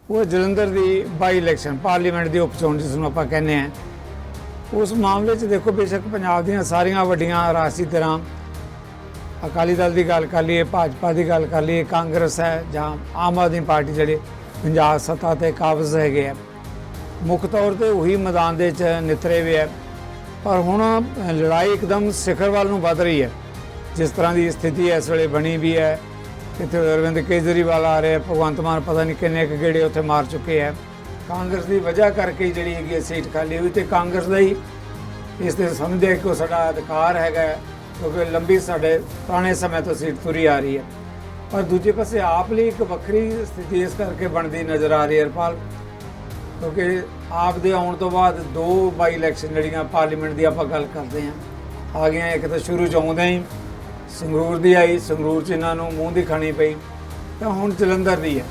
वो जलंधर की by election parliament की उपचोण जिसनों आप कहने हैं, उस मामले 'ਚ देखो बेशक पंजाब ਦੀਆਂ ਸਾਰੀਆਂ ਵੱਡੀਆਂ ਰਾਜਸੀ ਧਿਰਾਂ अकाली दल की गल कर लीए, भाजपा की गल कर लीए, कांग्रेस है ਜਾਂ आम आदमी पार्टी ਜਿਹੜੇ पंजाब सत्ता ते काबज हैगे है, मुख तौर पर उही मैदान ਦੇ ਵਿੱਚ ਨਿਤਰੇ ਵੇ है। पर हुण लड़ाई एकदम सिखर वाल ਨੂੰ ਵੱਧ रही है। जिस तरह की स्थिति इस ਵੇਲੇ बनी भी है, इत्थे अरविंद केजरीवाल आ रहे, भगवंत मान पता नहीं किन्ने गेड़े उत्थे मार चुके हैं। कांग्रेस की वजह करके ही जिहड़ी हैगी सीट खाली हुई, तो कांग्रेस का ही इस ते समझदे कि साडा अधिकार हैगा, क्योंकि लंबी साडे पुराने समय तो सीट तुरी आ रही है। पर दूजे पासे आप लिए एक वक्री स्थिति इस करके बनती नज़र आ रही है हरपाल, क्योंकि आप दे आउण तो बाद दो बाई इलैक्शन जिहड़ियां पार्लीमेंट की आप गल करते हैं आ गई। एक तो शुरू च आउंदे ही संगरूर की आई, संगरूर च इन्हां नूं मूँह दी खानी पई, तो हुण जलंधर की है।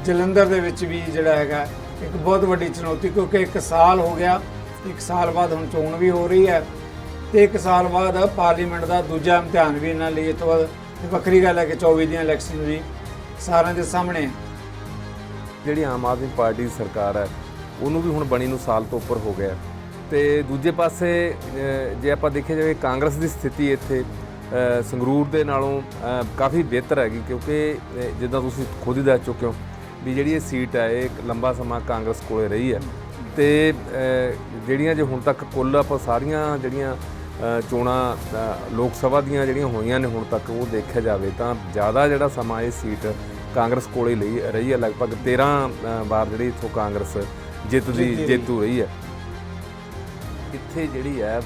जलंधर दे विच भी जिहड़ा हैगा एक बहुत वड्डी चुनौती, क्योंकि एक साल हो गया, एक साल बाद हुण चोण भी हो रही है, तो एक साल बाद पार्लीमेंट का दूजा इम्तिहान भी इन्हां लई। इस तों बाद वक्री गल है कि 24 दी इलैक्शन भी सारिਆਂ ਦੇ सामने है। ਜਿਹੜੀ ਆਮ ਆਦਮੀ ਪਾਰਟੀ ਦੀ ਸਰਕਾਰ ਹੈ ਉਹਨੂੰ ਵੀ ਹੁਣ ਬਣੀ ਨੂੰ ਸਾਲ ਤੋਂ ਉੱਪਰ ਹੋ ਗਿਆ, ਤੇ ਦੂਜੇ ਪਾਸੇ ਜੇ ਆਪਾਂ ਦੇਖਿਆ ਜਾਵੇ ਕਾਂਗਰਸ ਦੀ ਸਥਿਤੀ ਇੱਥੇ ਸੰਗਰੂਰ ਦੇ ਨਾਲੋਂ ਕਾਫੀ ਬਿਹਤਰ ਹੈਗੀ, ਕਿਉਂਕਿ ਜਿੱਦਾਂ ਤੁਸੀਂ ਖੁਦ ਹੀ ਦੱਸ ਚੁੱਕੇ ਹੋ ਵੀ ਜਿਹੜੀ ਇਹ ਸੀਟ ਹੈ ਇਹ ਲੰਬਾ ਸਮਾਂ ਕਾਂਗਰਸ ਕੋਲੇ ਰਹੀ ਹੈ, ਤੇ ਜਿਹੜੀਆਂ ਜੇ ਹੁਣ ਤੱਕ ਕੁੱਲ ਆਪਾਂ ਸਾਰੀਆਂ ਜਿਹੜੀਆਂ ਚੋਣਾਂ ਲੋਕ ਸਭਾ ਦੀਆਂ ਜਿਹੜੀਆਂ ਹੋਈਆਂ ਨੇ ਹੁਣ ਤੱਕ ਉਹ ਦੇਖਿਆ ਜਾਵੇ ਤਾਂ ਜ਼ਿਆਦਾ ਜਿਹੜਾ ਸਮਾਂ ਇਹ ਸੀਟ ਕਾਂਗਰਸ ਕੋਲੇ ਲਈ ਰਹੀ ਹੈ। ਲਗਭਗ 13 ਵਾਰ ਜਿਹੜੀ ਇੱਥੋਂ ਕਾਂਗਰਸ ਜੇਤੂ ਰਹੀ ਹੈ। ਇੱਥੇ ਜਿਹੜੀ ਹੈ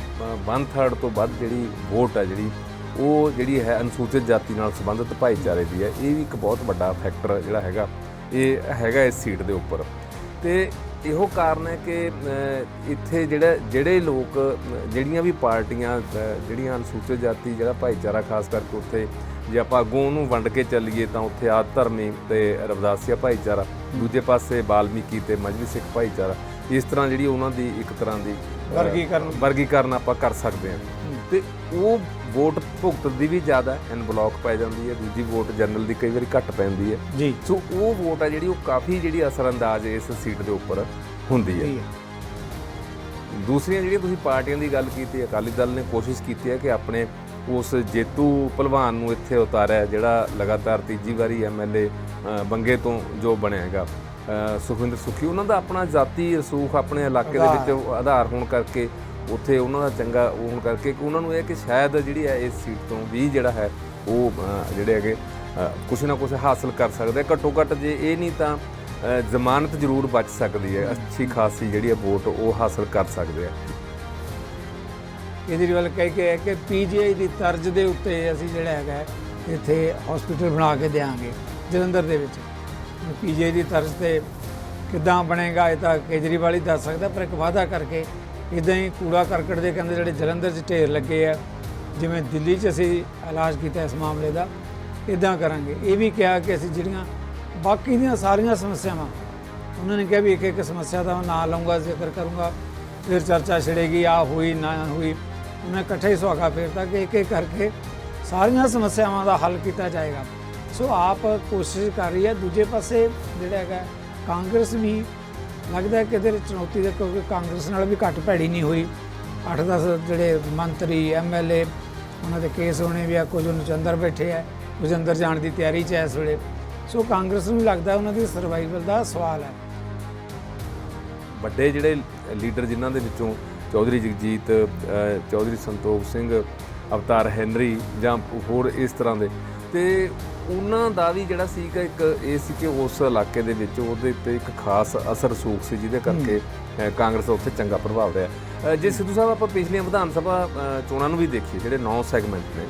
1/3 ਤੋਂ ਵੱਧ ਜਿਹੜੀ ਵੋਟ ਹੈ ਜਿਹੜੀ ਹੈ ਅਨੁਸੂਚਿਤ ਜਾਤੀ ਨਾਲ ਸੰਬੰਧਿਤ ਭਾਈਚਾਰੇ ਦੀ ਹੈ। ਇਹ ਵੀ ਇੱਕ ਬਹੁਤ ਵੱਡਾ ਫੈਕਟਰ ਜਿਹੜਾ ਹੈਗਾ ਇਸ ਸੀਟ ਦੇ ਉੱਪਰ, ਤੇ ਇਹੋ ਕਾਰਨ ਹੈ ਕਿ ਇੱਥੇ ਜਿਹੜੇ ਲੋਕ ਜਿਹੜੀਆਂ ਵੀ ਪਾਰਟੀਆਂ ਜਿਹੜੀਆਂ ਅਨੁਸੂਚਿਤ ਜਾਤੀ ਜਿਹੜਾ ਭਾਈਚਾਰਾ ਖਾਸ ਕਰਕੇ ਉੱਥੇ ਜੇ ਆਪਾਂ ਅੱਗੋਂ ਉਹਨੂੰ ਵੰਡ ਕੇ ਚੱਲੀਏ ਤਾਂ ਉੱਥੇ ਆਦਿ ਧਰਮੀ ਤੇ ਰਵਿਦਾਸੀਆ ਭਾਈਚਾਰਾ, ਦੂਜੇ ਪਾਸੇ ਬਾਲਮੀਕੀ ਤੇ ਮਜ਼੍ਹਬੀ ਸਿੱਖ ਭਾਈਚਾਰਾ, ਇਸ ਤਰ੍ਹਾਂ ਜਿਹੜੀ ਉਹਨਾਂ ਦੀ ਇੱਕ ਤਰ੍ਹਾਂ ਦੀ ਵਰਗੀਕਰਨ ਆਪਾਂ ਕਰ ਸਕਦੇ ਹਾਂ। ਤੇ ਉਹ ਵੋਟ ਭੁਗਤ ਦੀ ਵੀ ਜ਼ਿਆਦਾ ਐਨ ਬਲੌਕ ਪੈ ਜਾਂਦੀ ਹੈ, ਦੂਜੀ ਵੋਟ ਜਨਰਲ ਦੀ ਕਈ ਵਾਰੀ ਘੱਟ ਪੈਂਦੀ ਹੈ ਜੀ। ਸੋ ਉਹ ਵੋਟ ਹੈ ਜਿਹੜੀ ਉਹ ਕਾਫੀ ਜਿਹੜੀ ਅਸਰਅੰਦਾਜ਼ ਇਸ ਸੀਟ ਦੇ ਉੱਪਰ ਹੁੰਦੀ ਹੈ। ਦੂਸਰੀਆਂ ਜਿਹੜੀਆਂ ਤੁਸੀਂ ਪਾਰਟੀਆਂ ਦੀ ਗੱਲ ਕੀਤੀ, ਅਕਾਲੀ ਦਲ ਨੇ ਕੋਸ਼ਿਸ਼ ਕੀਤੀ ਹੈ ਕਿ ਆਪਣੇ ਉਸ ਜੇਤੂ ਭਲਵਾਨ ਨੂੰ ਇੱਥੇ ਉਤਾਰਿਆ, ਜਿਹੜਾ ਲਗਾਤਾਰ ਤੀਜੀ ਵਾਰੀ MLA ਬੰਗੇ ਤੋਂ ਜੋ ਬਣਿਆ ਹੈਗਾ ਸੁਖਵਿੰਦਰ ਸੁਖੀ। ਉਹਨਾਂ ਦਾ ਆਪਣਾ ਜ਼ਾਤੀ ਰਸੂਖ ਆਪਣੇ ਇਲਾਕੇ ਦੇ ਵਿੱਚ ਆਧਾਰ ਹੋਣ ਕਰਕੇ ਉੱਥੇ ਉਹਨਾਂ ਦਾ ਚੰਗਾ ਹੋਣ ਕਰਕੇ ਉਹਨਾਂ ਨੂੰ ਇਹ ਕਿ ਸ਼ਾਇਦ ਜਿਹੜੀ ਹੈ ਇਸ ਸੀਟ ਤੋਂ ਵੀ ਜਿਹੜਾ ਹੈ ਉਹ ਜਿਹੜੇ ਹੈਗੇ ਕੁਛ ਨਾ ਕੁਛ ਹਾਸਲ ਕਰ ਸਕਦੇ। ਘੱਟੋ ਘੱਟ ਜੇ ਇਹ ਨਹੀਂ ਤਾਂ ਜ਼ਮਾਨਤ ਜ਼ਰੂਰ ਬਚ ਸਕਦੀ ਹੈ, ਅੱਛੀ ਖਾਸੀ ਜਿਹੜੀ ਹੈ ਵੋਟ ਉਹ ਹਾਸਲ ਕਰ ਸਕਦੇ ਆ। ਕੇਜਰੀਵਾਲ ਕਹਿ ਕੇ ਹੈ ਕਿ PGI ਦੀ ਤਰਜ਼ ਦੇ ਉੱਤੇ ਅਸੀਂ ਜਿਹੜਾ ਹੈਗਾ ਇੱਥੇ ਹਸਪੀਟਲ ਬਣਾ ਕੇ ਦੇਵਾਂਗੇ ਜਲੰਧਰ ਦੇ ਵਿੱਚ। PGI ਦੀ ਤਰਜ਼ ਤੇ ਕਿੱਦਾਂ ਬਣੇਗਾ ਇਹ ਤਾਂ ਕੇਜਰੀਵਾਲ ਹੀ ਦੱਸ ਸਕਦਾ, ਪਰ ਇੱਕ ਵਾਅਦਾ ਕਰਕੇ ਇੱਦਾਂ ਹੀ ਕੂੜਾ ਕਰਕਟ ਦੇ ਕਹਿੰਦੇ ਜਿਹੜੇ ਜਲੰਧਰ 'ਚ ਢੇਰ ਲੱਗੇ ਆ, ਜਿਵੇਂ ਦਿੱਲੀ 'ਚ ਅਸੀਂ ਇਲਾਜ ਕੀਤਾ ਇਸ ਮਾਮਲੇ ਦਾ, ਇੱਦਾਂ ਕਰਾਂਗੇ। ਇਹ ਵੀ ਕਿਹਾ ਕਿ ਅਸੀਂ ਜਿਹੜੀਆਂ ਬਾਕੀ ਦੀਆਂ ਸਾਰੀਆਂ ਸਮੱਸਿਆਵਾਂ, ਉਹਨਾਂ ਨੇ ਕਿਹਾ ਵੀ ਇੱਕ ਇੱਕ ਸਮੱਸਿਆ ਦਾ ਨਾਂ ਲਊਂਗਾ, ਜ਼ਿਕਰ ਕਰੂੰਗਾ, ਫਿਰ ਚਰਚਾ ਛਿੜੇਗੀ, ਆ ਹੋਈ ਨਾ ਹੋਈ। ਉਹਨੇ ਇਕੱਠੇ ਹੀ ਸੁਹਾਗਾ ਫੇਰਤਾ ਕਿ ਇੱਕ ਇੱਕ ਕਰਕੇ ਸਾਰੀਆਂ ਸਮੱਸਿਆਵਾਂ ਦਾ ਹੱਲ ਕੀਤਾ ਜਾਏਗਾ। ਸੋ ਆਪ ਕੋਸ਼ਿਸ਼ ਕਰ ਰਹੀ ਹੈ। ਦੂਜੇ ਪਾਸੇ ਜਿਹੜਾ ਹੈਗਾ ਕਾਂਗਰਸ ਵੀ ਲੱਗਦਾ ਕਿ ਇਹਦੇ ਚੁਣੌਤੀ ਦੇ, ਕਿਉਂਕਿ ਕਾਂਗਰਸ ਨਾਲ ਵੀ ਘੱਟ ਭੈੜੀ ਨਹੀਂ ਹੋਈ। 8-10 ਜਿਹੜੇ ਮੰਤਰੀ MLA ਉਹਨਾਂ ਦੇ ਕੇਸ ਹੋਣੇ ਵੀ ਆ, ਕੁਝ ਉਹਨਾਂ 'ਚ ਅੰਦਰ ਬੈਠੇ ਆ, ਕੁਝ ਅੰਦਰ ਜਾਣ ਦੀ ਤਿਆਰੀ 'ਚ ਹੈ ਇਸ ਵੇਲੇ। ਸੋ ਕਾਂਗਰਸ ਨੂੰ ਲੱਗਦਾ ਉਹਨਾਂ ਦੀ ਸਰਵਾਈਵਲ ਦਾ ਸਵਾਲ ਹੈ। ਵੱਡੇ ਜਿਹੜੇ ਲੀਡਰ ਜਿਨ੍ਹਾਂ ਦੇ ਵਿੱਚੋਂ ਚੌਧਰੀ ਜਗਜੀਤ, ਚੌਧਰੀ ਸੰਤੋਖ ਸਿੰਘ, ਅਵਤਾਰ ਹੈਨਰੀ ਜਾਂ ਹੋਰ ਇਸ ਤਰ੍ਹਾਂ ਦੇ, ਤੇ ਉਹਨਾਂ ਦਾ ਵੀ ਜਿਹੜਾ ਸੀਗਾ ਇੱਕ ਇਹ ਸੀ ਕਿ ਉਸ ਇਲਾਕੇ ਦੇ ਵਿੱਚ ਉਹਦੇ ਉੱਤੇ ਇੱਕ ਖਾਸ ਅਸਰ ਰਸੂਖ ਸੀ, ਜਿਹਦੇ ਕਰਕੇ ਕਾਂਗਰਸ ਦਾ ਉੱਥੇ ਚੰਗਾ ਪ੍ਰਭਾਵ ਰਿਹਾ। ਜੇ ਸਿੱਧੂ ਸਾਹਿਬ ਆਪਾਂ ਪਿਛਲੀਆਂ ਵਿਧਾਨ ਸਭਾ ਚੋਣਾਂ ਨੂੰ ਵੀ ਦੇਖੀਏ, ਜਿਹੜੇ 9 ਸੈਗਮੈਂਟ ਨੇ,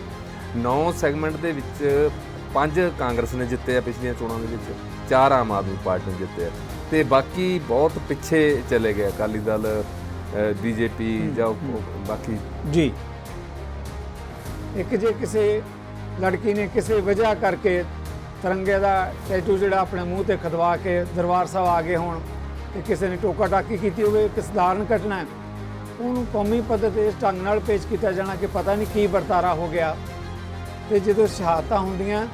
9 ਸੈਗਮੈਂਟ ਦੇ ਵਿੱਚ 5 ਕਾਂਗਰਸ ਨੇ ਜਿੱਤੇ ਆ ਪਿਛਲੀਆਂ ਚੋਣਾਂ ਦੇ ਵਿੱਚ, 4 ਆਮ ਆਦਮੀ ਪਾਰਟੀ ਨੇ ਜਿੱਤੇ ਆ, ਤੇ ਬਾਕੀ ਬਹੁਤ ਪਿੱਛੇ ਚਲੇ ਗਏ ਅਕਾਲੀ ਦਲ, BJP ਜਾਂ ਬਾਕੀ ਜੀ। ਇੱਕ ਜੇ ਕਿਸੇ ਲੜਕੀ ਨੇ ਕਿਸੇ ਵਜ੍ਹਾ ਕਰਕੇ ਤਿਰੰਗੇ ਦਾ ਟੈਟੂ ਜਿਹੜਾ ਆਪਣੇ ਮੂੰਹ ਤੇ ਖਦਵਾ ਕੇ ਦਰਬਾਰ ਸਾਹਿਬ ਆ ਗਏ ਹੋਣ, ਤੇ ਕਿਸੇ ਨੇ ਟੋਕਾ ਟਾਕੀ ਕੀਤੀ ਹੋਵੇ, ਇੱਕ ਸਧਾਰਨ ਘਟਨਾ ਹੈ, ਉਹਨੂੰ ਕੌਮੀ ਪੱਧਰ 'ਤੇ ਇਸ ਢੰਗ ਨਾਲ ਪੇਸ਼ ਕੀਤਾ ਜਾਣਾ ਕਿ ਪਤਾ ਨਹੀਂ ਕੀ ਵਰਤਾਰਾ ਹੋ ਗਿਆ। ਤੇ ਜਦੋਂ ਸ਼ਹਾਦਤਾਂ ਹੁੰਦੀਆਂ,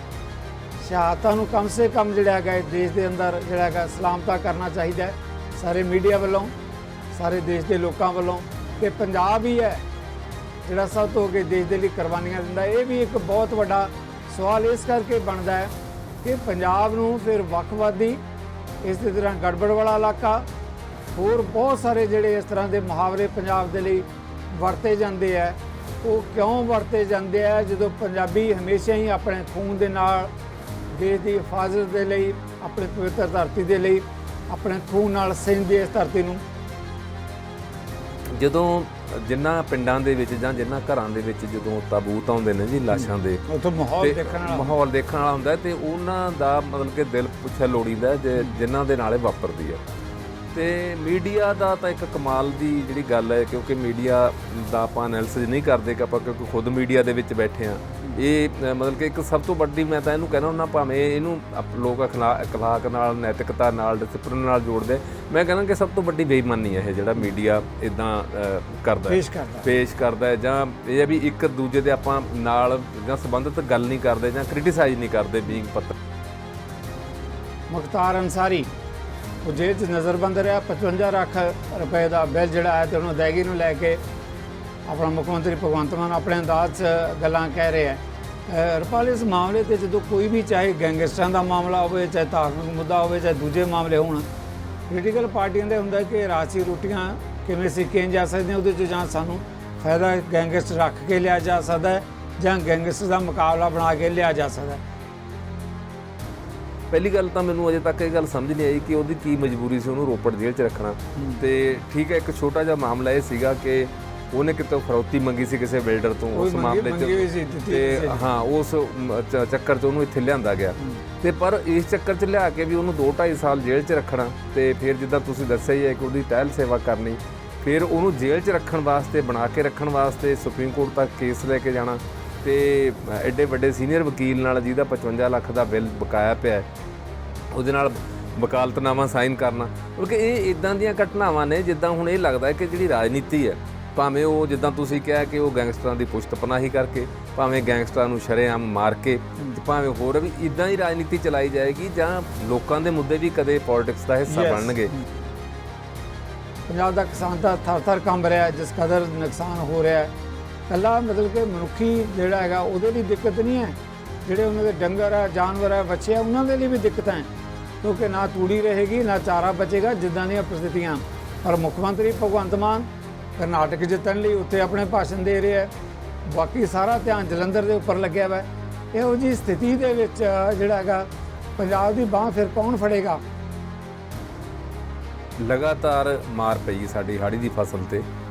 ਸ਼ਹਾਦਤਾਂ ਨੂੰ ਕਮ ਸੇ ਕਮ ਜਿਹੜਾ ਹੈਗਾ ਇਹ ਦੇਸ਼ ਦੇ ਅੰਦਰ ਜਿਹੜਾ ਹੈਗਾ ਸਲਾਮਤਾ ਕਰਨਾ ਚਾਹੀਦਾ ਹੈ, ਸਾਰੇ ਮੀਡੀਆ ਵੱਲੋਂ, ਸਾਰੇ ਦੇਸ਼ ਦੇ ਲੋਕਾਂ ਵੱਲੋਂ। ਕਿ ਪੰਜਾਬ ਹੀ ਹੈ ਜਿਹੜਾ ਸਭ ਤੋਂ ਅੱਗੇ ਦੇਸ਼ ਦੇ ਲਈ ਕੁਰਬਾਨੀਆਂ ਦਿੰਦਾ। ਇਹ ਵੀ ਇੱਕ ਬਹੁਤ ਵੱਡਾ ਸਵਾਲ ਇਸ ਕਰਕੇ ਬਣਦਾ ਹੈ ਕਿ ਪੰਜਾਬ ਨੂੰ ਫਿਰ ਵੱਖਵਾਦੀ, ਇਸ ਦੀ ਤਰ੍ਹਾਂ ਗੜਬੜ ਵਾਲਾ ਇਲਾਕਾ, ਹੋਰ ਬਹੁਤ ਸਾਰੇ ਜਿਹੜੇ ਇਸ ਤਰ੍ਹਾਂ ਦੇ ਮੁਹਾਵਰੇ ਪੰਜਾਬ ਦੇ ਲਈ ਵਰਤੇ ਜਾਂਦੇ ਹੈ। ਉਹ ਕਿਉਂ ਵਰਤੇ ਜਾਂਦੇ ਆ? ਜਦੋਂ ਪੰਜਾਬੀ ਹਮੇਸ਼ਾ ਹੀ ਆਪਣੇ ਖੂਨ ਦੇ ਨਾਲ ਦੇਸ਼ ਦੀ ਹਿਫਾਜ਼ਤ ਦੇ ਲਈ, ਆਪਣੀ ਪਵਿੱਤਰ ਧਰਤੀ ਦੇ ਲਈ ਆਪਣੇ ਖੂਨ ਨਾਲ ਸਿੰਜਦੇ ਇਸ ਧਰਤੀ ਨੂੰ। ਜਦੋਂ ਜਿਨ੍ਹਾਂ ਪਿੰਡਾਂ ਦੇ ਵਿੱਚ ਜਾਂ ਜਿਨ੍ਹਾਂ ਘਰਾਂ ਦੇ ਵਿੱਚ ਜਦੋਂ ਤਾਬੂਤ ਆਉਂਦੇ ਨੇ ਜੀ ਲਾਸ਼ਾਂ ਦੇ, ਉੱਥੇ ਮਾਹੌਲ ਦੇਖਣ ਵਾਲਾ ਹੁੰਦਾ ਤੇ ਉਹਨਾਂ ਦਾ ਮਤਲਬ ਕਿ ਦਿਲ ਪੁੱਛਿਆ ਲੋੜੀਂਦਾ ਜਿਨ੍ਹਾਂ ਦੇ ਨਾਲ ਇਹ ਵਾਪਰਦੀ ਹੈ। ਤੇ ਮੀਡੀਆ ਦਾ ਤਾਂ ਇੱਕ ਕਮਾਲ ਦੀ ਜਿਹੜੀ ਗੱਲ ਹੈ, ਕਿਉਂਕਿ ਮੀਡੀਆ ਦਾ ਆਪਾਂ ਐਨਾਲਿਸਿਸ ਨਹੀਂ ਕਰਦੇ ਕਿ ਆਪਾਂ, ਕਿਉਂਕਿ ਖੁਦ ਮੀਡੀਆ ਦੇ ਵਿੱਚ ਬੈਠੇ ਹਾਂ। ਇਹ ਮਤਲਬ ਕਿ ਇੱਕ ਸਭ ਤੋਂ ਵੱਡੀ, ਮੈਂ ਤਾਂ ਇਹਨੂੰ ਕਹਿੰਦਾ ਹੁੰਦਾ, ਭਾਵੇਂ ਇਹਨੂੰ ਲੋਕ ਅਖਲਾਕ ਨਾਲ, ਨੈਤਿਕਤਾ ਨਾਲ, ਡਿਸਪਲਿਨ ਨਾਲ ਜੋੜਦੇ, ਮੈਂ ਕਹਿੰਦਾ ਕਿ ਸਭ ਤੋਂ ਵੱਡੀ ਬੇਈਮਾਨੀ ਹੈ ਇਹ ਜਿਹੜਾ ਮੀਡੀਆ ਇੱਦਾਂ ਪੇਸ਼ ਕਰਦਾ ਹੈ। ਜਾਂ ਇਹ ਹੈ ਵੀ ਇੱਕ ਦੂਜੇ ਦੇ ਆਪਾਂ ਨਾਲ ਜਾਂ ਸੰਬੰਧਿਤ ਗੱਲ ਨਹੀਂ ਕਰਦੇ ਜਾਂ ਕ੍ਰਿਟੀਸਾਈਜ਼ ਨਹੀਂ ਕਰਦੇ। ਬੀਇੰਗ ਪੱਤਰ ਮੁਖਤਾਰ ਅੰਸਾਰੀ ਉਹ ਜੇਲ੍ਹ 'ਚ ਨਜ਼ਰਬੰਦ ਰਿਹਾ। 55 ਲੱਖ ਰੁਪਏ ਦਾ ਬਿੱਲ ਜਿਹੜਾ ਹੈ ਤੇ ਉਹਨੂੰ ਅਦਾਇਗੀ ਨੂੰ ਲੈ ਕੇ ਆਪਣਾ ਮੁੱਖ ਮੰਤਰੀ ਭਗਵੰਤ ਮਾਨ ਆਪਣੇ ਅੰਦਾਜ਼ 'ਚ ਗੱਲਾਂ ਕਹਿ ਰਿਹਾ ਹੈ। ਰੁਪਾਲ, ਇਸ ਮਾਮਲੇ 'ਤੇ ਜਦੋਂ ਕੋਈ ਵੀ, ਚਾਹੇ ਗੈਂਗਸਟਰਾਂ ਦਾ ਮਾਮਲਾ ਹੋਵੇ, ਚਾਹੇ ਧਾਰਮਿਕ ਮੁੱਦਾ ਹੋਵੇ, ਚਾਹੇ ਦੂਜੇ ਮਾਮਲੇ ਹੋਣ, ਪੋਲੀਟੀਕਲ ਪਾਰਟੀਆਂ ਦੇ ਹੁੰਦਾ ਕਿ ਰਾਜਸੀ ਰੋਟੀਆਂ ਕਿਵੇਂ ਸਿੱਕੀਆਂ ਜਾ ਸਕਦੀਆਂ। ਉਹਦੇ 'ਚ ਜਾਂ ਸਾਨੂੰ ਫਾਇਦਾ ਗੈਂਗਸਟਰ ਰੱਖ ਕੇ ਲਿਆ ਜਾ ਸਕਦਾ ਹੈ ਜਾਂ ਗੈਂਗਸਟਰ ਦਾ ਮੁਕਾਬਲਾ ਬਣਾ ਕੇ ਲਿਆ ਜਾ ਸਕਦਾ ਹੈ। ਪਹਿਲੀ ਗੱਲ ਤਾਂ ਮੈਨੂੰ ਅਜੇ ਤੱਕ ਇਹ ਗੱਲ ਸਮਝ ਨਹੀਂ ਆਈ ਕਿ ਉਹਦੀ ਕੀ ਮਜਬੂਰੀ ਸੀ ਉਹਨੂੰ ਰੋਪੜ ਜੇਲ੍ਹ 'ਚ ਰੱਖਣਾ। ਤੇ ਠੀਕ ਹੈ, ਇੱਕ ਛੋਟਾ ਜਿਹਾ ਮਾਮਲਾ ਇਹ ਸੀਗਾ ਕਿ ਉਹਨੇ ਕਿਤੋਂ ਫਰੌਤੀ ਮੰਗੀ ਸੀ ਕਿਸੇ ਬਿਲਡਰ ਤੋਂ ਉਸ ਮਾਮਲੇ 'ਚ, ਤੇ ਹਾਂ ਉਸ ਚੱਕਰ 'ਚ ਉਹਨੂੰ ਇੱਥੇ ਲਿਆਂਦਾ ਗਿਆ। ਤੇ ਪਰ ਇਸ ਚੱਕਰ 'ਚ ਲਿਆ ਕੇ ਵੀ ਉਹਨੂੰ 2-2.5 ਸਾਲ ਜੇਲ੍ਹ 'ਚ ਰੱਖਣਾ, ਤੇ ਫਿਰ ਜਿੱਦਾਂ ਤੁਸੀਂ ਦੱਸਿਆ ਹੀ ਹੈ ਕਿ ਉਹਦੀ ਟਹਿਲ ਸੇਵਾ ਕਰਨੀ, ਫਿਰ ਉਹਨੂੰ ਜੇਲ੍ਹ 'ਚ ਰੱਖਣ ਵਾਸਤੇ, ਬਣਾ ਕੇ ਰੱਖਣ ਵਾਸਤੇ ਸੁਪਰੀਮ ਕੋਰਟ ਤੱਕ ਕੇਸ ਲੈ ਕੇ ਜਾਣਾ, ਤੇ ਐਡੇ ਵੱਡੇ ਸੀਨੀਅਰ ਵਕੀਲ ਨਾਲ ਜਿਹਦਾ 55 ਲੱਖ ਦਾ ਬਿੱਲ ਬਕਾਇਆ ਪਿਆ, ਉਹਦੇ ਨਾਲ ਵਕਾਲਤਨਾਮਾ ਸਾਈਨ ਕਰਨਾ। ਕਿਉਂਕਿ ਇਹ ਇੱਦਾਂ ਦੀਆਂ ਘਟਨਾਵਾਂ ਨੇ ਜਿੱਦਾਂ ਹੁਣ ਇਹ ਲੱਗਦਾ ਹੈ ਕਿ ਜਿਹੜੀ ਰਾਜਨੀਤੀ ਹੈ, ਭਾਵੇਂ ਉਹ ਜਿੱਦਾਂ ਤੁਸੀਂ ਕਿਹਾ ਕਿ ਉਹ ਗੈਂਗਸਟਰਾਂ ਦੀ ਪੁਸ਼ਤ ਪਨਾਹੀ ਕਰਕੇ, ਭਾਵੇਂ ਗੈਂਗਸਟਰਾਂ ਨੂੰ ਸ਼ਰੇਆਮ ਮਾਰ ਕੇ, ਭਾਵੇਂ ਹੋਰ ਵੀ ਇੱਦਾਂ ਹੀ ਰਾਜਨੀਤੀ ਚਲਾਈ ਜਾਏਗੀ, ਜਾਂ ਲੋਕਾਂ ਦੇ ਮੁੱਦੇ ਵੀ ਕਦੇ ਪੋਲਿਟਿਕਸ ਦਾ ਹਿੱਸਾ ਬਣਨਗੇ। ਪੰਜਾਬ ਦਾ ਕਿਸਾਨ ਤਾਂ ਥਰ-ਥਰ ਕੰਬ ਰਿਹਾ, ਜਿਸ ਕਦਰ ਨੁਕਸਾਨ ਹੋ ਰਿਹਾ ਹੈ। ਇਕੱਲਾ ਮਤਲਬ ਕਿ ਮਨੁੱਖੀ ਜਿਹੜਾ ਹੈਗਾ ਉਹਦੇ ਲਈ ਦਿੱਕਤ ਨਹੀਂ ਹੈ, ਜਿਹੜੇ ਉਹਨਾਂ ਦੇ ਡੰਗਰ ਹੈ, ਜਾਨਵਰ ਹੈ, ਬੱਚੇ ਹੈ, ਉਹਨਾਂ ਦੇ ਲਈ ਵੀ ਦਿੱਕਤਾਂ ਹੈ, ਕਿਉਂਕਿ ਨਾ ਤੂੜੀ ਰਹੇਗੀ, ਨਾ ਚਾਰਾ ਬਚੇਗਾ, ਜਿੱਦਾਂ ਦੀਆਂ ਪ੍ਰਸਥਿਤੀਆਂ। ਪਰ ਮੁੱਖ ਮੰਤਰੀ ਭਗਵੰਤ ਮਾਨ ਕਰਨਾਟਕ ਜਿੱਤਣ ਲਈ ਉੱਥੇ ਆਪਣੇ ਭਾਸ਼ਣ ਦੇ ਰਿਹਾ, ਬਾਕੀ ਸਾਰਾ ਧਿਆਨ ਜਲੰਧਰ ਦੇ ਉੱਪਰ ਲੱਗਿਆ ਵਾ। ਇਹੋ ਜਿਹੀ ਸਥਿਤੀ ਦੇ ਵਿੱਚ ਜਿਹੜਾ ਹੈਗਾ ਪੰਜਾਬ ਦੀ ਬਾਂਹ ਫਿਰ ਕੌਣ ਫੜੇਗਾ? ਲਗਾਤਾਰ ਮਾਰ ਪਈ ਸਾਡੀ ਹਾੜੀ ਦੀ ਫਸਲ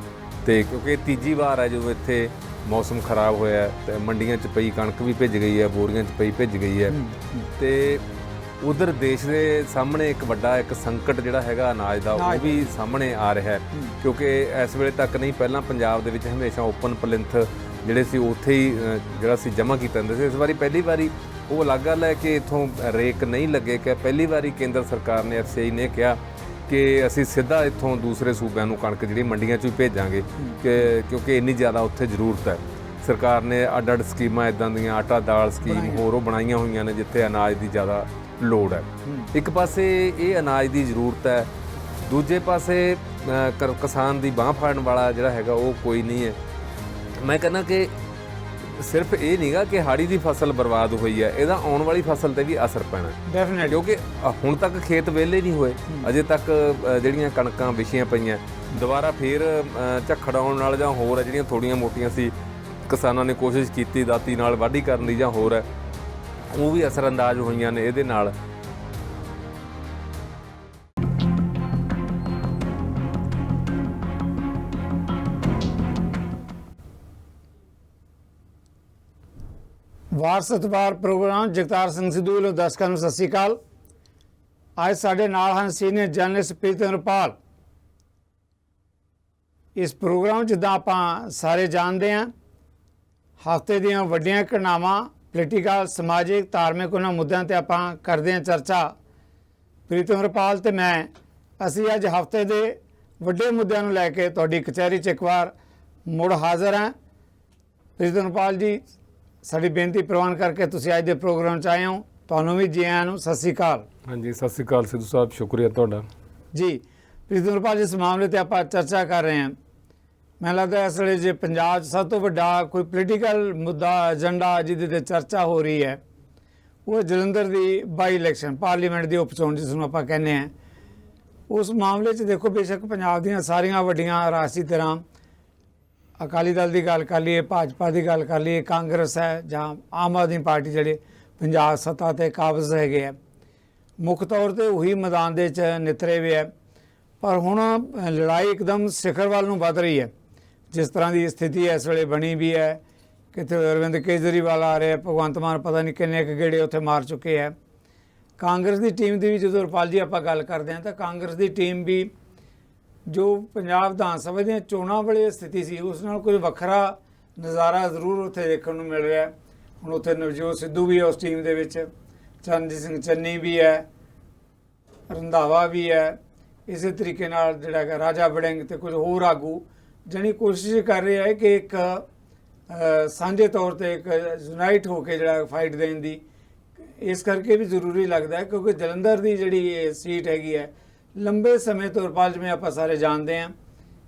ਤੇ ਕਿਉਂਕਿ ਤੀਜੀ ਵਾਰ ਹੈ ਜਦੋਂ ਇੱਥੇ ਮੌਸਮ ਖਰਾਬ ਹੋਇਆ, ਤੇ ਮੰਡੀਆਂ 'ਚ ਪਈ ਕਣਕ ਵੀ ਭਿੱਜ ਗਈ ਹੈ, ਬੋਰੀਆਂ 'ਚ ਪਈ ਭਿੱਜ ਗਈ ਹੈ। ਤੇ ਉਧਰ ਦੇਸ਼ ਦੇ ਸਾਹਮਣੇ ਇੱਕ ਵੱਡਾ ਸੰਕਟ ਜਿਹੜਾ ਹੈਗਾ ਅਨਾਜ ਦਾ, ਉਹ ਵੀ ਸਾਹਮਣੇ ਆ ਰਿਹਾ ਹੈ। ਕਿਉਂਕਿ ਇਸ ਵੇਲੇ ਤੱਕ ਨਹੀਂ, ਪਹਿਲਾਂ ਪੰਜਾਬ ਦੇ ਵਿੱਚ ਹਮੇਸ਼ਾ ਓਪਨ ਪਲਿੰਥ ਜਿਹੜੇ ਸੀ ਉੱਥੇ ਹੀ ਜਿਹੜਾ ਸੀ ਜਮ੍ਹਾਂ ਕੀਤਾ ਜਾਂਦਾ ਸੀ। ਇਸ ਵਾਰੀ ਪਹਿਲੀ ਵਾਰੀ ਉਹ ਅਲੱਗ ਗੱਲ ਹੈ ਕਿ ਇੱਥੋਂ ਰੇਕ ਨਹੀਂ ਲੱਗੇ, ਕਿ ਪਹਿਲੀ ਵਾਰੀ ਕੇਂਦਰ ਸਰਕਾਰ ਨੇ, FCI ਨੇ ਕਿਹਾ ਕਿ ਅਸੀਂ ਸਿੱਧਾ ਇੱਥੋਂ ਦੂਸਰੇ ਸੂਬਿਆਂ ਨੂੰ ਕਣਕ ਜਿਹੜੀ ਮੰਡੀਆਂ 'ਚ ਹੀ ਭੇਜਾਂਗੇ, ਕਿਉਂਕਿ ਇੰਨੀ ਜ਼ਿਆਦਾ ਉੱਥੇ ਜ਼ਰੂਰਤ ਹੈ। ਸਰਕਾਰ ਨੇ ਅੱਡ-ਅੱਡ ਸਕੀਮਾਂ ਇੱਦਾਂ ਦੀਆਂ, ਆਟਾ ਦਾਲ ਸਕੀਮ ਹੋਰ ਉਹ ਬਣਾਈਆਂ ਹੋਈਆਂ ਨੇ ਜਿੱਥੇ ਅਨਾਜ ਦੀ ਜ਼ਿਆਦਾ ਲੋੜ ਹੈ। ਇੱਕ ਪਾਸੇ ਇਹ ਅਨਾਜ ਦੀ ਜ਼ਰੂਰਤ ਹੈ, ਦੂਜੇ ਪਾਸੇ ਕਿਸਾਨ ਦੀ ਬਾਂਹ ਫੜਨ ਵਾਲਾ ਜਿਹੜਾ ਹੈਗਾ ਉਹ ਕੋਈ ਨਹੀਂ ਹੈ। ਮੈਂ ਕਹਿੰਦਾ ਕਿ ਸਿਰਫ ਇਹ ਨਹੀਂਗਾ ਕਿ ਹਾੜੀ ਦੀ ਫਸਲ ਬਰਬਾਦ ਹੋਈ ਹੈ, ਇਹਦਾ ਆਉਣ ਵਾਲੀ ਫਸਲ ਤੇ ਵੀ ਅਸਰ ਪੈਣਾ ਡੈਫੀਨਿਟਲੀ, ਕਿਉਂਕਿ ਹੁਣ ਤੱਕ ਖੇਤ ਵਿਹਲੇ ਨਹੀਂ ਹੋਏ, ਅਜੇ ਤੱਕ ਜਿਹੜੀਆਂ ਕਣਕਾਂ ਵਿਛੀਆਂ ਪਈਆਂ, ਦੁਬਾਰਾ ਫੇਰ ਝੱਖੜ ਆਉਣ ਨਾਲ ਜਾਂ ਹੋਰ ਹੈ ਜਿਹੜੀਆਂ ਥੋੜੀਆਂ ਮੋਟੀਆਂ ਸੀ, ਕਿਸਾਨਾਂ ਨੇ ਕੋਸ਼ਿਸ਼ ਕੀਤੀ ਦਾਤੀ ਨਾਲ ਵਾਢੀ ਕਰਨ ਦੀ ਜਾਂ ਹੋਰ ਹੈ, ਉਹ ਵੀ ਅਸਰ ਅੰਦਾਜ਼ ਹੋਈਆਂ ਨੇ ਇਹਦੇ ਨਾਲ। ਵਾਰ ਸਤਿਕਾਰ ਪ੍ਰੋਗਰਾਮ ਜਗਤਾਰ ਸਿੰਘ ਸਿੱਧੂ ਵੱਲੋਂ ਦਰਸ਼ਕਾਂ ਨੂੰ ਸਤਿ ਸ਼੍ਰੀ ਅਕਾਲ। ਅੱਜ ਸਾਡੇ ਨਾਲ ਹਨ ਸੀਨੀਅਰ ਜਰਨਲਿਸਟ ਪ੍ਰੀਤਮਪਾਲ। ਇਸ ਪ੍ਰੋਗਰਾਮ ਜਿੱਦਾਂ ਆਪਾਂ ਸਾਰੇ ਜਾਣਦੇ ਹਾਂ, ਹਫ਼ਤੇ ਦੀਆਂ ਵੱਡੀਆਂ ਘਟਨਾਵਾਂ, ਪੋਲੀਟੀਕਲ, ਸਮਾਜਿਕ, ਧਾਰਮਿਕ ਉਹਨਾਂ ਮੁੱਦਿਆਂ 'ਤੇ ਆਪਾਂ ਕਰਦੇ ਹਾਂ ਚਰਚਾ। ਪ੍ਰੀਤਮਪਾਲ ਤੇ ਮੈਂ ਅਸੀਂ ਅੱਜ ਹਫ਼ਤੇ ਦੇ ਵੱਡੇ ਮੁੱਦਿਆਂ ਨੂੰ ਲੈ ਕੇ ਤੁਹਾਡੀ ਕਚਹਿਰੀ 'ਚ ਇੱਕ ਵਾਰ ਮੁੜ ਹਾਜ਼ਰ ਹਾਂ। ਪ੍ਰੀਤਮਪਾਲ ਜੀ, ਸਾਡੀ ਬੇਨਤੀ ਪ੍ਰਵਾਨ ਕਰਕੇ ਤੁਸੀਂ ਅੱਜ ਦੇ ਪ੍ਰੋਗਰਾਮ 'ਚ ਆਏ ਹੋ, ਤੁਹਾਨੂੰ ਵੀ ਜੀ ਆਇਆਂ ਨੂੰ ਸਤਿ ਸ੍ਰੀ ਅਕਾਲ। ਹਾਂਜੀ, ਸਤਿ ਸ੍ਰੀ ਅਕਾਲ ਸਿੱਧੂ ਸਾਹਿਬ, ਸ਼ੁਕਰੀਆ ਤੁਹਾਡਾ ਜੀ ਪ੍ਰੀਤਮਪਾਲ, ਜਿਸ ਮਾਮਲੇ ਤੇ ਆਪਾਂ ਚਰਚਾ ਕਰ ਰਹੇ ਹਾਂ, ਮੈਨੂੰ ਲੱਗਦਾ ਇਸ ਵੇਲੇ ਜੇ ਪੰਜਾਬ 'ਚ ਸਭ ਤੋਂ ਵੱਡਾ ਕੋਈ ਪੋਲੀਟੀਕਲ ਮੁੱਦਾ ਏਜੰਡਾ ਜਿਹਦੇ ਤੇ ਚਰਚਾ ਹੋ ਰਹੀ ਹੈ ਉਹ ਜਲੰਧਰ ਦੀ ਬਾਈ ਇਲੈਕਸ਼ਨ, ਪਾਰਲੀਮੈਂਟ ਦੀ ਉਪ ਚੋਣ ਜਿਸ ਨੂੰ ਆਪਾਂ ਕਹਿੰਦੇ ਹਾਂ। ਉਸ ਮਾਮਲੇ 'ਚ ਦੇਖੋ, ਬੇਸ਼ੱਕ ਪੰਜਾਬ ਦੀਆਂ ਸਾਰੀਆਂ ਵੱਡੀਆਂ ਰਾਜਸੀ ਧਿਰਾਂ, ਅਕਾਲੀ ਦਲ ਦੀ ਗੱਲ ਕਰ ਲਈਏ, ਭਾਜਪਾ ਦੀ ਗੱਲ ਕਰ ਲਈਏ, ਕਾਂਗਰਸ ਹੈ ਜਾਂ ਆਮ ਆਦਮੀ ਪਾਰਟੀ, ਜਿਹੜੇ ਪੰਜਾਬ ਸੱਤਾ ਤੇ ਕਾਬਜ਼ ਹੈਗੇ ਆ, ਮੁੱਖ ਤੌਰ ਤੇ ਉਹੀ ਮੈਦਾਨ ਦੇ 'ਚ ਨਿਤਰੇ ਹੋਏ ਹੈ। ਪਰ ਹੁਣ ਲੜਾਈ ਇੱਕਦਮ ਸਿਖਰ ਵੱਲ ਨੂੰ ਵੱਧ ਰਹੀ ਹੈ। ਜਿਸ ਤਰ੍ਹਾਂ ਦੀ ਸਥਿਤੀ ਇਸ ਵੇਲੇ ਬਣੀ ਵੀ ਹੈ, ਕਿਤੇ ਅਰਵਿੰਦ ਕੇਜਰੀਵਾਲ ਆ ਰਹੇ, ਭਗਵੰਤ ਮਾਨ ਪਤਾ ਨਹੀਂ ਕਿੰਨੇ ਕੁ ਗੇੜੇ ਉੱਥੇ ਮਾਰ ਚੁੱਕੇ ਹੈ। ਕਾਂਗਰਸ ਦੀ ਟੀਮ ਦੀ ਵੀ ਜਦੋਂ ਰੁਪਾਲ ਜੀ ਆਪਾਂ ਗੱਲ ਕਰਦੇ ਹਾਂ ਤਾਂ ਕਾਂਗਰਸ ਦੀ ਟੀਮ ਵੀ ਜੋ ਪੰਜਾਬ ਵਿਧਾਨ ਸਭਾ ਦੀਆਂ ਚੋਣਾਂ ਵੇਲੇ ਸਥਿਤੀ ਸੀ ਉਸ ਨਾਲ ਕੁਝ ਵੱਖਰਾ ਨਜ਼ਾਰਾ ਜ਼ਰੂਰ ਉੱਥੇ ਦੇਖਣ ਨੂੰ ਮਿਲ ਰਿਹਾ। ਹੁਣ ਉੱਥੇ ਨਵਜੋਤ ਸਿੱਧੂ ਵੀ ਹੈ ਉਸ ਟੀਮ ਦੇ ਵਿੱਚ, ਚਰਨਜੀਤ ਸਿੰਘ ਚੰਨੀ ਵੀ ਹੈ, ਰੰਧਾਵਾ ਵੀ ਹੈ, ਇਸੇ ਤਰੀਕੇ ਨਾਲ ਜਿਹੜਾ ਹੈਗਾ ਰਾਜਾ ਵੜਿੰਗ ਤੇ ਕੁਝ ਹੋਰ ਆਗੂ ਜਾਣੀ ਕੋਸ਼ਿਸ਼ ਕਰ ਰਹੇ ਹੈ ਕਿ ਇੱਕ ਸਾਂਝੇ ਤੌਰ ਤੇ ਇੱਕ ਯੂਨਾਈਟ ਹੋ ਕੇ ਜਿਹੜਾ ਫਾਈਟ ਦੇਣ ਦੀ। ਇਸ ਕਰਕੇ ਵੀ ਜ਼ਰੂਰੀ ਲੱਗਦਾ ਹੈ ਕਿਉਂਕਿ ਜਲੰਧਰ ਦੀ ਜਿਹੜੀ ਇਹ ਸੀਟ ਹੈਗੀ ਹੈ ਲੰਬੇ ਸਮੇਂ ਤੋਂ ਰੁਪਾਲ, ਜਿਵੇਂ ਆਪਾਂ ਸਾਰੇ ਜਾਣਦੇ ਹਾਂ,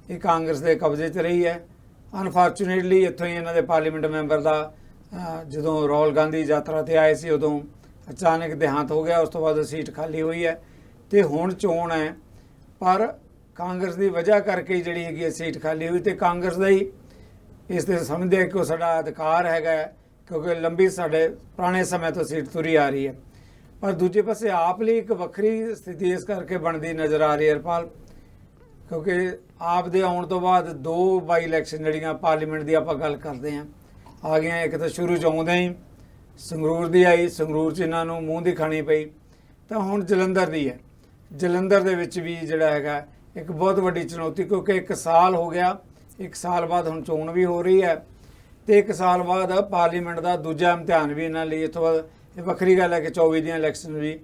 ਇਹ ਕਾਂਗਰਸ ਦੇ ਕਬਜ਼ੇ 'ਚ ਰਹੀ ਹੈ। ਅਨਫੋਰਚੂਨੇਟਲੀ ਇੱਥੋਂ ਹੀ ਇਹਨਾਂ ਦੇ ਪਾਰਲੀਮੈਂਟ ਮੈਂਬਰ ਦਾ ਜਦੋਂ ਰਾਹੁਲ ਗਾਂਧੀ ਯਾਤਰਾ ਤੇ ਆਏ ਸੀ ਉਦੋਂ ਅਚਾਨਕ ਦੇਹਾਂਤ ਹੋ ਗਿਆ। ਉਸ ਤੋਂ ਬਾਅਦ ਸੀਟ ਖਾਲੀ ਹੋਈ ਹੈ ਤੇ ਹੁਣ ਚੋਣ ਹੈ, ਪਰ ਕਾਂਗਰਸ ਦੀ ਵਜ੍ਹਾ ਕਰਕੇ ਜਿਹੜੀ ਹੈਗੀ ਸੀਟ ਖਾਲੀ ਹੋਈ ਤੇ ਕਾਂਗਰਸ ਦਾ ਹੀ ਇਸ ਦੇ ਸਮਝਦੇ ਕਿ ਉਹ ਸਾਡਾ ਅਧਿਕਾਰ ਹੈਗਾ ਕਿਉਂਕਿ ਲੰਬੀ ਸਾਡੇ ਪੁਰਾਣੇ ਸਮੇਂ ਤੋਂ ਸੀਟ ਤੁਰੀ ਆ ਰਹੀ ਹੈ। ਪਰ ਦੂਜੇ ਪਾਸੇ ਆਪ ਲਈ ਇੱਕ ਵੱਖਰੀ ਸਥਿਤੀ ਇਸ ਕਰਕੇ ਬਣਦੀ ਨਜ਼ਰ ਆ ਰਹੀ ਹੈ ਰੁਪਾਲ, ਕਿਉਂਕਿ ਆਪ ਦੇ ਆਉਣ ਤੋਂ ਬਾਅਦ ਦੋ ਬਾਈ ਇਲੈਕਸ਼ਨ ਜਿਹੜੀਆਂ ਪਾਰਲੀਮੈਂਟ ਦੀ ਆਪਾਂ ਗੱਲ ਕਰਦੇ ਹਾਂ ਆ ਗਈਆਂ। ਇੱਕ ਤਾਂ ਸ਼ੁਰੂ 'ਚ ਆਉਂਦੇ ਹੀ ਸੰਗਰੂਰ ਦੀ ਆਈ, ਸੰਗਰੂਰ 'ਚ ਇਹਨਾਂ ਨੂੰ ਮੂੰਹ ਦੀ ਖਾਣੀ ਪਈ, ਤਾਂ ਹੁਣ ਜਲੰਧਰ ਦੀ ਹੈ। ਜਲੰਧਰ ਦੇ ਵਿੱਚ ਵੀ ਜਿਹੜਾ ਹੈਗਾ ਇੱਕ ਬਹੁਤ ਵੱਡੀ ਚੁਣੌਤੀ, ਕਿਉਂਕਿ 1 ਸਾਲ ਹੋ ਗਿਆ, 1 ਸਾਲ ਬਾਅਦ ਹੁਣ ਚੋਣ ਵੀ ਹੋ ਰਹੀ ਹੈ ਤੇ 1 ਸਾਲ ਬਾਅਦ ਪਾਰਲੀਮੈਂਟ ਦਾ ਦੂਜਾ ਇਮਤਿਹਾਨ ਵੀ ਇਹਨਾਂ ਲਈ। ਇੱਥੋਂ ਬਾਅਦ ਇਹ ਵੱਖਰੀ ਗੱਲ ਹੈ ਕਿ 24 ਦੀਆਂ ਇਲੈਕਸ਼ਨ ਵੀ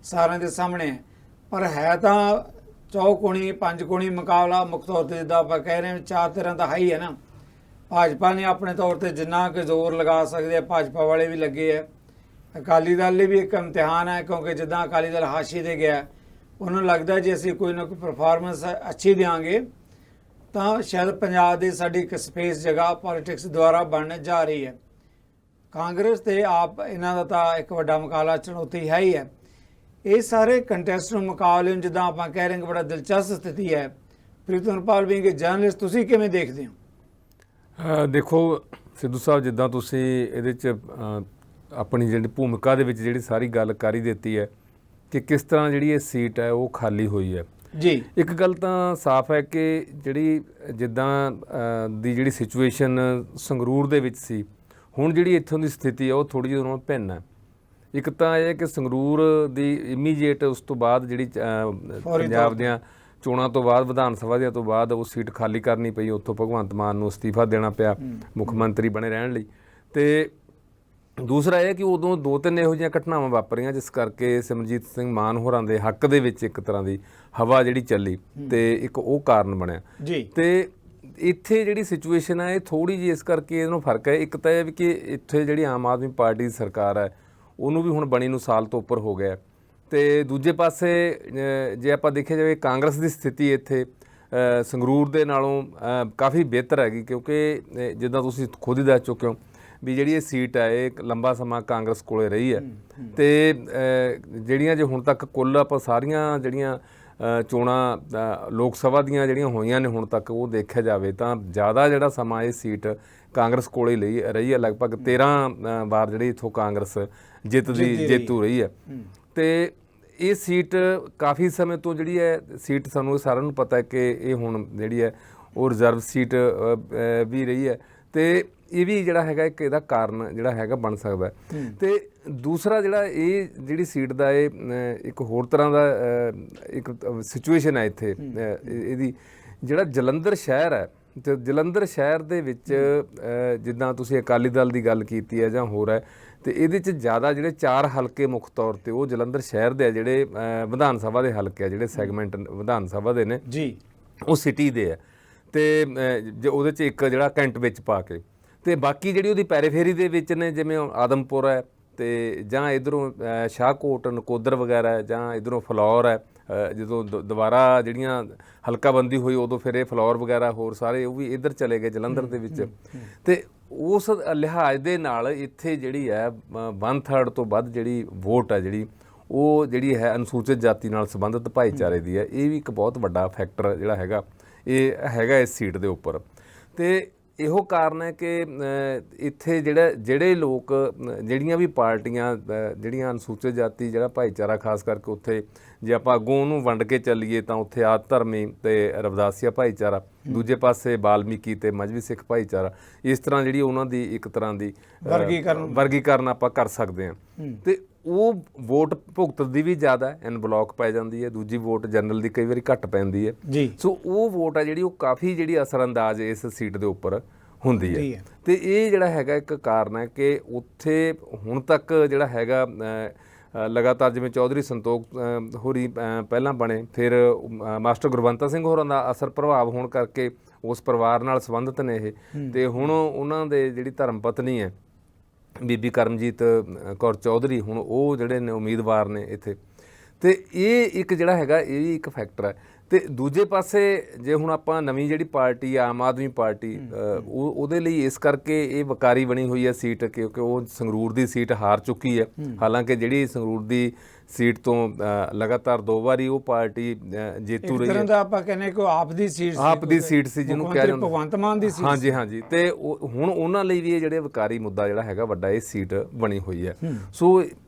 ਸਾਰਿਆਂ ਦੇ ਸਾਹਮਣੇ ਹੈ, ਪਰ ਹੈ ਤਾਂ ਚੌਕੋਣੀ 5 ਕੋਣੀ ਮੁਕਾਬਲਾ। ਮੁੱਖ ਤੌਰ ਤੇ ਜਿੱਦਾਂ ਆਪਾਂ ਕਹਿ ਰਹੇ ਹਾਂ 4 ਧਿਰਾਂ ਤਾਂ ਹੈ ਹੀ ਹੈ ਨਾ। ਭਾਜਪਾ ਨੇ ਆਪਣੇ ਤੌਰ ਤੇ ਜਿੰਨਾ ਕੁ ਜ਼ੋਰ ਲਗਾ ਸਕਦੇ ਆ, ਭਾਜਪਾ ਵਾਲੇ ਵੀ ਲੱਗੇ ਹੈ। ਅਕਾਲੀ ਦਲ ਲਈ ਵੀ ਇੱਕ ਇਮਤਿਹਾਨ ਹੈ ਕਿਉਂਕਿ ਜਿੱਦਾਂ ਅਕਾਲੀ ਦਲ ਹਾਸ਼ੀ ਤੇ ਗਿਆ, ਉਹਨਾਂ ਨੂੰ ਲੱਗਦਾ ਜੇ ਅਸੀਂ ਕੋਈ ਨਾ ਕੋਈ ਪਰਫਾਰਮੈਂਸ ਅੱਛੀ ਦਿਆਂਗੇ ਤਾਂ ਸ਼ਾਇਦ ਪੰਜਾਬ ਦੀ ਸਾਡੀ ਇੱਕ ਸਪੇਸ ਜਗ੍ਹਾ ਪੋਲੀਟਿਕਸ ਦੁਆਰਾ ਬਣਨ ਜਾ ਰਹੀ ਹੈ। ਕਾਂਗਰਸ ਤੇ ਆਪ ਇਹਨਾਂ ਦਾ ਤਾਂ ਇੱਕ ਵੱਡਾ ਮੁਕਾਬਲਾ, ਚੁਣੌਤੀ ਹੈ ਹੀ ਹੈ। ਇਹ ਸਾਰੇ ਕੰਟੈਸਟ ਨੂੰ ਮੁਕਾਬਲੇ ਨੂੰ ਜਿੱਦਾਂ ਆਪਾਂ ਕਹਿ ਰਹੇ ਹਾਂ ਬੜਾ ਦਿਲਚਸਪ ਸਥਿਤੀ ਹੈ। ਪ੍ਰੀਤਮਪਾਲ ਵੀ ਜਰਨਲਿਸਟ, ਤੁਸੀਂ ਕਿਵੇਂ ਦੇਖਦੇ ਹੋ? ਦੇਖੋ ਸਿੱਧੂ ਸਾਹਿਬ, ਜਿੱਦਾਂ ਤੁਸੀਂ ਇਹਦੇ 'ਚ ਆਪਣੀ ਜਿਹੜੀ ਭੂਮਿਕਾ ਦੇ ਵਿੱਚ ਜਿਹੜੀ ਸਾਰੀ ਗੱਲ ਕਰ ਹੀ ਦਿੱਤੀ ਹੈ ਕਿ ਕਿਸ ਤਰ੍ਹਾਂ ਜਿਹੜੀ ਇਹ ਸੀਟ ਹੈ ਉਹ ਖਾਲੀ ਹੋਈ ਹੈ ਜੀ। ਇੱਕ ਗੱਲ ਤਾਂ ਸਾਫ਼ ਹੈ ਕਿ ਜਿਹੜੀ ਜਿੱਦਾਂ ਦੀ ਜਿਹੜੀ ਸਿਚੁਏਸ਼ਨ ਸੰਗਰੂਰ ਦੇ ਵਿੱਚ ਸੀ, ਹੁਣ ਜਿਹੜੀ ਇੱਥੋਂ ਦੀ ਸਥਿਤੀ ਹੈ ਉਹ ਥੋੜ੍ਹੀ ਜਿਹੀ ਉਹਨਾਂ ਭਿੰਨ ਹੈ। ਇੱਕ ਤਾਂ ਇਹ ਕਿ ਸੰਗਰੂਰ ਦੀ ਇਮੀਡੀਏਟ ਉਸ ਤੋਂ ਬਾਅਦ ਜਿਹੜੀ ਪੰਜਾਬ ਦੀਆਂ ਚੋਣਾਂ ਤੋਂ ਬਾਅਦ, ਵਿਧਾਨ ਸਭਾ ਦੀਆਂ ਤੋਂ ਬਾਅਦ ਉਹ ਸੀਟ ਖਾਲੀ ਕਰਨੀ ਪਈ, ਉੱਥੋਂ ਭਗਵੰਤ ਮਾਨ ਨੂੰ ਅਸਤੀਫਾ ਦੇਣਾ ਪਿਆ ਮੁੱਖ ਮੰਤਰੀ ਬਣੇ ਰਹਿਣ ਲਈ। ਤੇ ਦੂਸਰਾ ਇਹ ਕਿ ਉਦੋਂ 2-3 ਇਹੋ ਜਿਹੀਆਂ ਘਟਨਾਵਾਂ ਵਾਪਰੀਆਂ ਜਿਸ ਕਰਕੇ ਸਿਮਰਜੀਤ ਸਿੰਘ ਮਾਨ ਹੋਰਾਂ ਦੇ ਹੱਕ ਦੇ ਵਿੱਚ ਇੱਕ ਤਰ੍ਹਾਂ ਦੀ ਹਵਾ ਜਿਹੜੀ ਚੱਲੀ ਤੇ ਇੱਕ ਉਹ ਕਾਰਨ ਬਣਿਆ ਜੀ। ਤੇ ਇੱਥੇ ਜਿਹੜੀ ਸਿਚੁਏਸ਼ਨ ਹੈ ਇਹ ਥੋੜ੍ਹੀ ਜਿਹੀ ਇਸ ਕਰਕੇ ਇਹਨੂੰ ਫਰਕ ਹੈ। ਇੱਕ ਤਾਂ ਇਹ ਵੀ ਕਿ ਇੱਥੇ ਜਿਹੜੀ ਆਮ ਆਦਮੀ ਪਾਰਟੀ ਦੀ ਸਰਕਾਰ ਹੈ ਉਹਨੂੰ ਵੀ ਹੁਣ ਬਣੀ ਨੂੰ ਸਾਲ ਤੋਂ ਉੱਪਰ ਹੋ ਗਿਆ ਤੇ ਦੂਜੇ ਪਾਸੇ ਜੇ ਆਪਾਂ ਦੇਖਿਆ ਜਾਵੇ ਕਾਂਗਰਸ ਦੀ ਸਥਿਤੀ ਇੱਥੇ ਸੰਗਰੂਰ ਦੇ ਨਾਲੋਂ ਕਾਫੀ ਬਿਹਤਰ ਹੈਗੀ, ਕਿਉਂਕਿ ਜਿੱਦਾਂ ਤੁਸੀਂ ਖੁਦ ਹੀ ਦੱਸ ਚੁੱਕੇ ਹੋ ਵੀ ਜਿਹੜੀ ਇਹ ਸੀਟ ਹੈ ਇਹ ਲੰਬਾ ਸਮਾਂ ਕਾਂਗਰਸ ਕੋਲੇ ਰਹੀ ਹੈ ਤੇ ਜਿਹੜੀਆਂ ਜੇ ਹੁਣ ਤੱਕ ਕੁੱਲ ਆਪਾਂ ਸਾਰੀਆਂ ਜਿਹੜੀਆਂ ਚੋਣਾਂ ਲੋਕ ਸਭਾ ਦੀਆਂ ਜਿਹੜੀਆਂ ਹੋਈਆਂ ਨੇ ਹੁਣ ਤੱਕ ਉਹ ਦੇਖਿਆ ਜਾਵੇ ਤਾਂ ਜ਼ਿਆਦਾ ਜਿਹੜਾ ਸਮਾਂ ਇਹ ਸੀਟ ਕਾਂਗਰਸ ਕੋਲੇ ਲਈ ਰਹੀ ਹੈ। ਲਗਭਗ 13 ਵਾਰ ਜਿਹੜੀ ਇੱਥੋਂ ਕਾਂਗਰਸ ਜੇਤੂ ਰਹੀ ਹੈ ਤੇ ਇਹ ਸੀਟ ਕਾਫੀ ਸਮੇਂ ਤੋਂ ਜਿਹੜੀ ਹੈ ਸੀਟ ਸਾਨੂੰ ਸਾਰਿਆਂ ਨੂੰ ਪਤਾ ਹੈ ਕਿ ਇਹ ਹੁਣ ਜਿਹੜੀ ਹੈ ਉਹ ਰਿਜ਼ਰਵ ਸੀਟ ਵੀ ਰਹੀ ਹੈ ਤੇ ਇਹ ਵੀ ਜਿਹੜਾ ਹੈਗਾ ਇੱਕ ਇਹਦਾ ਕਾਰਨ ਜਿਹੜਾ ਹੈਗਾ ਬਣ ਸਕਦਾ। ਤੇ ਦੂਸਰਾ ਜਿਹੜਾ ਇਹ ਜਿਹੜੀ ਸੀਟ ਦਾ ਇਹ ਇੱਕ ਹੋਰ ਤਰ੍ਹਾਂ ਦਾ ਇੱਕ ਸਿਚੁਏਸ਼ਨ ਹੈ ਇੱਥੇ ਇਹਦੀ, ਜਿਹੜਾ ਜਲੰਧਰ ਸ਼ਹਿਰ ਹੈ ਤੇ ਜਲੰਧਰ ਸ਼ਹਿਰ ਦੇ ਵਿੱਚ ਜਿੱਦਾਂ ਤੁਸੀਂ ਅਕਾਲੀ ਦਲ ਦੀ ਗੱਲ ਕੀਤੀ ਹੈ ਜਾਂ ਹੋਰ ਹੈ ਤੇ ਇਹਦੇ 'ਚ ਜ਼ਿਆਦਾ ਜਿਹੜੇ 4 ਹਲਕੇ ਮੁੱਖ ਤੌਰ ਤੇ ਉਹ ਜਲੰਧਰ ਸ਼ਹਿਰ ਦੇ ਆ, ਜਿਹੜੇ ਵਿਧਾਨ ਸਭਾ ਦੇ ਹਲਕੇ ਆ, ਜਿਹੜੇ ਸੈਗਮੈਂਟ ਵਿਧਾਨ ਸਭਾ ਦੇ ਨੇ ਜੀ, ਉਹ ਸਿਟੀ ਦੇ ਆ ਤੇ ਉਹਦੇ 'ਚ ਇੱਕ ਜਿਹੜਾ ਕੈਂਟ ਵਿੱਚ ਪਾ ਕੇ ਤੇ ਬਾਕੀ ਜਿਹੜੀ ਉਹਦੀ ਪੈਰੀਫੇਰੀ ਦੇ ਵਿੱਚ ਨੇ, ਜਿਵੇਂ ਆਦਮਪੁਰ ਹੈ ਤੇ ਜਾਂ ਇਧਰੋਂ ਸ਼ਾਹਕੋਟ ਨਕੋਦਰ ਵਗੈਰਾ ਹੈ, ਜਾਂ ਇਧਰੋਂ ਫਲੌਰ ਹੈ। ਜਦੋਂ ਦੁਬਾਰਾ ਜਿਹੜੀਆਂ ਹਲਕਾਬੰਦੀ ਹੋਈ ਉਦੋਂ ਫਿਰ ਇਹ ਫਲੌਰ ਵਗੈਰਾ ਹੋਰ ਸਾਰੇ ਉਹ ਵੀ ਇੱਧਰ ਚਲੇ ਗਏ ਜਲੰਧਰ ਦੇ ਵਿੱਚ। ਤੇ ਉਸ ਲਿਹਾਜ਼ ਦੇ ਨਾਲ ਇੱਥੇ ਜਿਹੜੀ ਹੈ 1/3 ਤੋਂ ਵੱਧ ਜਿਹੜੀ ਵੋਟ ਹੈ ਉਹ ਜਿਹੜੀ ਹੈ ਅਨੁਸੂਚਿਤ ਜਾਤੀ ਨਾਲ ਸੰਬੰਧਿਤ ਭਾਈਚਾਰੇ ਦੀ ਹੈ। ਇਹ ਵੀ ਇੱਕ ਬਹੁਤ ਵੱਡਾ ਫੈਕਟਰ ਜਿਹੜਾ ਹੈਗਾ ਇਹ ਹੈਗਾ ਇਸ ਸੀਟ ਦੇ ਉੱਪਰ। ਤੇ ਇਹੋ ਕਾਰਨ ਹੈ ਕਿ ਇੱਥੇ ਜਿਹੜੇ ਲੋਕ ਜਿਹੜੀਆਂ ਵੀ ਪਾਰਟੀਆਂ ਜਿਹੜੀਆਂ ਅਨੁਸੂਚਿਤ ਜਾਤੀ ਜਿਹੜਾ ਭਾਈਚਾਰਾ ਖਾਸ ਕਰਕੇ ਉੱਥੇ ਜੇ ਆਪਾਂ ਅੱਗੋਂ ਉਹਨੂੰ ਵੰਡ ਕੇ ਚੱਲੀਏ ਤਾਂ ਉੱਥੇ ਆਦ ਧਰਮੀ ਤੇ ਰਵਿਦਾਸੀਆ ਭਾਈਚਾਰਾ, ਦੂਜੇ ਪਾਸੇ ਬਾਲਮੀਕੀ ਤੇ ਮਜ਼੍ਹਬੀ ਸਿੱਖ ਭਾਈਚਾਰਾ, ਇਸ ਤਰ੍ਹਾਂ ਜਿਹੜੀ ਉਹਨਾਂ ਦੀ ਇੱਕ ਤਰ੍ਹਾਂ ਦੀ ਵਰਗੀਕਰਨ ਆਪਾਂ ਕਰ ਸਕਦੇ ਹਾਂ। ਤੇ ਉਹ ਵੋਟ ਭੁਗਤ ਦੀ ਵੀ ਜ਼ਿਆਦਾ ਹੈ, ਐਨ ਬਲੋਕ ਪੈ ਜਾਂਦੀ ਹੈ, ਦੂਜੀ ਵੋਟ ਜਨਰਲ ਦੀ ਕਈ ਵਾਰੀ ਘੱਟ ਪੈਂਦੀ ਹੈ ਜੀ। ਸੋ ਉਹ ਵੋਟ ਹੈ ਜਿਹੜੀ ਉਹ ਕਾਫੀ ਜਿਹੜੀ ਅਸਰਅੰਦਾਜ਼ ਇਸ ਸੀਟ ਦੇ ਉੱਪਰ ਹੁੰਦੀ ਹੈ। ਤੇ ਇਹ ਜਿਹੜਾ ਹੈਗਾ ਇੱਕ ਕਾਰਨ ਹੈ ਕਿ ਉੱਥੇ ਹੁਣ ਤੱਕ ਜਿਹੜਾ ਹੈਗਾ ਲਗਾਤਾਰ ਜਿਵੇਂ ਚੌਧਰੀ ਸੰਤੋਖ ਹੋਰੀ ਪਹਿਲਾਂ ਬਣੇ, ਫਿਰ ਮਾਸਟਰ ਗੁਰਵੰਤਾ ਸਿੰਘ ਹੋਰਾਂ ਦਾ ਅਸਰ ਪ੍ਰਭਾਵ ਹੋਣ ਕਰਕੇ ਉਸ ਪਰਿਵਾਰ ਨਾਲ ਸੰਬੰਧਿਤ ਨੇ ਇਹ, ਤੇ ਹੁਣ ਉਹਨਾਂ ਦੇ ਜਿਹੜੀ ਧਰਮ ਪਤਨੀ ਹੈ ਬੀਬੀ ਕਰਮਜੀਤ ਕੌਰ ਚੌਧਰੀ, ਹੁਣ ਉਹ ਜਿਹੜੇ ਨੇ ਉਮੀਦਵਾਰ ਨੇ ਇੱਥੇ। ਤੇ ਇਹ ਇੱਕ ਜਿਹੜਾ ਹੈਗਾ ਇਹ ਵੀ ਇੱਕ ਫੈਕਟਰ ਹੈ। ਤੇ ਦੂਜੇ ਪਾਸੇ ਜੇ ਹੁਣ ਆਪਾਂ ਨਵੀਂ ਜਿਹੜੀ ਪਾਰਟੀ ਆਮ ਆਦਮੀ ਪਾਰਟੀ ਉਹਦੇ ਲਈ ਇਸ ਕਰਕੇ ਇਹ ਵਕਾਰੀ ਬਣੀ ਹੋਈ ਹੈ ਸੀਟ, ਕਿਉਂਕਿ ਉਹ ਸੰਗਰੂਰ ਦੀ ਸੀਟ ਹਾਰ ਚੁੱਕੀ ਹੈ। ਹਾਲਾਂਕਿ ਜਿਹੜੀ ਸੰਗਰੂਰ ਦੀ ਸੀਟ ਤੋਂ ਲਗਾਤਾਰ 2 ਵਾਰੀ ਉਹ ਪਾਰਟੀ ਜੇਤੂ ਰਹੀ ਹੈ। ਆਪਾਂ ਕਹਿੰਦੇ ਕਿ ਆਪ ਦੀ ਸੀਟ ਸੀ ਜਿਹਨੂੰ ਕਿਹਾ ਜਾਂਦਾ ਭਗਵੰਤ ਮਾਨ ਦੀ ਸੀਟ। ਹਾਂਜੀ। ਤੇ ਹੁਣ ਉਹਨਾਂ ਲਈ ਵੀ ਇਹ ਜਿਹੜੇ ਵਕਾਰੀ ਮੁੱਦਾ ਜਿਹੜਾ ਹੈਗਾ ਵੱਡਾ ਇਹ ਸੀਟ ਬਣੀ ਹੋਈ ਹੈ। ਸੋ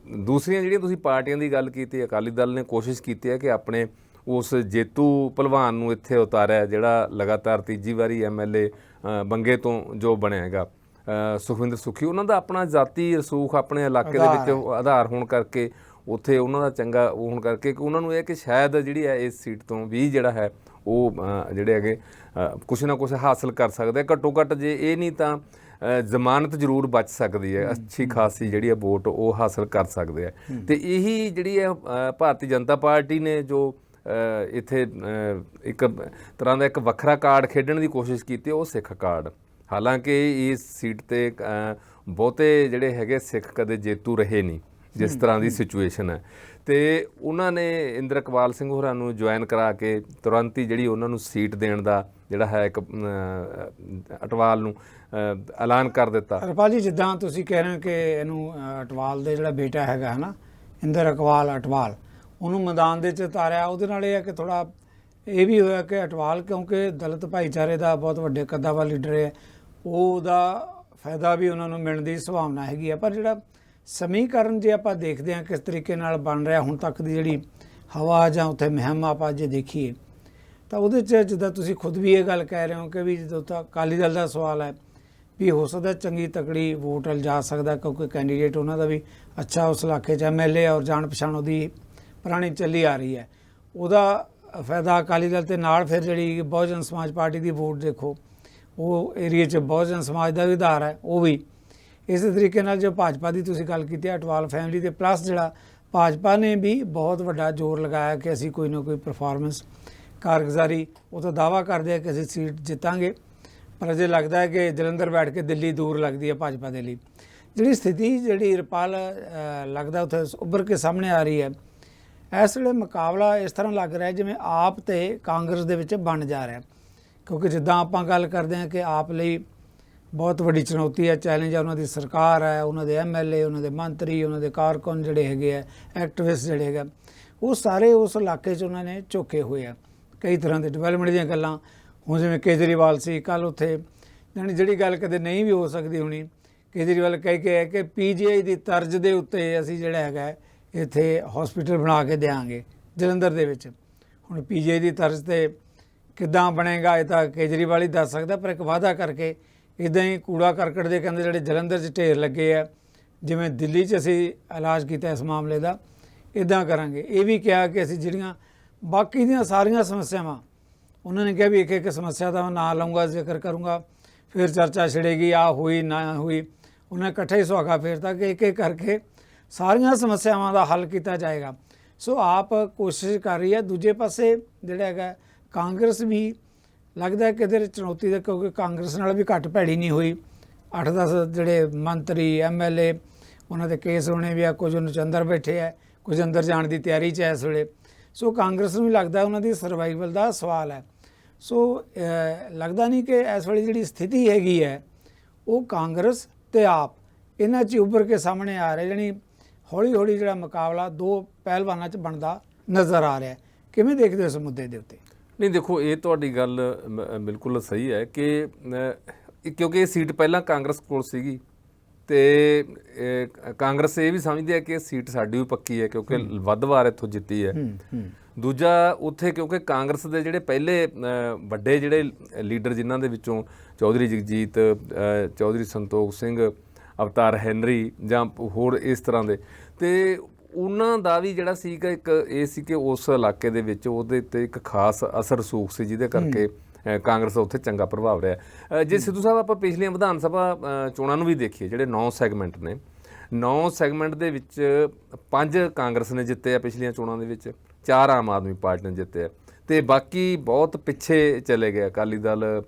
ਦੂਸਰੀਆਂ ਜਿਹੜੀਆਂ ਤੁਸੀਂ ਪਾਰਟੀਆਂ ਦੀ ਗੱਲ ਕੀਤੀ, ਅਕਾਲੀ ਦਲ ਨੇ ਕੋਸ਼ਿਸ਼ ਕੀਤੀ ਹੈ ਕਿ ਆਪਣੇ ਉਸ ਜੇਤੂ ਭਲਵਾਨ ਨੂੰ ਇੱਥੇ ਉਤਾਰਿਆ, ਜਿਹੜਾ ਲਗਾਤਾਰ ਤੀਜੀ ਵਾਰੀ MLA ਬੰਗੇ ਤੋਂ ਜੋ ਬਣਿਆ ਹੈਗਾ ਸੁਖਵਿੰਦਰ ਸੁੱਖੀ। ਉਹਨਾਂ ਦਾ ਆਪਣਾ ਜਾਤੀ ਰਸੂਖ ਆਪਣੇ ਇਲਾਕੇ ਦੇ ਵਿੱਚ ਆਧਾਰ ਹੋਣ ਕਰਕੇ ਉੱਥੇ ਉਹਨਾਂ ਦਾ ਚੰਗਾ ਹੋਣ ਕਰਕੇ ਕਿ ਉਹਨਾਂ ਨੂੰ ਇਹ ਕਿ ਸ਼ਾਇਦ ਜਿਹੜੀ ਹੈ ਇਸ ਸੀਟ ਤੋਂ ਵੀ ਜਿਹੜਾ ਹੈ ਉਹ ਜਿਹੜੇ ਹੈਗੇ ਕੁਛ ਨਾ ਕੁਛ ਹਾਸਲ ਕਰ ਸਕਦੇ। ਘੱਟੋ ਘੱਟ ਜੇ ਇਹ ਨਹੀਂ ਤਾਂ ਜ਼ਮਾਨਤ ਜ਼ਰੂਰ ਬਚ ਸਕਦੀ ਹੈ, ਅੱਛੀ ਖਾਸੀ ਜਿਹੜੀ ਹੈ ਵੋਟ ਉਹ ਹਾਸਲ ਕਰ ਸਕਦੇ ਆ। ਤੇ ਇਹੀ ਜਿਹੜੀ ਹੈ ਭਾਰਤੀ ਜਨਤਾ ਪਾਰਟੀ ਨੇ ਜੋ ਇੱਥੇ ਇੱਕ ਤਰ੍ਹਾਂ ਦਾ ਇੱਕ ਵੱਖਰਾ ਕਾਰਡ ਖੇਡਣ ਦੀ ਕੋਸ਼ਿਸ਼ ਕੀਤੀ, ਉਹ ਸਿੱਖ ਕਾਰਡ। ਹਾਲਾਂਕਿ ਇਸ ਸੀਟ 'ਤੇ ਬਹੁਤੇ ਜਿਹੜੇ ਹੈਗੇ ਸਿੱਖ ਕਦੇ ਜੇਤੂ ਰਹੇ ਨਹੀਂ ਜਿਸ ਤਰ੍ਹਾਂ ਦੀ ਸਿਚੁਏਸ਼ਨ ਹੈ। ਤੇ ਉਹਨਾਂ ਨੇ ਇੰਦਰ ਇਕਬਾਲ ਸਿੰਘ ਹੋਰਾਂ ਨੂੰ ਜੁਆਇਨ ਕਰਾ ਕੇ ਤੁਰੰਤ ਹੀ ਜਿਹੜੀ ਉਹਨਾਂ ਨੂੰ ਸੀਟ ਦੇਣ ਦਾ ਜਿਹੜਾ ਹੈ ਇੱਕ ਅਟਵਾਲ ਨੂੰ ਐਲਾਨ ਕਰ ਦਿੱਤਾ। ਰਪਾਲ ਜੀ, ਜਿੱਦਾਂ ਤੁਸੀਂ ਕਹਿ ਰਹੇ ਹੋ ਕਿ ਇਹਨੂੰ ਅਟਵਾਲ ਦੇ ਜਿਹੜਾ ਬੇਟਾ ਹੈਗਾ ਹੈ ਨਾ ਇੰਦਰ ਇਕਬਾਲ ਅਟਵਾਲ, ਉਹਨੂੰ ਮੈਦਾਨ ਦੇ 'ਚ ਉਤਾਰਿਆ, ਉਹਦੇ ਨਾਲ ਇਹ ਹੈ ਕਿ ਥੋੜ੍ਹਾ ਇਹ ਵੀ ਹੋਇਆ ਕਿ ਅਟਵਾਲ ਕਿਉਂਕਿ ਦਲਿਤ ਭਾਈਚਾਰੇ ਦਾ ਬਹੁਤ ਵੱਡੇ ਕੱਦਾਂ ਵਾਲਾ ਲੀਡਰ ਹੈ, ਉਹਦਾ ਫਾਇਦਾ ਵੀ ਉਹਨਾਂ ਨੂੰ ਮਿਲਣ ਦੀ ਸੰਭਾਵਨਾ ਹੈਗੀ ਹੈ। ਪਰ ਜਿਹੜਾ ਸਮੀਕਰਨ ਜੇ ਆਪਾਂ ਦੇਖਦੇ ਹਾਂ ਕਿਸ ਤਰੀਕੇ ਨਾਲ ਬਣ ਰਿਹਾ ਹੁਣ ਤੱਕ ਦੀ ਜਿਹੜੀ ਹਵਾ ਜਾਂ ਉੱਥੇ ਮੁਹਿੰਮ ਆਪਾਂ ਜੇ ਦੇਖੀਏ ਤਾਂ ਉਹਦੇ 'ਚ ਜਿੱਦਾਂ ਤੁਸੀਂ ਖੁਦ ਵੀ ਇਹ ਗੱਲ ਕਹਿ ਰਹੇ ਹੋ ਕਿ ਵੀ ਜਦੋਂ ਤਾਂ ਅਕਾਲੀ ਦਲ ਦਾ ਸਵਾਲ ਹੈ ਵੀ ਹੋ ਸਕਦਾ ਚੰਗੀ ਤਕੜੀ ਵੋਟ ਲਿਜਾ ਸਕਦਾ ਕਿਉਂਕਿ ਕੈਂਡੀਡੇਟ ਉਹਨਾਂ ਦਾ ਵੀ ਅੱਛਾ ਉਸ ਇਲਾਕੇ 'ਚ MLA ਔਰ ਜਾਣ ਪਛਾਣ ਉਹਦੀ ਪੁਰਾਣੀ ਚੱਲੀ ਆ ਰਹੀ ਹੈ, ਉਹਦਾ ਫਾਇਦਾ ਅਕਾਲੀ ਦਲ ਤੇ ਨਾਲ ਫਿਰ ਜਿਹੜੀ ਬਹੁਜਨ ਸਮਾਜ ਪਾਰਟੀ ਦੀ ਵੋਟ ਦੇਖੋ ਉਹ ਏਰੀਏ 'ਚ ਬਹੁਜਨ ਸਮਾਜ ਦਾ ਵੀ ਆਧਾਰ ਹੈ, ਉਹ ਵੀ ਇਸੇ ਤਰੀਕੇ ਨਾਲ ਜੋ ਭਾਜਪਾ ਦੀ ਤੁਸੀਂ ਗੱਲ ਕੀਤੀ ਅਟਵਾਲ ਫੈਮਿਲੀ ਤੇ ਪਲੱਸ ਜਿਹੜਾ ਭਾਜਪਾ ਨੇ ਵੀ ਬਹੁਤ ਵੱਡਾ ਜ਼ੋਰ ਲਗਾਇਆ ਕਿ ਅਸੀਂ ਕੋਈ ਨਾ ਕੋਈ ਪਰਫਾਰਮੈਂਸ ਕਾਰਗੁਜ਼ਾਰੀ ਉਹ ਤਾਂ ਦਾਅਵਾ ਕਰਦੇ ਆ ਕਿ ਅਸੀਂ ਸੀਟ ਜਿੱਤਾਂਗੇ, ਪਰ ਅਜੇ ਲੱਗਦਾ ਹੈ ਕਿ ਜਲੰਧਰ ਬੈਠ ਕੇ ਦਿੱਲੀ ਦੂਰ ਲੱਗਦੀ ਹੈ ਭਾਜਪਾ ਦੇ ਲਈ। ਜਿਹੜੀ ਸਥਿਤੀ ਜਿਹੜੀ ਰਪਾਲ ਲੱਗਦਾ ਉੱਥੇ ਉੱਭਰ ਕੇ ਸਾਹਮਣੇ ਆ ਰਹੀ ਹੈ, ਇਸ ਵੇਲੇ ਮੁਕਾਬਲਾ ਇਸ ਤਰ੍ਹਾਂ ਲੱਗ ਰਿਹਾ ਜਿਵੇਂ ਆਪ ਤੇ ਕਾਂਗਰਸ ਦੇ ਵਿੱਚ ਬਣ ਜਾ ਰਿਹਾ, ਕਿਉਂਕਿ ਜਿੱਦਾਂ ਆਪਾਂ ਗੱਲ ਕਰਦੇ ਹਾਂ ਕਿ ਆਪ ਲਈ ਬਹੁਤ ਵੱਡੀ ਚੁਣੌਤੀ ਹੈ, ਚੈਲੰਜ ਹੈ, ਉਹਨਾਂ ਦੀ ਸਰਕਾਰ ਹੈ, ਉਹਨਾਂ ਦੇ MLA, ਉਹਨਾਂ ਦੇ ਮੰਤਰੀ, ਉਹਨਾਂ ਦੇ ਕਾਰਕੁਨ ਜਿਹੜੇ ਹੈਗੇ ਆ, ਐਕਟਿਵਿਸਟ ਜਿਹੜੇ ਹੈਗੇ, ਉਹ ਸਾਰੇ ਉਸ ਇਲਾਕੇ 'ਚ ਉਹਨਾਂ ਨੇ ਝੋਕੇ ਹੋਏ ਆ ਕਈ ਤਰ੍ਹਾਂ ਦੇ ਡਿਵੈਲਪਮੈਂਟ ਦੀਆਂ ਗੱਲਾਂ। ਹੁਣ ਜਿਵੇਂ ਕੇਜਰੀਵਾਲ ਸੀ ਕੱਲ੍ਹ ਉੱਥੇ, ਜਾਣੀ ਜਿਹੜੀ ਗੱਲ ਕਦੇ ਨਹੀਂ ਵੀ ਹੋ ਸਕਦੀ ਹੋਣੀ, ਕੇਜਰੀਵਾਲ ਕਹਿ ਕੇ ਹੈ ਕਿ PGI ਦੀ ਤਰਜ਼ ਦੇ ਉੱਤੇ ਅਸੀਂ ਜਿਹੜਾ ਹੈਗਾ ਇੱਥੇ ਹਸਪੀਟਲ ਬਣਾ ਕੇ ਦਿਆਂਗੇ ਜਲੰਧਰ ਦੇ ਵਿੱਚ। ਹੁਣ PGI ਦੀ ਤਰਜ਼ 'ਤੇ ਕਿੱਦਾਂ ਬਣੇਗਾ ਇਹ ਤਾਂ ਕੇਜਰੀਵਾਲ ਹੀ ਦੱਸ ਸਕਦਾ, ਪਰ ਇੱਕ ਵਾਅਦਾ ਕਰਕੇ ਇੱਦਾਂ ਹੀ ਕੂੜਾ ਕਰਕਟ ਦੇ ਕਹਿੰਦੇ ਜਿਹੜੇ ਜਲੰਧਰ 'ਚ ਢੇਰ ਲੱਗੇ ਆ, ਜਿਵੇਂ ਦਿੱਲੀ 'ਚ ਅਸੀਂ ਇਲਾਜ ਕੀਤਾ ਇਸ ਮਾਮਲੇ ਦਾ, ਇੱਦਾਂ ਕਰਾਂਗੇ। ਇਹ ਵੀ ਕਿਹਾ ਕਿ ਅਸੀਂ ਜਿਹੜੀਆਂ ਬਾਕੀ ਦੀਆਂ ਸਾਰੀਆਂ ਸਮੱਸਿਆਵਾਂ, ਉਹਨਾਂ ਨੇ ਕਿਹਾ ਵੀ ਇੱਕ ਇੱਕ ਸਮੱਸਿਆ ਦਾ ਮੈਂ ਨਾਂ ਲਊਂਗਾ, ਜ਼ਿਕਰ ਕਰੂੰਗਾ, ਫਿਰ ਚਰਚਾ ਛਿੜੇਗੀ, ਆ ਹੋਈ ਨਾ ਹੋਈ, ਉਹਨਾਂ ਇਕੱਠੇ ਹੀ ਸੁਹਾਗਾ ਫੇਰਤਾ ਕਿ ਇੱਕ ਇੱਕ ਕਰਕੇ ਸਾਰੀਆਂ ਸਮੱਸਿਆਵਾਂ ਦਾ ਹੱਲ ਕੀਤਾ ਜਾਏਗਾ। ਸੋ ਆਪ ਕੋਸ਼ਿਸ਼ ਕਰ ਰਹੀ ਹੈ। ਦੂਜੇ ਪਾਸੇ ਜਿਹੜਾ ਹੈਗਾ ਕਾਂਗਰਸ ਵੀ ਲੱਗਦਾ ਕਿ ਇਹਦੇ ਚੁਣੌਤੀ ਦਾ, ਕਿਉਂਕਿ ਕਾਂਗਰਸ ਨਾਲ ਵੀ ਘੱਟ ਭੈੜੀ ਨਹੀਂ ਹੋਈ। 8-10 ਜਿਹੜੇ ਮੰਤਰੀ MLA ਉਹਨਾਂ ਦੇ ਕੇਸ ਹੋਣੇ ਵੀ ਆ, ਕੁਝ ਉਹਨਾਂ 'ਚ ਅੰਦਰ ਬੈਠੇ ਆ, ਕੁਝ ਅੰਦਰ ਜਾਣ ਦੀ ਤਿਆਰੀ 'ਚ ਹੈ ਇਸ ਵੇਲੇ। ਸੋ ਕਾਂਗਰਸ ਨੂੰ ਵੀ ਲੱਗਦਾ ਉਹਨਾਂ ਦੀ ਸਰਵਾਈਵਲ ਦਾ ਸਵਾਲ ਹੈ। ਸੋ ਲੱਗਦਾ ਨਹੀਂ ਕਿ ਇਸ ਵੇਲੇ ਜਿਹੜੀ ਸਥਿਤੀ ਹੈਗੀ ਹੈ ਉਹ ਕਾਂਗਰਸ ਤੇ ਆਪ ਇਹਨਾਂ 'ਚ ਉੱਭਰ ਕੇ ਸਾਹਮਣੇ ਆ ਰਿਹਾ, ਜਾਣੀ ਹੌਲੀ ਹੌਲੀ ਜਿਹੜਾ ਮੁਕਾਬਲਾ ਦੋ ਪਹਿਲਵਾਨਾਂ 'ਚ ਬਣਦਾ ਨਜ਼ਰ ਆ ਰਿਹਾ। ਕਿਵੇਂ ਦੇਖਦੇ ਹੋ ਇਸ ਮੁੱਦੇ ਦੇ ਉੱਤੇ? ਨਹੀਂ ਦੇਖੋ, ਇਹ ਤੁਹਾਡੀ ਗੱਲ ਬਿਲਕੁਲ ਸਹੀ ਹੈ ਕਿ ਕਿਉਂਕਿ ਇਹ ਸੀਟ ਪਹਿਲਾਂ ਕਾਂਗਰਸ ਕੋਲ ਸੀਗੀ ਤੇ ਕਾਂਗਰਸ ਇਹ ਵੀ ਸਮਝਦੀ ਹੈ ਕਿ ਇਹ ਸੀਟ ਸਾਡੀ ਵੀ ਪੱਕੀ ਹੈ ਕਿਉਂਕਿ ਵੱਧ ਵਾਰ ਇੱਥੋਂ ਜਿੱਤੀ ਹੈ। ਦੂਜਾ ਉੱਥੇ ਕਿਉਂਕਿ ਕਾਂਗਰਸ ਦੇ ਜਿਹੜੇ ਪਹਿਲੇ ਵੱਡੇ ਜਿਹੜੇ ਲੀਡਰ ਜਿਨ੍ਹਾਂ ਦੇ ਵਿੱਚੋਂ ਚੌਧਰੀ ਜਗਜੀਤ, ਚੌਧਰੀ ਸੰਤੋਖ ਸਿੰਘ, ਅਵਤਾਰ ਹੈਨਰੀ ਜਾਂ ਹੋਰ ਇਸ ਤਰ੍ਹਾਂ ਦੇ, ਤੇ ਉਹਨਾਂ ਦਾ ਵੀ ਜਿਹੜਾ ਸੀਗਾ ਇੱਕ ਇਹ ਸੀ ਕਿ ਉਸ ਇਲਾਕੇ ਦੇ ਵਿੱਚ ਉਹਦੇ 'ਤੇ ਇੱਕ ਖਾਸ ਅਸਰ ਰਸੂਖ ਸੀ ਜਿਹਦੇ ਕਰਕੇ ਕਾਂਗਰਸ ਦਾ ਉੱਥੇ ਚੰਗਾ ਪ੍ਰਭਾਵ ਰਿਹਾ। ਜੇ ਸਿੱਧੂ ਸਾਹਿਬ ਆਪਾਂ ਪਿਛਲੀਆਂ ਵਿਧਾਨ ਸਭਾ ਚੋਣਾਂ ਨੂੰ ਵੀ ਦੇਖੀਏ, ਜਿਹੜੇ 9 ਸੈਗਮੈਂਟ ਨੇ, 9 ਸੈਗਮੈਂਟ ਦੇ ਵਿੱਚ 5 ਕਾਂਗਰਸ ਨੇ ਜਿੱਤੇ ਆ ਪਿਛਲੀਆਂ ਚੋਣਾਂ ਦੇ ਵਿੱਚ, 4 ਆਮ ਆਦਮੀ ਪਾਰਟੀ ਨੇ ਜਿੱਤੇ ਆ, ਤੇ ਬਾਕੀ ਬਹੁਤ ਪਿੱਛੇ ਚਲੇ ਗਏ ਅਕਾਲੀ ਦਲ,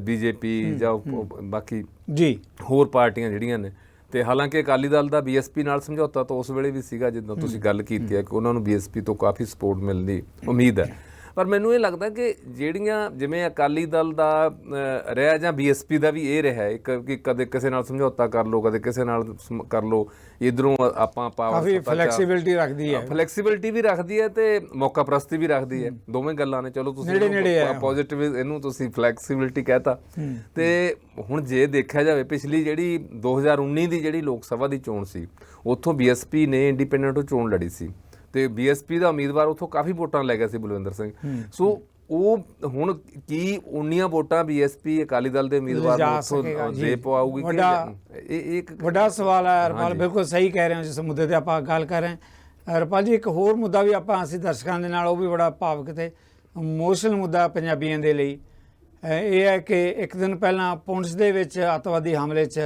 ਬੀਜੇਪੀ ਜਾਂ ਬਾਕੀ ਜੀ ਹੋਰ ਪਾਰਟੀਆਂ ਜਿਹੜੀਆਂ ਨੇ। ਤੇ ਹਾਲਾਂਕਿ ਅਕਾਲੀ ਦਲ ਦਾ ਬੀਐਸਪੀ ਨਾਲ ਸਮਝੌਤਾ ਤਾਂ ਉਸ ਵੇਲੇ ਵੀ ਸੀਗਾ ਜਿੱਦਾਂ ਤੁਸੀਂ ਗੱਲ ਕੀਤੀ ਹੈ ਕਿ ਉਹਨਾਂ ਨੂੰ ਬੀਐਸਪੀ ਤੋਂ ਕਾਫੀ ਸਪੋਰਟ ਮਿਲਣ ਦੀ ਉਮੀਦ ਹੈ। ਪਰ ਮੈਨੂੰ ਇਹ ਲੱਗਦਾ ਕਿ ਜਿਹੜੀਆਂ ਜਿਵੇਂ ਅਕਾਲੀ ਦਲ ਦਾ ਰਿਹਾ ਜਾਂ ਬੀਐਸਪੀ ਦਾ ਵੀ ਇਹ ਰਿਹਾ ਇੱਕ ਕਿ ਕਦੇ ਕਿਸੇ ਨਾਲ ਸਮਝੌਤਾ ਕਰ ਲਓ, ਕਦੇ ਕਿਸੇ ਨਾਲ ਕਰ ਲਓ, ਇੱਧਰੋਂ ਆਪਾਂ ਕਾਫੀ ਫਲੈਕਸੀਬਿਲਿਟੀ ਰੱਖਦੀ ਹੈ, ਫਲੈਕਸੀਬਿਲਿਟੀ ਵੀ ਰੱਖਦੀ ਹੈ ਤੇ ਮੌਕਾ ਪ੍ਰਸਤੀ ਵੀ ਰੱਖਦੀ ਹੈ। ਦੋਵੇਂ ਗੱਲਾਂ ਨੇ। ਚਲੋ ਤੁਸੀਂ ਪੋਜ਼ਿਟਿਵ ਇਹਨੂੰ ਤੁਸੀਂ ਫਲੈਕਸੀਬਿਲਿਟੀ ਕਹਿਤਾ। ਤੇ ਹੁਣ ਜੇ ਦੇਖਿਆ ਜਾਵੇ ਪਿਛਲੀ ਜਿਹੜੀ 2019 ਦੀ ਜਿਹੜੀ ਲੋਕ ਸਭਾ ਦੀ ਚੋਣ ਸੀ, ਉੱਥੋਂ ਬੀਐਸਪੀ ਨੇ ਇੰਡੀਪੈਂਡੈਂਟ ਚੋਣ ਲੜੀ ਸੀ ਤੇ ਬੀਐਸਪੀ ਦਾ ਉਮੀਦਵਾਰ ਉੱਥੋਂ ਕਾਫੀ ਵੋਟਾਂ ਲੈ ਗਿਆ ਸੀ, ਬਲਵਿੰਦਰ ਸਿੰਘ। ਸੋ ਉਹ ਹੁਣ ਕੀ ਉਨੀਆਂ ਵੋਟਾਂ ਬੀਐਸਪੀ ਅਕਾਲੀ ਦਲ ਦੇ ਉਮੀਦਵਾਰ ਨੂੰ ਉੱਥੋਂ ਦੇ ਪਾਊਗੀ? ਇਹ ਇੱਕ ਵੱਡਾ ਸਵਾਲ ਹੈ ਹਰਪਾਲ। ਬਿਲਕੁਲ ਸਹੀ ਕਹਿ ਰਹੇ ਹੋ ਜਿਸ ਮੁੱਦੇ ਤੇ ਆਪਾਂ ਗੱਲ ਕਰ ਰਹੇ ਹਾਂ। ਹਰਪਾਲ ਜੀ, ਇੱਕ ਹੋਰ ਮੁੱਦਾ ਵੀ ਅਸੀਂ ਦਰਸ਼ਕਾਂ ਦੇ ਨਾਲ, ਉਹ ਵੀ ਬੜਾ ਭਾਵੁਕ ਤੇ ਇਮੋਸ਼ਨਲ ਮੁੱਦਾ ਪੰਜਾਬੀਆਂ ਦੇ ਲਈ ਇਹ ਹੈ ਕਿ ਇੱਕ ਦਿਨ ਪਹਿਲਾਂ ਪੁੰਛ ਦੇ ਵਿੱਚ ਅੱਤਵਾਦੀ ਹਮਲੇ 'ਚ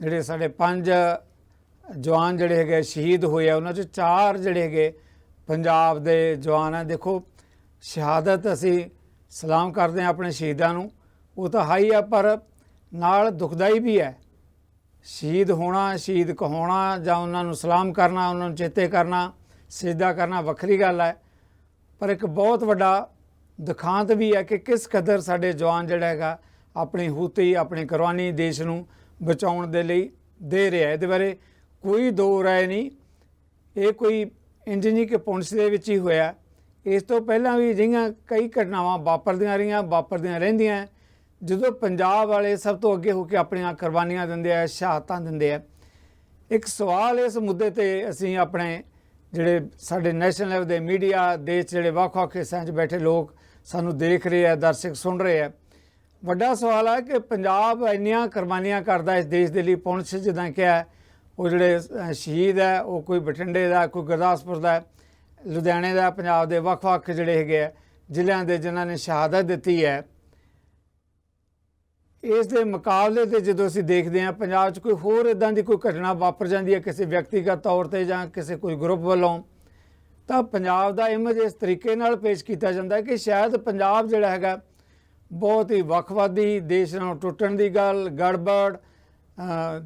ਜਿਹੜੇ ਸਾਡੇ 5 ਜਵਾਨ ਜਿਹੜੇ ਹੈਗੇ ਸ਼ਹੀਦ ਹੋਏ ਆ, ਉਹਨਾਂ 'ਚ 4 ਜਿਹੜੇ ਹੈਗੇ ਪੰਜਾਬ ਦੇ ਜਵਾਨ ਆ। ਦੇਖੋ, ਸ਼ਹਾਦਤ ਅਸੀਂ ਸਲਾਮ ਕਰਦੇ ਹਾਂ ਆਪਣੇ ਸ਼ਹੀਦਾਂ ਨੂੰ, ਉਹ ਤਾਂ ਹਾਈ ਆ, ਪਰ ਨਾਲ ਦੁਖਦਾਈ ਵੀ ਹੈ। ਸ਼ਹੀਦ ਹੋਣਾ, ਸ਼ਹੀਦ ਕਹਾਉਣਾ ਜਾਂ ਉਹਨਾਂ ਨੂੰ ਸਲਾਮ ਕਰਨਾ, ਉਹਨਾਂ ਨੂੰ ਚੇਤੇ ਕਰਨਾ, ਸਿਜਦਾ ਕਰਨਾ ਵੱਖਰੀ ਗੱਲ ਹੈ, ਪਰ ਇੱਕ ਬਹੁਤ ਵੱਡਾ ਦਿਖਾਂਤ ਵੀ ਹੈ ਕਿ ਕਿਸ ਕਦਰ ਸਾਡੇ ਜਵਾਨ ਜਿਹੜਾ ਹੈਗਾ ਆਪਣੀ ਹੂਤੀ, ਆਪਣੀ ਕੁਰਬਾਨੀ ਦੇਸ਼ ਨੂੰ ਬਚਾਉਣ ਦੇ ਲਈ ਦੇ ਰਿਹਾ। ਇਹਦੇ ਬਾਰੇ ਕੋਈ ਦੋ ਰਾਏ ਨਹੀਂ। ਇਹ ਕੋਈ ਇੰਜ ਨਹੀਂ ਕਿ ਪੁੰਛ ਦੇ ਵਿੱਚ ਹੀ ਹੋਇਆ, ਇਸ ਤੋਂ ਪਹਿਲਾਂ ਵੀ ਅਜਿਹੀਆਂ ਕਈ ਘਟਨਾਵਾਂ ਵਾਪਰਦੀਆਂ ਰਹਿੰਦੀਆਂ ਜਦੋਂ ਪੰਜਾਬ ਵਾਲੇ ਸਭ ਤੋਂ ਅੱਗੇ ਹੋ ਕੇ ਆਪਣੀਆਂ ਕੁਰਬਾਨੀਆਂ ਦਿੰਦੇ ਆ, ਸ਼ਹਾਦਤਾਂ ਦਿੰਦੇ ਆ। ਇੱਕ ਸਵਾਲ ਇਸ ਮੁੱਦੇ 'ਤੇ ਅਸੀਂ ਆਪਣੇ ਜਿਹੜੇ ਸਾਡੇ ਨੈਸ਼ਨਲ ਲੈਵਲ ਦੇ ਮੀਡੀਆ, ਦੇਸ਼ ਜਿਹੜੇ ਵੱਖ-ਵੱਖ ਹਿੱਸਿਆਂ 'ਚ ਬੈਠੇ ਲੋਕ ਸਾਨੂੰ ਦੇਖ ਰਹੇ ਆ, ਦਰਸ਼ਕ ਸੁਣ ਰਹੇ ਆ, ਵੱਡਾ ਸਵਾਲ ਹੈ ਕਿ ਪੰਜਾਬ ਇੰਨੀਆਂ ਕੁਰਬਾਨੀਆਂ ਕਰਦਾ ਇਸ ਦੇਸ਼ ਦੇ ਲਈ। ਪੁੰਛ ਜਿੱਦਾਂ ਕਿਹਾ, ਉਹ ਜਿਹੜੇ ਸ਼ਹੀਦ ਹੈ ਉਹ ਕੋਈ ਬਠਿੰਡੇ ਦਾ, ਕੋਈ ਗੁਰਦਾਸਪੁਰ ਦਾ, ਲੁਧਿਆਣੇ ਦਾ, ਪੰਜਾਬ ਦੇ ਵੱਖ-ਵੱਖ ਜਿਹੜੇ ਹੈਗੇ ਆ ਜ਼ਿਲ੍ਹਿਆਂ ਦੇ ਜਿਨ੍ਹਾਂ ਨੇ ਸ਼ਹਾਦਤ ਦਿੱਤੀ ਹੈ। ਇਸ ਦੇ ਮੁਕਾਬਲੇ 'ਤੇ ਜਦੋਂ ਅਸੀਂ ਦੇਖਦੇ ਹਾਂ ਪੰਜਾਬ 'ਚ ਕੋਈ ਹੋਰ ਇੱਦਾਂ ਦੀ ਕੋਈ ਘਟਨਾ ਵਾਪਰ ਜਾਂਦੀ ਹੈ ਕਿਸੇ ਵਿਅਕਤੀਗਤ ਤੌਰ 'ਤੇ ਜਾਂ ਕਿਸੇ ਕੋਈ ਗਰੁੱਪ ਵੱਲੋਂ, ਤਾਂ ਪੰਜਾਬ ਦਾ ਇਮੇਜ ਇਸ ਤਰੀਕੇ ਨਾਲ ਪੇਸ਼ ਕੀਤਾ ਜਾਂਦਾ ਕਿ ਸ਼ਾਇਦ ਪੰਜਾਬ ਜਿਹੜਾ ਹੈਗਾ ਬਹੁਤ ਹੀ ਵੱਖਵਾਦੀ, ਦੇਸ਼ ਨਾਲ ਟੁੱਟਣ ਦੀ ਗੱਲ, ਗੜਬੜ,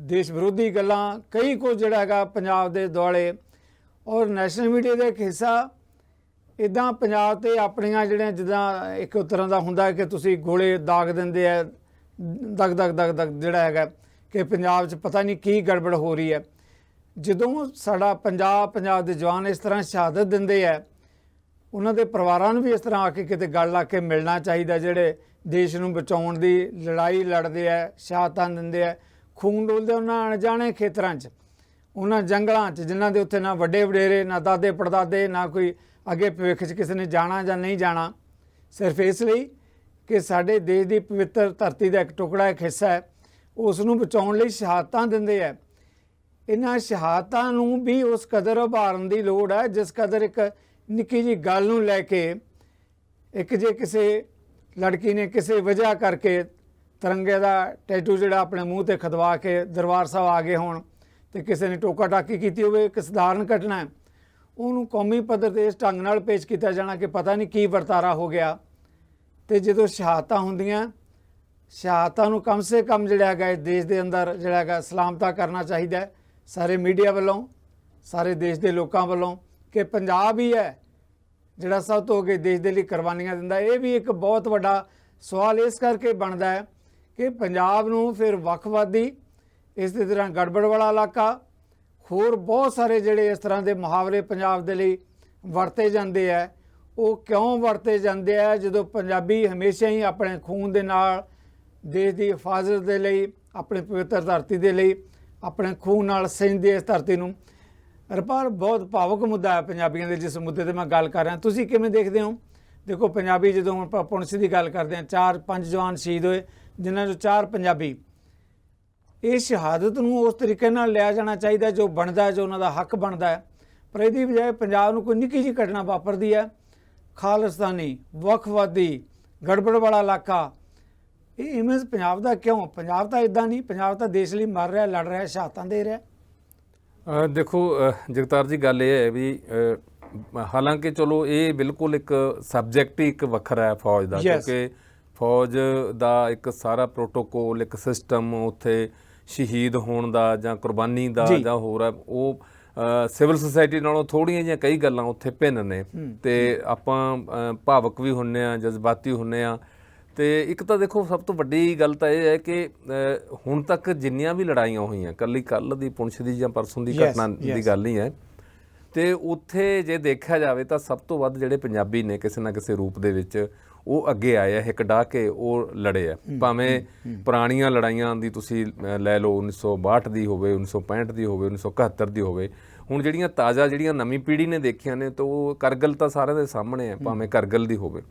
ਦੇਸ਼ ਵਿਰੋਧੀ ਗੱਲਾਂ, ਕਈ ਕੁਝ ਜਿਹੜਾ ਹੈਗਾ ਪੰਜਾਬ ਦੇ ਦੁਆਲੇ। ਔਰ ਨੈਸ਼ਨਲ ਮੀਡੀਆ ਦਾ ਇੱਕ ਹਿੱਸਾ ਇੱਦਾਂ ਪੰਜਾਬ 'ਤੇ ਆਪਣੀਆਂ ਜਿਹੜੀਆਂ ਜਿੱਦਾਂ ਇੱਕ ਤਰ੍ਹਾਂ ਦਾ ਹੁੰਦਾ ਕਿ ਤੁਸੀਂ ਗੋਲੇ ਦਾਗ ਦਿੰਦੇ ਆ, ਦਗ ਜਿਹੜਾ ਹੈਗਾ ਕਿ ਪੰਜਾਬ 'ਚ ਪਤਾ ਨਹੀਂ ਕੀ ਗੜਬੜ ਹੋ ਰਹੀ ਹੈ। ਜਦੋਂ ਸਾਡਾ ਪੰਜਾਬ ਦੇ ਜਵਾਨ ਇਸ ਤਰ੍ਹਾਂ ਸ਼ਹਾਦਤ ਦਿੰਦੇ ਆ, ਉਹਨਾਂ ਦੇ ਪਰਿਵਾਰਾਂ ਨੂੰ ਵੀ ਇਸ ਤਰ੍ਹਾਂ ਆ ਕੇ ਕਿਤੇ ਗਲ ਲਾ ਕੇ ਮਿਲਣਾ ਚਾਹੀਦਾ, ਜਿਹੜੇ ਦੇਸ਼ ਨੂੰ ਬਚਾਉਣ ਦੀ ਲੜਾਈ ਲੜਦੇ ਆ, ਸ਼ਹਾਦਤਾਂ ਦਿੰਦੇ ਆ, ਖੂਨ ਡੋਲਦੇ ਉਹਨਾਂ ਅਣਜਾਣੇ ਖੇਤਰਾਂ 'ਚ, ਉਹਨਾਂ ਜੰਗਲਾਂ 'ਚ ਜਿਨ੍ਹਾਂ ਦੇ ਉੱਤੇ ਨਾ ਵੱਡੇ ਵਡੇਰੇ, ਨਾ ਦਾਦੇ ਪੜਦਾਦੇ, ਨਾ ਕੋਈ ਅੱਗੇ ਭਵਿੱਖ 'ਚ ਕਿਸੇ ਨੇ ਜਾਣਾ ਜਾਂ ਨਹੀਂ ਜਾਣਾ, ਸਿਰਫ ਇਸ ਲਈ ਕਿ ਸਾਡੇ ਦੇਸ਼ ਦੀ ਪਵਿੱਤਰ ਧਰਤੀ ਦਾ ਇੱਕ ਟੁਕੜਾ, ਇੱਕ ਹਿੱਸਾ ਹੈ, ਉਸ ਨੂੰ ਬਚਾਉਣ ਲਈ ਸ਼ਹਾਦਤਾਂ ਦਿੰਦੇ ਆ। ਇਹਨਾਂ ਸ਼ਹਾਦਤਾਂ ਨੂੰ ਵੀ ਉਸ ਕਦਰ ਉਭਾਰਨ ਦੀ ਲੋੜ ਹੈ ਜਿਸ ਕਦਰ ਇੱਕ ਨਿੱਕੀ ਜਿਹੀ ਗੱਲ ਨੂੰ ਲੈ ਕੇ, ਇੱਕ ਜੇ ਕਿਸੇ ਲੜਕੀ ਨੇ ਕਿਸੇ ਵਜ੍ਹਾ ਕਰਕੇ ਤਿਰੰਗੇ ਦਾ ਟੈਟੂ ਜਿਹੜਾ ਆਪਣੇ ਮੂੰਹ 'ਤੇ ਖਦਵਾ ਕੇ ਦਰਬਾਰ ਸਾਹਿਬ ਆ ਗਏ ਹੋਣ ਅਤੇ ਕਿਸੇ ਨੇ ਟੋਕਾ ਟਾਕੀ ਕੀਤੀ ਹੋਵੇ, ਇੱਕ ਸਧਾਰਨ ਘਟਨਾ ਹੈ, ਉਹਨੂੰ ਕੌਮੀ ਪੱਧਰ 'ਤੇ ਇਸ ਢੰਗ ਨਾਲ ਪੇਸ਼ ਕੀਤਾ ਜਾਣਾ ਕਿ ਪਤਾ ਨਹੀਂ ਕੀ ਵਰਤਾਰਾ ਹੋ ਗਿਆ। ਅਤੇ ਜਦੋਂ ਸ਼ਹਾਦਤਾਂ ਹੁੰਦੀਆਂ, ਸ਼ਹਾਦਤਾਂ ਨੂੰ ਕਮ ਸੇ ਕਮ ਜਿਹੜਾ ਹੈਗਾ ਇਸ ਦੇਸ਼ ਦੇ ਅੰਦਰ ਜਿਹੜਾ ਹੈਗਾ ਸਲਾਮਤਾ ਕਰਨਾ ਚਾਹੀਦਾ, ਸਾਰੇ ਮੀਡੀਆ ਵੱਲੋਂ, ਸਾਰੇ ਦੇਸ਼ ਦੇ ਲੋਕਾਂ ਵੱਲੋਂ ਕਿ ਪੰਜਾਬ ਹੀ ਹੈ ਜਿਹੜਾ ਸਭ ਤੋਂ ਅੱਗੇ ਦੇਸ਼ ਦੇ ਲਈ ਕੁਰਬਾਨੀਆਂ ਦਿੰਦਾ। ਇਹ ਵੀ ਇੱਕ ਬਹੁਤ ਵੱਡਾ ਸਵਾਲ ਇਸ ਕਰਕੇ ਬਣਦਾ ਹੈ ਕਿ ਪੰਜਾਬ ਨੂੰ ਫਿਰ ਵੱਖਵਾਦੀ, ਇਸ ਦੀ ਤਰ੍ਹਾਂ ਗੜਬੜ ਵਾਲਾ ਇਲਾਕਾ, ਹੋਰ ਬਹੁਤ ਸਾਰੇ ਜਿਹੜੇ ਇਸ ਤਰ੍ਹਾਂ ਦੇ ਮੁਹਾਵਰੇ ਪੰਜਾਬ ਦੇ ਲਈ ਵਰਤੇ ਜਾਂਦੇ ਹੈ। ਉਹ ਕਿਉਂ ਵਰਤੇ ਜਾਂਦੇ ਆ? ਜਦੋਂ ਪੰਜਾਬੀ ਹਮੇਸ਼ਾ ਹੀ ਆਪਣੇ ਖੂਨ ਦੇ ਨਾਲ ਦੇਸ਼ ਦੀ ਹਿਫਾਜ਼ਤ ਦੇ ਲਈ, ਆਪਣੀ ਪਵਿੱਤਰ ਧਰਤੀ ਦੇ ਲਈ ਆਪਣੇ ਖੂਨ ਨਾਲ ਸਿੰਜਦੇ ਇਸ ਧਰਤੀ ਨੂੰ। ਰਪਾਲ, ਬਹੁਤ ਭਾਵੁਕ ਮੁੱਦਾ ਹੈ ਪੰਜਾਬੀਆਂ ਦੇ, ਜਿਸ ਮੁੱਦੇ 'ਤੇ ਮੈਂ ਗੱਲ ਕਰ ਰਿਹਾ। ਤੁਸੀਂ ਕਿਵੇਂ ਦੇਖਦੇ ਹੋ? ਦੇਖੋ, ਪੰਜਾਬੀ ਜਦੋਂ ਹੁਣ ਆਪਾਂ ਪੁਣਛ ਦੀ ਗੱਲ ਕਰਦੇ ਹਾਂ, 4-5 ਜਵਾਨ ਸ਼ਹੀਦ ਹੋਏ, ਜਿਨ੍ਹਾਂ 'ਚੋਂ 4 ਪੰਜਾਬੀ। ਇਹ ਸ਼ਹਾਦਤ ਨੂੰ ਉਸ ਤਰੀਕੇ ਨਾਲ ਲਿਆ ਜਾਣਾ ਚਾਹੀਦਾ ਜੋ ਬਣਦਾ, ਜੋ ਉਹਨਾਂ ਦਾ ਹੱਕ ਬਣਦਾ ਹੈ। ਪਰ ਇਹਦੀ ਬਜਾਏ ਪੰਜਾਬ ਨੂੰ ਕੋਈ ਨਿੱਕੀ ਜਿਹੀ ਘਟਨਾ ਵਾਪਰਦੀ ਹੈ, ਖਾਲਿਸਤਾਨੀ, ਵੱਖਵਾਦੀ, ਗੜਬੜ ਵਾਲਾ ਇਲਾਕਾ। ਇਹ ਇਮੇਜ ਪੰਜਾਬ ਦਾ ਕਿਉਂ? ਪੰਜਾਬ ਤਾਂ ਇਦਾਂ ਨਹੀਂ, ਪੰਜਾਬ ਤਾਂ ਦੇਸ਼ ਲਈ ਮਰ ਰਿਹਾ, ਲੜ ਰਿਹਾ, ਸ਼ਹਾਦਤਾਂ ਦੇ ਰਿਹਾ। ਦੇਖੋ ਜਗਤਾਰ ਜੀ, ਗੱਲ ਇਹ ਹੈ ਵੀ ਹਾਲਾਂਕਿ ਚਲੋ ਇਹ ਬਿਲਕੁਲ ਇੱਕ ਸਬਜੈਕਟ ਹੀ ਇੱਕ ਵੱਖਰਾ ਹੈ ਫੌਜ ਦਾ, ਕਿਉਂਕਿ ਫੌਜ ਦਾ ਇੱਕ ਸਾਰਾ ਪ੍ਰੋਟੋਕੋਲ, ਇੱਕ ਸਿਸਟਮ, ਉੱਥੇ ਸ਼ਹੀਦ ਹੋਣ ਦਾ ਜਾਂ ਕੁਰਬਾਨੀ ਦਾ ਜਾਂ ਹੋਰ ਹੈ, ਉਹ ਸਿਵਲ ਸੁਸਾਇਟੀ ਨਾਲੋਂ ਥੋੜ੍ਹੀਆਂ ਜਿਹੀਆਂ ਕਈ ਗੱਲਾਂ ਉੱਥੇ ਭਿੰਨ ਨੇ। ਤੇ ਆਪਾਂ ਭਾਵਕ ਵੀ ਹੁੰਦੇ ਹਾਂ, ਜਜ਼ਬਾਤੀ ਹੁੰਦੇ ਹਾਂ। ਤੇ ਇੱਕ ਤਾਂ ਦੇਖੋ, ਸਭ ਤੋਂ ਵੱਡੀ ਗੱਲ ਤਾਂ ਇਹ ਹੈ ਕਿ ਹੁਣ ਤੱਕ ਜਿੰਨੀਆਂ ਵੀ ਲੜਾਈਆਂ ਹੋਈਆਂ, ਕੱਲੀ ਕੱਲ੍ਹ ਦੀ ਪੁੰਛ ਦੀ ਜਾਂ ਪਰਸੋਂ ਦੀ ਘਟਨਾ ਦੀ ਗੱਲ ਨਹੀਂ ਹੈ, ਤੇ ਉੱਥੇ ਜੇ ਦੇਖਿਆ ਜਾਵੇ ਤਾਂ ਸਭ ਤੋਂ ਵੱਧ ਜਿਹੜੇ ਪੰਜਾਬੀ ਨੇ ਕਿਸੇ ਨਾ ਕਿਸੇ ਰੂਪ ਦੇ ਵਿੱਚ ਉਹ ਅੱਗੇ ਆਏ ਆ, ਹਿੱਕ ਡਾਹ ਕੇ ਉਹ ਲੜੇ ਆ। ਭਾਵੇਂ ਪੁਰਾਣੀਆਂ ਲੜਾਈਆਂ ਦੀ ਤੁਸੀਂ ਲੈ ਲਓ, 1962 ਦੀ ਹੋਵੇ, 1965 ਦੀ ਹੋਵੇ, 1971 ਦੀ ਹੋਵੇ। ਹੁਣ ਜਿਹੜੀਆਂ ਤਾਜ਼ਾ, ਜਿਹੜੀਆਂ ਨਵੀਂ ਪੀੜ੍ਹੀ ਨੇ ਦੇਖੀਆਂ ਨੇ, ਤਾਂ ਉਹ ਕਰਗਿਲ ਤਾਂ ਸਾਰਿਆਂ ਦੇ ਸਾਹਮਣੇ ਹੈ, ਭਾਵੇਂ ਕਰਗਿਲ ਦੀ ਹੋਵੇ।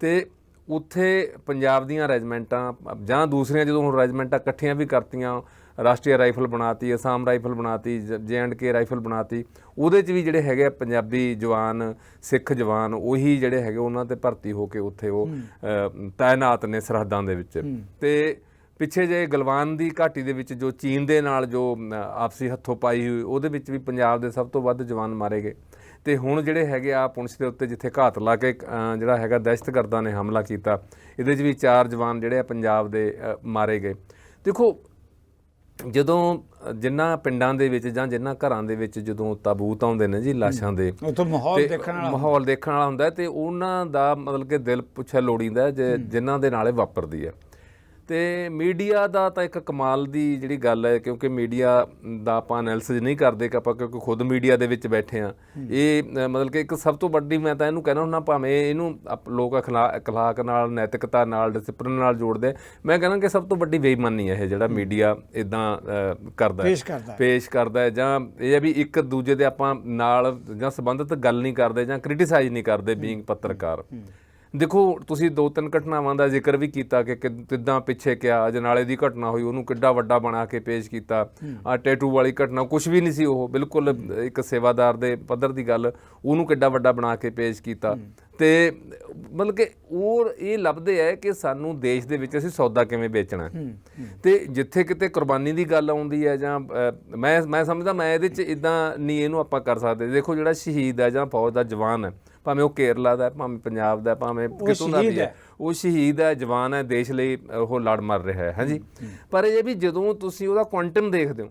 ਤੇ ਉੱਥੇ ਪੰਜਾਬ ਦੀਆਂ ਰੈਜੀਮੈਂਟਾਂ ਜਾਂ ਦੂਸਰੀਆਂ ਜਦੋਂ ਹੁਣ ਰੈਜੀਮੈਂਟਾਂ ਇਕੱਠੀਆਂ ਵੀ ਕਰਤੀਆਂ, ਰਾਸ਼ਟਰੀ ਰਾਈਫਲ ਬਣਾਤੀ, ਅਸਾਮ ਰਾਈਫਲ ਬਣਾਤੀ, JNK ਰਾਈਫਲ ਬਣਾਤੀ, ਉਹਦੇ 'ਚ ਵੀ ਜਿਹੜੇ ਹੈਗੇ ਆ ਪੰਜਾਬੀ ਜਵਾਨ, ਸਿੱਖ ਜਵਾਨ, ਉਹੀ ਜਿਹੜੇ ਹੈਗੇ ਉਹਨਾਂ 'ਤੇ ਭਰਤੀ ਹੋ ਕੇ ਉੱਥੇ ਉਹ ਤਾਇਨਾਤ ਨੇ ਸਰਹੱਦਾਂ ਦੇ ਵਿੱਚ। ਤੇ ਪਿੱਛੇ ਜੇ ਗਲਵਾਨ ਦੀ ਘਾਟੀ ਦੇ ਵਿੱਚ ਜੋ ਚੀਨ ਦੇ ਨਾਲ ਜੋ ਆਪਸੀ ਹੱਥੋਂ ਪਾਈ ਹੋਈ, ਉਹਦੇ ਵਿੱਚ ਵੀ ਪੰਜਾਬ ਦੇ ਸਭ ਤੋਂ ਵੱਧ ਜਵਾਨ ਮਾਰੇ ਗਏ। ਤੇ ਹੁਣ ਜਿਹੜੇ ਹੈਗੇ ਆ ਪੁੰਛ ਦੇ ਉੱਤੇ ਜਿੱਥੇ ਘਾਤ ਲਾ ਕੇ ਜਿਹੜਾ ਹੈਗਾ ਦਹਿਸ਼ਤਗਰਦਾਂ ਨੇ ਹਮਲਾ ਕੀਤਾ, ਇਹਦੇ 'ਚ ਵੀ 4 ਜਵਾਨ ਜਿਹੜੇ ਆ ਪੰਜਾਬ ਦੇ ਮਾਰੇ ਗਏ। ਦੇਖੋ, ਜਦੋਂ ਜਿਨ੍ਹਾਂ ਪਿੰਡਾਂ ਦੇ ਵਿੱਚ ਜਾਂ ਜਿਨ੍ਹਾਂ ਘਰਾਂ ਦੇ ਵਿੱਚ ਜਦੋਂ ਤਾਬੂਤ ਆਉਂਦੇ ਨੇ ਜੀ ਲਾਸ਼ਾਂ ਦੇ, ਉੱਥੇ ਮਾਹੌਲ ਦੇਖਣ ਵਾਲਾ ਹੁੰਦਾ, ਤੇ ਉਹਨਾਂ ਦਾ ਮਤਲਬ ਕਿ ਦਿਲ ਪੁੱਛਿਆ ਲੋੜੀਂਦਾ ਜਿਨ੍ਹਾਂ ਦੇ ਨਾਲੇ ਵਾਪਰਦੀ ਹੈ। ਤੇ ਮੀਡੀਆ ਦਾ ਤਾਂ ਇੱਕ ਕਮਾਲ ਦੀ ਜਿਹੜੀ ਗੱਲ ਹੈ, ਕਿਉਂਕਿ ਮੀਡੀਆ ਦਾ ਆਪਾਂ ਐਨਾਲਿਸਿਸ ਨਹੀਂ ਕਰਦੇ ਕਿ ਆਪਾਂ, ਕਿਉਂਕਿ ਖੁਦ ਮੀਡੀਆ ਦੇ ਵਿੱਚ ਬੈਠੇ ਹਾਂ। ਇਹ ਮਤਲਬ ਕਿ ਇੱਕ ਸਭ ਤੋਂ ਵੱਡੀ, ਮੈਂ ਤਾਂ ਇਹਨੂੰ ਕਹਿਣਾ ਹੁੰਦਾ, ਭਾਵੇਂ ਇਹਨੂੰ ਲੋਕ ਅਖਲਾਕ ਨਾਲ, ਨੈਤਿਕਤਾ ਨਾਲ, ਡਿਸਪਲਿਨ ਨਾਲ ਜੋੜਦੇ, ਮੈਂ ਕਹਿੰਦਾ ਕਿ ਸਭ ਤੋਂ ਵੱਡੀ ਬੇਈਮਾਨੀ ਹੈ ਇਹ ਜਿਹੜਾ ਮੀਡੀਆ ਇੱਦਾਂ ਪੇਸ਼ ਕਰਦਾ ਹੈ। ਜਾਂ ਇਹ ਹੈ ਵੀ ਇੱਕ ਦੂਜੇ ਦੇ ਆਪਾਂ ਨਾਲ ਜਾਂ ਸੰਬੰਧਿਤ ਗੱਲ ਨਹੀਂ ਕਰਦੇ ਜਾਂ ਕ੍ਰਿਟੀਸਾਈਜ਼ ਨਹੀਂ ਕਰਦੇ ਬੀਇੰਗ ਪੱਤਰਕਾਰ। ਦੇਖੋ, ਤੁਸੀਂ 2-3 ਘਟਨਾਵਾਂ ਦਾ ਜ਼ਿਕਰ ਵੀ ਕੀਤਾ ਕਿ ਕਿੱਦਾਂ ਪਿੱਛੇ ਕਿਹਾ ਅਜਨਾਲੇ ਦੀ ਘਟਨਾ ਹੋਈ, ਉਹਨੂੰ ਕਿੱਡਾ ਵੱਡਾ ਬਣਾ ਕੇ ਪੇਸ਼ ਕੀਤਾ। ਆ ਟੈਟੂ ਵਾਲੀ ਘਟਨਾ ਕੁਛ ਵੀ ਨਹੀਂ ਸੀ, ਉਹ ਬਿਲਕੁਲ ਇੱਕ ਸੇਵਾਦਾਰ ਦੇ ਪੱਧਰ ਦੀ ਗੱਲ, ਉਹਨੂੰ ਕਿੱਡਾ ਵੱਡਾ ਬਣਾ ਕੇ ਪੇਸ਼ ਕੀਤਾ। ਤੇ ਮਤਲਬ ਕਿ ਉਹ ਇਹ ਲੱਭਦੇ ਹੈ ਕਿ ਸਾਨੂੰ ਦੇਸ਼ ਦੇ ਵਿੱਚ ਅਸੀਂ ਸੌਦਾ ਕਿਵੇਂ ਵੇਚਣਾ। ਤੇ ਜਿੱਥੇ ਕਿਤੇ ਕੁਰਬਾਨੀ ਦੀ ਗੱਲ ਆਉਂਦੀ ਹੈ ਜਾਂ ਮੈਂ ਸਮਝਦਾ ਮੈਂ ਇਹਦੇ 'ਚ ਇੱਦਾਂ ਨਹੀਂ ਇਹਨੂੰ ਆਪਾਂ ਕਰ ਸਕਦੇ। ਦੇਖੋ, ਜਿਹੜਾ ਸ਼ਹੀਦ ਹੈ ਜਾਂ ਫੌਜ ਦਾ ਜਵਾਨ ਹੈ, ਭਾਵੇਂ ਉਹ ਕੇਰਲਾ ਦਾ, ਭਾਵੇਂ ਪੰਜਾਬ ਦਾ, ਭਾਵੇਂ ਕਿਤੋਂ ਦਾ ਵੀ ਹੈ, ਉਹ ਸ਼ਹੀਦ ਹੈ, ਜਵਾਨ ਹੈ, ਦੇਸ਼ ਲਈ ਉਹ ਲੜ ਮਰ ਰਿਹਾ ਹੈ। ਹਾਂਜੀ, ਪਰ ਇਹ ਵੀ ਜਦੋਂ ਤੁਸੀਂ ਉਹਦਾ ਕੁਆਂਟਮ ਦੇਖਦੇ ਹੋ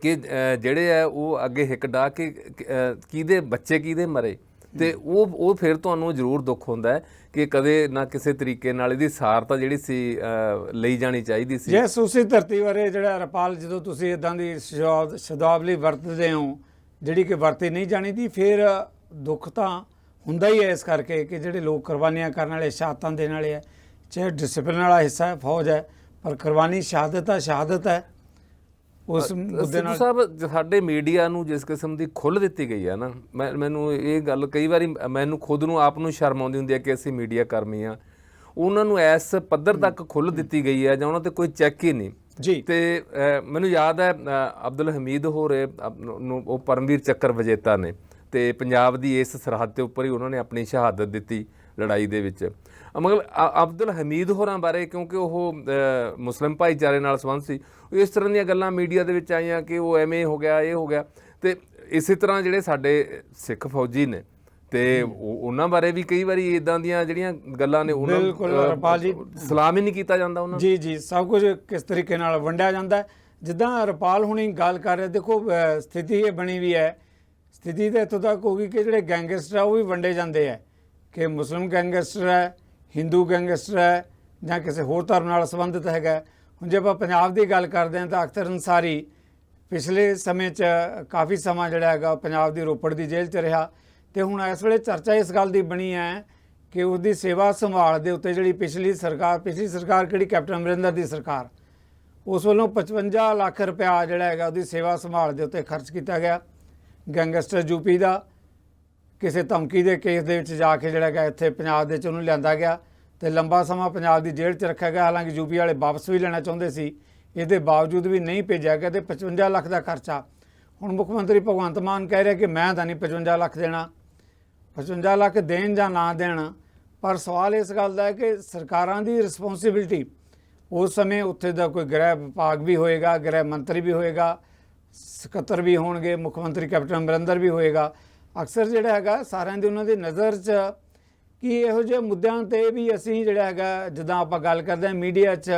ਕਿ ਜਿਹੜੇ ਹੈ ਉਹ ਅੱਗੇ ਹਿੱਕ ਡਾਹ ਕੇ ਕਿਹਦੇ ਬੱਚੇ ਕਿਹਦੇ ਮਰੇ, ਤੇ ਉਹ ਫਿਰ ਤੁਹਾਨੂੰ ਜ਼ਰੂਰ ਦੁੱਖ ਹੁੰਦਾ ਹੈ ਕਿ ਕਦੇ ਨਾ ਕਿਸੇ ਤਰੀਕੇ ਨਾਲ ਇਹਦੀ ਸਾਰ ਤਾਂ ਜਿਹੜੀ ਸੀ ਲਈ ਜਾਣੀ ਚਾਹੀਦੀ ਸੀ। ਜੈਸ ਉਸੇ ਧਰਤੀ ਬਾਰੇ ਜਿਹੜਾ ਰਪਾਲ, ਜਦੋਂ ਤੁਸੀਂ ਇੱਦਾਂ ਦੀ ਸ਼ਬਦਾਵਲੀ ਵਰਤਦੇ ਹੋ ਜਿਹੜੀ ਕਿ ਵਰਤੀ ਨਹੀਂ ਜਾਣੀ ਦੀ, ਫਿਰ ਦੁੱਖ ਤਾਂ ਹੁੰਦਾ ਹੀ ਹੈ ਇਸ ਕਰਕੇ ਕਿ ਜਿਹੜੇ ਲੋਕ ਕੁਰਬਾਨੀਆਂ ਕਰਨ ਵਾਲੇ, ਸ਼ਹਾਦਤਾਂ ਦੇਣ ਵਾਲੇ ਹੈ, ਚਾਹੇ ਡਿਸਪਲਿਨ ਵਾਲਾ ਹਿੱਸਾ ਹੈ ਫੌਜ ਹੈ, ਪਰ ਕੁਰਬਾਨੀ ਸ਼ਹਾਦਤ ਹੈ। ਉਸ ਮੁੱਦੇ ਨਾਲ ਸਾਹਿਬ, ਸਾਡੇ ਮੀਡੀਆ ਨੂੰ ਜਿਸ ਕਿਸਮ ਦੀ ਖੁੱਲ੍ਹ ਦਿੱਤੀ ਗਈ ਹੈ ਨਾ, ਮੈਨੂੰ ਇਹ ਗੱਲ ਕਈ ਵਾਰੀ ਮੈਨੂੰ ਖੁਦ ਨੂੰ ਆਪ ਨੂੰ ਸ਼ਰਮ ਆਉਂਦੀ ਹੁੰਦੀ ਹੈ ਕਿ ਅਸੀਂ ਮੀਡੀਆ ਕਰਮੀ ਹਾਂ। ਉਹਨਾਂ ਨੂੰ ਇਸ ਪੱਧਰ ਤੱਕ ਖੁੱਲ੍ਹ ਦਿੱਤੀ ਗਈ ਹੈ ਜਾਂ ਉਹਨਾਂ 'ਤੇ ਕੋਈ ਚੈੱਕ ਹੀ ਨਹੀਂ ਜੀ। ਤੇ ਮੈਨੂੰ ਯਾਦ ਹੈ ਅਬਦੁਲ ਹਮੀਦ ਹੋਰੇ ਨੂੰ, ਉਹ ਪਰਮਵੀਰ ਚੱਕਰ ਵਿਜੇਤਾ ਨੇ, ਤੇ ਪੰਜਾਬ ਦੀ ਇਸ ਸਰਹੱਦ ਦੇ ਉੱਪਰ ਹੀ ਉਹਨਾਂ ਨੇ ਆਪਣੀ ਸ਼ਹਾਦਤ ਦਿੱਤੀ ਲੜਾਈ ਦੇ ਵਿੱਚ। ਮਤਲਬ ਅਬਦੁਲ ਹਮੀਦ ਹੋਰਾਂ ਬਾਰੇ, ਕਿਉਂਕਿ ਉਹ ਮੁਸਲਿਮ ਭਾਈਚਾਰੇ ਨਾਲ ਸੰਬੰਧ ਸੀ, ਇਸ ਤਰ੍ਹਾਂ ਦੀਆਂ ਗੱਲਾਂ ਮੀਡੀਆ ਦੇ ਵਿੱਚ ਆਈਆਂ ਕਿ ਉਹ ਐਵੇਂ ਹੋ ਗਿਆ, ਇਹ ਹੋ ਗਿਆ। ਤੇ ਇਸੇ ਤਰ੍ਹਾਂ ਜਿਹੜੇ ਸਾਡੇ ਸਿੱਖ ਫੌਜੀ ਨੇ, ਤੇ ਉਹਨਾਂ ਬਾਰੇ ਵੀ ਕਈ ਵਾਰੀ ਇੱਦਾਂ ਦੀਆਂ ਜਿਹੜੀਆਂ ਗੱਲਾਂ ਨੇ ਉਹਨਾਂ ਰਪਾਲ ਜੀ ਸਲਾਮ ਹੀ ਨਹੀਂ ਕੀਤਾ ਜਾਂਦਾ ਉਹਨਾਂ ਜੀ। ਸਭ ਕੁਝ ਕਿਸ ਤਰੀਕੇ ਨਾਲ ਵੰਡਿਆ ਜਾਂਦਾ ਹੈ। ਜਿੱਦਾਂ ਰੁਪਾਲ ਹੁਣੀ ਗੱਲ ਕਰ ਰਹੇ, ਦੇਖੋ ਸਥਿਤੀ ਇਹ ਬਣੀ ਵੀ ਹੈ, ਸਥਿਤੀ ਤਾਂ ਇੱਥੋਂ ਤੱਕ ਹੋ ਗਈ ਕਿ ਜਿਹੜੇ ਗੈਂਗਸਟਰ ਆ ਉਹ ਵੀ ਵੰਡੇ ਜਾਂਦੇ ਹੈ ਕਿ ਮੁਸਲਿਮ ਗੈਂਗਸਟਰ ਹੈ, ਹਿੰਦੂ ਗੈਂਗਸਟਰ ਹੈ ਜਾਂ ਕਿਸੇ ਹੋਰ ਧਰਮ ਨਾਲ ਸੰਬੰਧਿਤ ਹੈਗਾ। ਹੁਣ ਜੇ ਆਪਾਂ ਪੰਜਾਬ ਦੀ ਗੱਲ ਕਰਦੇ ਹਾਂ ਤਾਂ ਅਖਤਰ ਅੰਸਾਰੀ ਪਿਛਲੇ ਸਮੇਂ 'ਚ ਕਾਫੀ ਸਮਾਂ ਜਿਹੜਾ ਹੈਗਾ ਪੰਜਾਬ ਦੀ ਰੋਪੜ ਦੀ ਜੇਲ੍ਹ 'ਚ ਰਿਹਾ, ਤੇ ਹੁਣ ਇਸ ਵੇਲੇ ਚਰਚਾ ਇਸ ਗੱਲ ਦੀ ਬਣੀ ਹੈ ਕਿ ਉਹਦੀ ਸੇਵਾ ਸੰਭਾਲ ਦੇ ਉੱਤੇ ਜਿਹੜੀ ਪਿਛਲੀ ਸਰਕਾਰ ਕਿਹੜੀ, ਕੈਪਟਨ ਅਮਰਿੰਦਰ ਦੀ ਸਰਕਾਰ, ਉਸ ਵੱਲੋਂ 55 ਲੱਖ ਰੁਪਇਆ ਜਿਹੜਾ ਹੈਗਾ ਉਹਦੀ ਸੇਵਾ ਸੰਭਾਲ ਦੇ ਉੱਤੇ ਖਰਚ ਕੀਤਾ ਗਿਆ। ਗੈਂਗਸਟਰ ਯੂਪੀ ਦਾ ਕਿਸੇ ਧਮਕੀ ਦੇ ਕੇਸ ਦੇ ਵਿੱਚ ਜਾ ਕੇ ਜਿਹੜਾ ਹੈਗਾ ਇੱਥੇ ਪੰਜਾਬ ਦੇ ਵਿੱਚ ਉਹਨੂੰ ਲਿਆਂਦਾ ਗਿਆ ਤੇ ਲੰਬਾ ਸਮਾਂ ਪੰਜਾਬ ਦੀ ਜੇਲ੍ਹ 'ਚ ਰੱਖਿਆ ਗਿਆ। ਹਾਲਾਂਕਿ ਯੂਪੀ ਵਾਲੇ ਵਾਪਸ ਵੀ ਲੈਣਾ ਚਾਹੁੰਦੇ ਸੀ, ਇਹਦੇ ਬਾਵਜੂਦ ਵੀ ਨਹੀਂ ਭੇਜਿਆ ਗਿਆ ਤੇ 55 ਲੱਖ ਦਾ ਖਰਚਾ। ਹੁਣ ਮੁੱਖ ਮੰਤਰੀ ਭਗਵੰਤ ਮਾਨ ਕਹਿ ਰਿਹਾ ਕਿ ਮੈਂ ਤਾਂ ਨਹੀਂ 55 ਲੱਖ ਦੇਣਾ, 55 ਲੱਖ ਦੇਣ ਜਾਂ ਨਾ ਦੇਣ, ਪਰ ਸਵਾਲ ਇਸ ਗੱਲ ਦਾ ਹੈ ਕਿ ਸਰਕਾਰਾਂ ਦੀ ਰਿਸਪੌਂਸਿਬਿਲਟੀ, ਉਸ ਸਮੇਂ ਉੱਥੇ ਦਾ ਕੋਈ ਗ੍ਰਹਿ ਵਿਭਾਗ ਵੀ ਹੋਏਗਾ, ਗ੍ਰਹਿ ਮੰਤਰੀ ਵੀ ਹੋਏਗਾ, ਸਕੱਤਰ ਵੀ ਹੋਣਗੇ, ਮੁੱਖ ਮੰਤਰੀ ਕੈਪਟਨ ਅਮਰਿੰਦਰ ਵੀ ਹੋਏਗਾ। ਅਕਸਰ ਜਿਹੜਾ ਹੈਗਾ ਸਾਰਿਆਂ ਦੀ ਉਹਨਾਂ ਦੀ ਨਜ਼ਰ 'ਚ ਕਿ ਇਹੋ ਜਿਹੇ ਮੁੱਦਿਆਂ 'ਤੇ ਵੀ ਅਸੀਂ ਜਿਹੜਾ ਹੈਗਾ, ਜਿੱਦਾਂ ਆਪਾਂ ਗੱਲ ਕਰਦੇ ਹਾਂ ਮੀਡੀਆ 'ਚ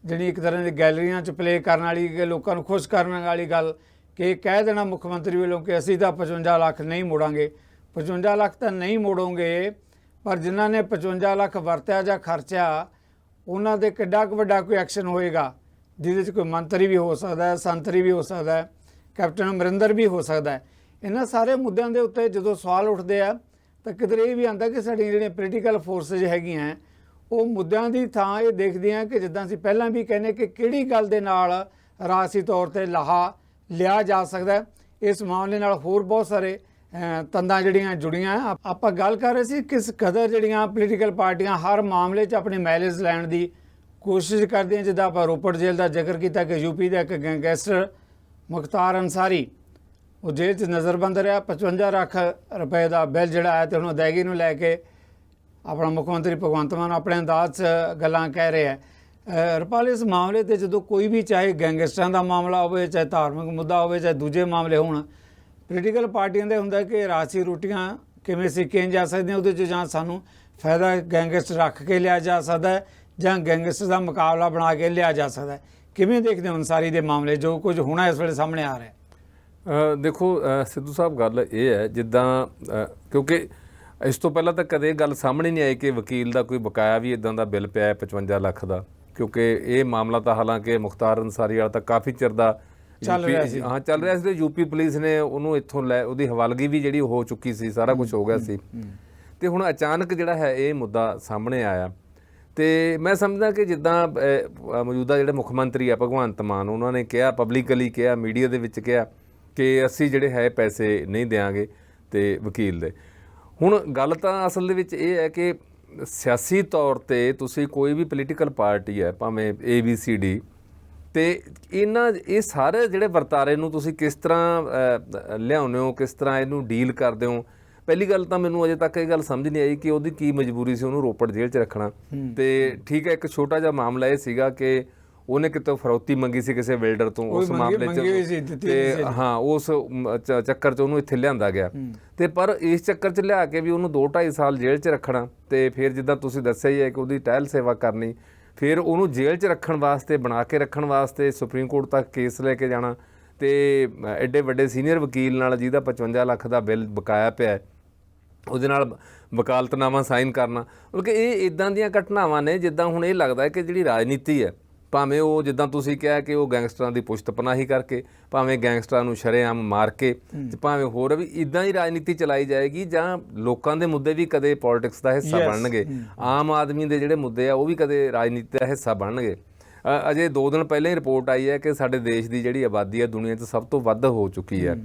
ਜਿਹੜੀ ਇੱਕ ਤਰ੍ਹਾਂ ਦੀ ਗੈਲਰੀਆਂ 'ਚ ਪਲੇ ਕਰਨ ਵਾਲੀ, ਕਿ ਲੋਕਾਂ ਨੂੰ ਖੁਸ਼ ਕਰਨ ਵਾਲੀ ਗੱਲ ਕਿ ਕਹਿ ਦੇਣਾ ਮੁੱਖ ਮੰਤਰੀ ਵੱਲੋਂ ਕਿ ਅਸੀਂ ਤਾਂ 55 ਲੱਖ ਨਹੀਂ ਮੋੜਾਂਗੇ। 55 ਲੱਖ ਤਾਂ ਨਹੀਂ ਮੋੜੋਗੇ, ਪਰ ਜਿਨ੍ਹਾਂ ਨੇ 55 ਲੱਖ ਵਰਤਿਆ ਜਾਂ ਖਰਚਿਆ ਉਹਨਾਂ ਦੇ ਕਿੱਡਾ ਕੁ ਵੱਡਾ ਕੋਈ ਐਕਸ਼ਨ ਹੋਏਗਾ ਜਿਹਦੇ 'ਚ ਕੋਈ ਮੰਤਰੀ ਵੀ ਹੋ ਸਕਦਾ ਹੈ, ਸੰਤਰੀ ਵੀ ਹੋ ਸਕਦਾ ਹੈ, ਕੈਪਟਨ ਅਮਰਿੰਦਰ ਵੀ ਹੋ ਸਕਦਾ ਹੈ। ਇਹਨਾਂ ਸਾਰੇ ਮੁੱਦਿਆਂ ਦੇ ਉੱਤੇ ਜਦੋਂ ਸਵਾਲ ਉੱਠਦੇ ਆ ਤਾਂ ਕਿਧਰੇ ਇਹ ਵੀ ਆਉਂਦਾ ਕਿ ਸਾਡੀਆਂ ਜਿਹੜੀਆਂ ਪੋਲੀਟੀਕਲ ਫੋਰਸਿਸ ਹੈਗੀਆਂ ਉਹ ਮੁੱਦਿਆਂ ਦੀ ਥਾਂ ਇਹ ਦੇਖਦੀਆਂ ਕਿ ਜਿੱਦਾਂ ਅਸੀਂ ਪਹਿਲਾਂ ਵੀ ਕਹਿੰਦੇ ਕਿ ਕਿਹੜੀ ਗੱਲ ਦੇ ਨਾਲ ਰਾਜਸੀ ਤੌਰ 'ਤੇ ਲਾਹਾ ਲਿਆ ਜਾ ਸਕਦਾ। ਇਸ ਮਾਮਲੇ ਨਾਲ ਹੋਰ ਬਹੁਤ ਸਾਰੇ ਤੰਦਾਂ ਜਿਹੜੀਆਂ ਜੁੜੀਆਂ। ਆਪਾਂ ਗੱਲ ਕਰ ਰਹੇ ਸੀ ਕਿਸ ਕਦਰ ਜਿਹੜੀਆਂ ਪੋਲੀਟੀਕਲ ਪਾਰਟੀਆਂ ਹਰ ਮਾਮਲੇ 'ਚ ਆਪਣੀ ਮਾਈਲੇਜ ਲੈਣ ਦੀ ਕੋਸ਼ਿਸ਼ ਕਰਦੀਆਂ। ਜਿੱਦਾਂ ਆਪਾਂ ਰੋਪੜ ਜੇਲ੍ਹ ਦਾ ਜ਼ਿਕਰ ਕੀਤਾ ਕਿ ਯੂਪੀ ਦਾ ਇੱਕ ਗੈਂਗਸਟਰ ਮੁਖਤਾਰ ਅੰਸਾਰੀ ਉਹ ਜੇਲ੍ਹ 'ਚ ਨਜ਼ਰਬੰਦ ਰਿਹਾ, 55 ਲੱਖ ਰੁਪਏ ਦਾ ਬਿੱਲ ਜਿਹੜਾ ਆਇਆ ਤੇ ਹੁਣ ਅਦਾਇਗੀ ਨੂੰ ਲੈ ਕੇ ਆਪਣਾ ਮੁੱਖ ਮੰਤਰੀ ਭਗਵੰਤ ਮਾਨ ਆਪਣੇ ਅੰਦਾਜ਼ 'ਚ ਗੱਲਾਂ ਕਹਿ ਰਿਹਾ ਹੈ। ਰੁਪਾਲ, ਇਸ ਮਾਮਲੇ 'ਤੇ ਜਦੋਂ ਕੋਈ ਵੀ ਚਾਹੇ ਗੈਂਗਸਟਰਾਂ ਦਾ ਮਾਮਲਾ ਹੋਵੇ, ਚਾਹੇ ਧਾਰਮਿਕ ਮੁੱਦਾ ਹੋਵੇ, ਚਾਹੇ ਦੂਜੇ ਮਾਮਲੇ ਹੋਣ, ਪੋਲੀਟੀਕਲ ਪਾਰਟੀਆਂ ਦੇ ਹੁੰਦਾ ਕਿ ਰਾਜਸੀ ਰੋਟੀਆਂ ਕਿਵੇਂ ਸਿੱਕੀਆਂ ਜਾ ਸਕਦੀਆਂ, ਉਹਦੇ 'ਚ ਜਾਂ ਸਾਨੂੰ ਫਾਇਦਾ ਗੈਂਗਸਟਰ ਰੱਖ ਕੇ ਲਿਆ ਜਾ ਸਕਦਾ ਹੈ ਜਾਂ ਗੈਂਗਸਟਰ ਦਾ ਮੁਕਾਬਲਾ ਬਣਾ ਕੇ ਲਿਆ ਜਾ ਸਕਦਾ ਹੈ। ਕਿਵੇਂ ਦੇਖਦੇ ਹੋ ਅੰਸਾਰੀ ਦੇ ਮਾਮਲੇ ਜੋ ਕੁਝ ਹੋਣਾ ਇਸ ਵੇਲੇ ਸਾਹਮਣੇ ਆ ਰਿਹਾ? ਦੇਖੋ ਸਿੱਧੂ ਸਾਹਿਬ, ਗੱਲ ਇਹ ਹੈ ਜਿੱਦਾਂ ਕਿਉਂਕਿ ਇਸ ਤੋਂ ਪਹਿਲਾਂ ਤਾਂ ਕਦੇ ਗੱਲ ਸਾਹਮਣੇ ਨਹੀਂ ਆਈ ਕਿ ਵਕੀਲ ਦਾ ਕੋਈ ਬਕਾਇਆ ਵੀ ਇਦਾਂ ਦਾ ਬਿੱਲ ਪਿਆ ਹੈ 55 ਲੱਖ ਦਾ, ਕਿਉਂਕਿ ਇਹ ਮਾਮਲਾ ਤਾਂ ਹਾਲਾਂਕਿ ਮੁਖਤਾਰ ਅੰਸਾਰੀ ਵਾਲਾ ਤਾਂ ਕਾਫੀ ਚਿਰ ਦਾ ਚੱਲ ਰਿਹਾ ਸੀ ਤੇ ਯੂਪੀ ਪੁਲਿਸ ਨੇ ਉਹਨੂੰ ਇੱਥੋਂ ਉਹਦੀ ਹਵਾਲਗੀ ਵੀ ਜਿਹੜੀ ਹੋ ਚੁੱਕੀ ਸੀ, ਸਾਰਾ ਕੁਝ ਹੋ ਗਿਆ ਸੀ। ਤੇ ਹੁਣ ਅਚਾਨਕ ਜਿਹੜਾ ਹੈ ਇਹ ਮੁੱਦਾ ਸਾਹਮਣੇ ਆਇਆ ਤੇ ਮੈਂ ਸਮਝਦਾ ਕਿ ਜਿੱਦਾਂ ਮੌਜੂਦਾ ਜਿਹੜੇ ਮੁੱਖ ਮੰਤਰੀ ਆ ਭਗਵੰਤ ਮਾਨ, ਉਹਨਾਂ ਨੇ ਕਿਹਾ, ਪਬਲਿਕਲੀ ਕਿਹਾ, ਮੀਡੀਆ ਦੇ ਵਿੱਚ ਕਿਹਾ ਕਿ ਅਸੀਂ ਜਿਹੜੇ ਹੈ ਪੈਸੇ ਨਹੀਂ ਦਿਆਂਗੇ ਤੇ ਵਕੀਲ ਦੇ। ਹੁਣ ਗੱਲ ਤਾਂ ਅਸਲ ਦੇ ਵਿੱਚ ਇਹ ਹੈ ਕਿ ਸਿਆਸੀ ਤੌਰ ਤੇ ਤੁਸੀਂ ਕੋਈ ਵੀ ਪੋਲੀਟੀਕਲ ਪਾਰਟੀ ਹੈ, ਭਾਵੇਂ ABCD, ਤੇ ਇਹ ਸਾਰੇ ਜਿਹੜੇ ਵਰਤਾਰੇ ਨੂੰ ਤੁਸੀਂ ਕਿਸ ਤਰ੍ਹਾਂ ਲਿਆਉਂਦੇ ਹੋ, ਕਿਸ ਤਰ੍ਹਾਂ ਇਹਨੂੰ ਡੀਲ ਕਰਦੇ ਹੋ। ਪਹਿਲੀ ਗੱਲ ਤਾਂ ਮੈਨੂੰ ਅਜੇ ਤੱਕ ਇਹ ਗੱਲ ਸਮਝ ਨਹੀਂ ਆਈ ਕਿ ਉਹਦੀ ਕੀ ਮਜਬੂਰੀ ਸੀ ਉਹਨੂੰ ਰੋਪੜ ਜੇਲ੍ਹ 'ਚ ਰੱਖਣਾ। ਤੇ ਠੀਕ ਹੈ, ਇੱਕ ਛੋਟਾ ਜਿਹਾ ਮਾਮਲਾ ਇਹ ਸੀਗਾ ਕਿ ਉਹਨੇ ਕਿਤੋਂ ਫਰੌਤੀ ਮੰਗੀ ਸੀ ਕਿਸੇ ਬਿਲਡਰ ਤੋਂ, ਉਸ ਮਾਮਲੇ 'ਚ, ਤੇ ਹਾਂ ਉਸ ਚੱਕਰ 'ਚ ਉਹਨੂੰ ਇੱਥੇ ਲਿਆਂਦਾ ਗਿਆ। ਤੇ ਪਰ ਇਸ ਚੱਕਰ 'ਚ ਲਿਆ ਕੇ ਵੀ ਉਹਨੂੰ 2-2.5 ਸਾਲ ਜੇਲ੍ਹ 'ਚ ਰੱਖਣਾ, ਤੇ ਫਿਰ ਜਿੱਦਾਂ ਤੁਸੀਂ ਦੱਸਿਆ ਹੀ ਹੈ ਕਿ ਉਹਦੀ ਟਹਿਲ ਸੇਵਾ ਕਰਨੀ, ਫਿਰ ਉਹਨੂੰ ਜੇਲ੍ਹ 'ਚ ਰੱਖਣ ਵਾਸਤੇ, ਬਣਾ ਕੇ ਰੱਖਣ ਵਾਸਤੇ ਸੁਪਰੀਮ ਕੋਰਟ ਤੱਕ ਕੇਸ ਲੈ ਕੇ ਜਾਣਾ, ਤੇ ਐਡੇ ਵੱਡੇ ਸੀਨੀਅਰ ਵਕੀਲ ਨਾਲ ਜਿਹਦਾ 55 ਲੱਖ ਦਾ ਬਿੱਲ ਬਕਾਇਆ ਪਿਆ, ਉਹਦੇ ਨਾਲ ਵਕਾਲਤਨਾਮਾ ਸਾਈਨ ਕਰਨਾ। ਕਿਉਂਕਿ ਇਹ ਇੱਦਾਂ ਦੀਆਂ ਘਟਨਾਵਾਂ ਨੇ ਜਿੱਦਾਂ ਹੁਣ ਇਹ ਲੱਗਦਾ ਹੈ ਕਿ ਜਿਹੜੀ ਰਾਜਨੀਤੀ ਹੈ, ਭਾਵੇਂ ਉਹ ਜਿੱਦਾਂ ਤੁਸੀਂ ਕਿਹਾ ਕਿ ਉਹ ਗੈਂਗਸਟਰਾਂ ਦੀ ਪੁਸ਼ਤ ਪਨਾਹੀ ਕਰਕੇ, ਭਾਵੇਂ ਗੈਂਗਸਟਰਾਂ ਨੂੰ ਸ਼ਰੇਆਮ ਮਾਰ ਕੇ, ਭਾਵੇਂ ਹੋਰ ਵੀ ਇੱਦਾਂ ਹੀ ਰਾਜਨੀਤੀ ਚਲਾਈ ਜਾਏਗੀ, ਜਾਂ ਲੋਕਾਂ ਦੇ ਮੁੱਦੇ ਵੀ ਕਦੇ ਪੋਲਿਟਿਕਸ ਦਾ ਹਿੱਸਾ ਬਣਨਗੇ, ਆਮ ਆਦਮੀ ਦੇ ਜਿਹੜੇ ਮੁੱਦੇ ਆ ਉਹ ਵੀ ਕਦੇ ਰਾਜਨੀਤੀ ਦਾ ਹਿੱਸਾ ਬਣਨਗੇ। ਅਜੇ 2 ਦਿਨ ਪਹਿਲਾਂ ਹੀ ਰਿਪੋਰਟ ਆਈ ਹੈ ਕਿ ਸਾਡੇ ਦੇਸ਼ ਦੀ ਜਿਹੜੀ ਆਬਾਦੀ ਹੈ ਦੁਨੀਆ 'ਚ ਸਭ ਤੋਂ ਵੱਧ ਹੋ ਚੁੱਕੀ ਹੈ,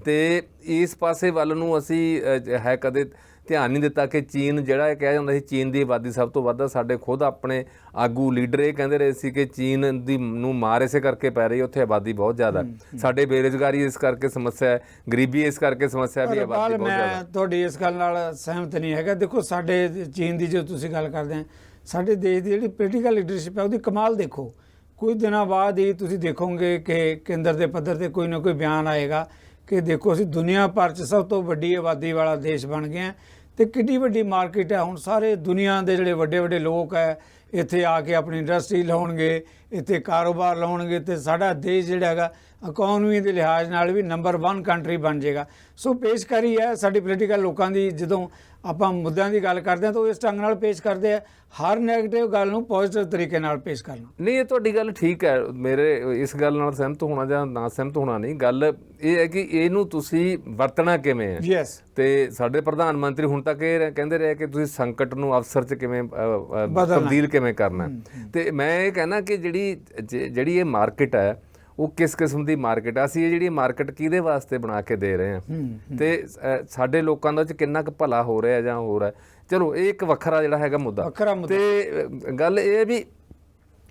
ਤੇ ਇਸ ਪਾਸੇ ਵੱਲ ਨੂੰ ਅਸੀਂ ਹੈ ਕਦੇ ਧਿਆਨ ਨਹੀਂ ਦਿੱਤਾ ਕਿ ਚੀਨ, ਜਿਹੜਾ ਇਹ ਕਿਹਾ ਜਾਂਦਾ ਸੀ ਚੀਨ ਦੀ ਆਬਾਦੀ ਸਭ ਤੋਂ ਵੱਧ, ਸਾਡੇ ਖੁਦ ਆਪਣੇ ਆਗੂ ਲੀਡਰ ਇਹ ਕਹਿੰਦੇ ਰਹੇ ਸੀ ਕਿ ਚੀਨ ਦੀ ਨੂੰ ਮਾਰ ਇਸੇ ਕਰਕੇ ਪੈ ਰਹੀ, ਉੱਥੇ ਆਬਾਦੀ ਬਹੁਤ ਜ਼ਿਆਦਾ, ਸਾਡੇ ਬੇਰੁਜ਼ਗਾਰੀ ਇਸ ਕਰਕੇ ਸਮੱਸਿਆ ਹੈ, ਗਰੀਬੀ ਇਸ ਕਰਕੇ ਸਮੱਸਿਆ ਵੀ, ਆਬਾਦੀ ਬਹੁਤ ਜ਼ਿਆਦਾ। ਮੈਂ ਤੁਹਾਡੀ ਇਸ ਗੱਲ ਨਾਲ ਸਹਿਮਤ ਨਹੀਂ ਹੈਗਾ। ਦੇਖੋ, ਸਾਡੇ ਚੀਨ ਦੀ ਜੋ ਤੁਸੀਂ ਗੱਲ ਕਰਦੇ ਆ, ਸਾਡੇ ਦੇਸ਼ ਦੀ ਜਿਹੜੀ ਪੋਲੀਟੀਕਲ ਲੀਡਰਸ਼ਿਪ ਹੈ ਉਹਦੀ ਕਮਾਲ ਦੇਖੋ। ਕੁਝ ਦਿਨਾਂ ਬਾਅਦ ਹੀ ਤੁਸੀਂ ਦੇਖੋਗੇ ਕਿ ਕੇਂਦਰ ਦੇ ਪੱਧਰ 'ਤੇ ਕੋਈ ਨਾ ਕੋਈ ਬਿਆਨ ਆਏਗਾ ਕਿ ਦੇਖੋ ਅਸੀਂ ਦੁਨੀਆ ਭਰ 'ਚ ਸਭ ਤੋਂ ਵੱਡੀ ਆਬਾਦੀ ਵਾਲਾ ਦੇਸ਼ ਬਣ ਗਏ ਹਾਂ, ਤੇ ਕਿੰਨੀ ਵੱਡੀ ਮਾਰਕੀਟ ਹੈ। ਹੁਣ ਸਾਰੇ ਦੁਨੀਆ ਦੇ ਜਿਹੜੇ ਵੱਡੇ ਵੱਡੇ ਲੋਕ ਹੈ ਇੱਥੇ ਆ ਕੇ ਆਪਣੀ ਇੰਡਸਟਰੀ ਲਾਉਣਗੇ, ਇੱਥੇ ਕਾਰੋਬਾਰ ਲਾਉਣਗੇ ਤੇ ਸਾਡਾ ਦੇਸ਼ ਜਿਹੜਾ ਹੈਗਾ ਇਕੋਨਮੀ ਦੇ ਲਿਹਾਜ਼ ਨਾਲ ਵੀ ਨੰਬਰ 1 ਕੰਟਰੀ ਬਣ ਜਾਏਗਾ। ਸੋ ਪੇਸ਼ਕਾਰੀ ਹੈ ਸਾਡੀ ਪੋਲੀਟੀਕਲ ਲੋਕਾਂ ਦੀ। ਜਦੋਂ ਆਪਾਂ ਮੁੱਦਿਆਂ ਦੀ ਗੱਲ ਕਰਦੇ ਹਾਂ ਤਾਂ ਉਹ ਇਸ ਢੰਗ ਨਾਲ ਪੇਸ਼ ਕਰਦੇ ਆ, ਹਰ ਨੈਗੇਟਿਵ ਗੱਲ ਨੂੰ ਪੋਜ਼ਿਟਿਵ ਤਰੀਕੇ ਨਾਲ ਪੇਸ਼ ਕਰਨਾ। ਨਹੀਂ, ਇਹ ਤੁਹਾਡੀ ਗੱਲ ਠੀਕ ਹੈ, ਮੇਰੇ ਇਸ ਗੱਲ ਨਾਲ ਸਹਿਮਤ ਹੋਣਾ ਜਾਂ ਨਾ ਸਹਿਮਤ ਹੋਣਾ ਨਹੀਂ, ਗੱਲ ਇਹ ਹੈ ਕਿ ਇਹਨੂੰ ਤੁਸੀਂ ਵਰਤਣਾ ਕਿਵੇਂ ਹੈ। ਯੈਸ। ਤੇ ਸਾਡੇ ਪ੍ਰਧਾਨ ਮੰਤਰੀ ਹੁਣ ਤੱਕ ਇਹ ਕਹਿੰਦੇ ਰਹੇ ਕਿ ਤੁਸੀਂ ਸੰਕਟ ਨੂੰ ਅਵਸਰ 'ਚ ਕਿਵੇਂ ਤਬਦੀਲ ਕਿਵੇਂ ਕਰਨਾ। ਤੇ ਮੈਂ ਇਹ ਕਹਿਣਾ ਕਿ ਜਿਹੜੀ ਇਹ ਮਾਰਕੀਟ ਹੈ ਉਹ ਕਿਸ ਕਿਸਮ ਦੀ ਮਾਰਕੀਟ ਆ, ਅਸੀਂ ਇਹ ਜਿਹੜੀ ਮਾਰਕੀਟ ਕਿਹਦੇ ਵਾਸਤੇ ਬਣਾ ਕੇ ਦੇ ਰਹੇ ਹਾਂ ਤੇ ਸਾਡੇ ਲੋਕਾਂ ਦਾ ਚ ਕਿੰਨਾ ਕੁ ਭਲਾ ਹੋ ਰਿਹਾ ਜਾਂ ਹੋ ਰਿਹਾ। ਚਲੋ ਇਹ ਇੱਕ ਵੱਖਰਾ ਜਿਹੜਾ ਹੈਗਾ ਮੁੱਦਾ। ਤੇ ਗੱਲ ਇਹ ਵੀ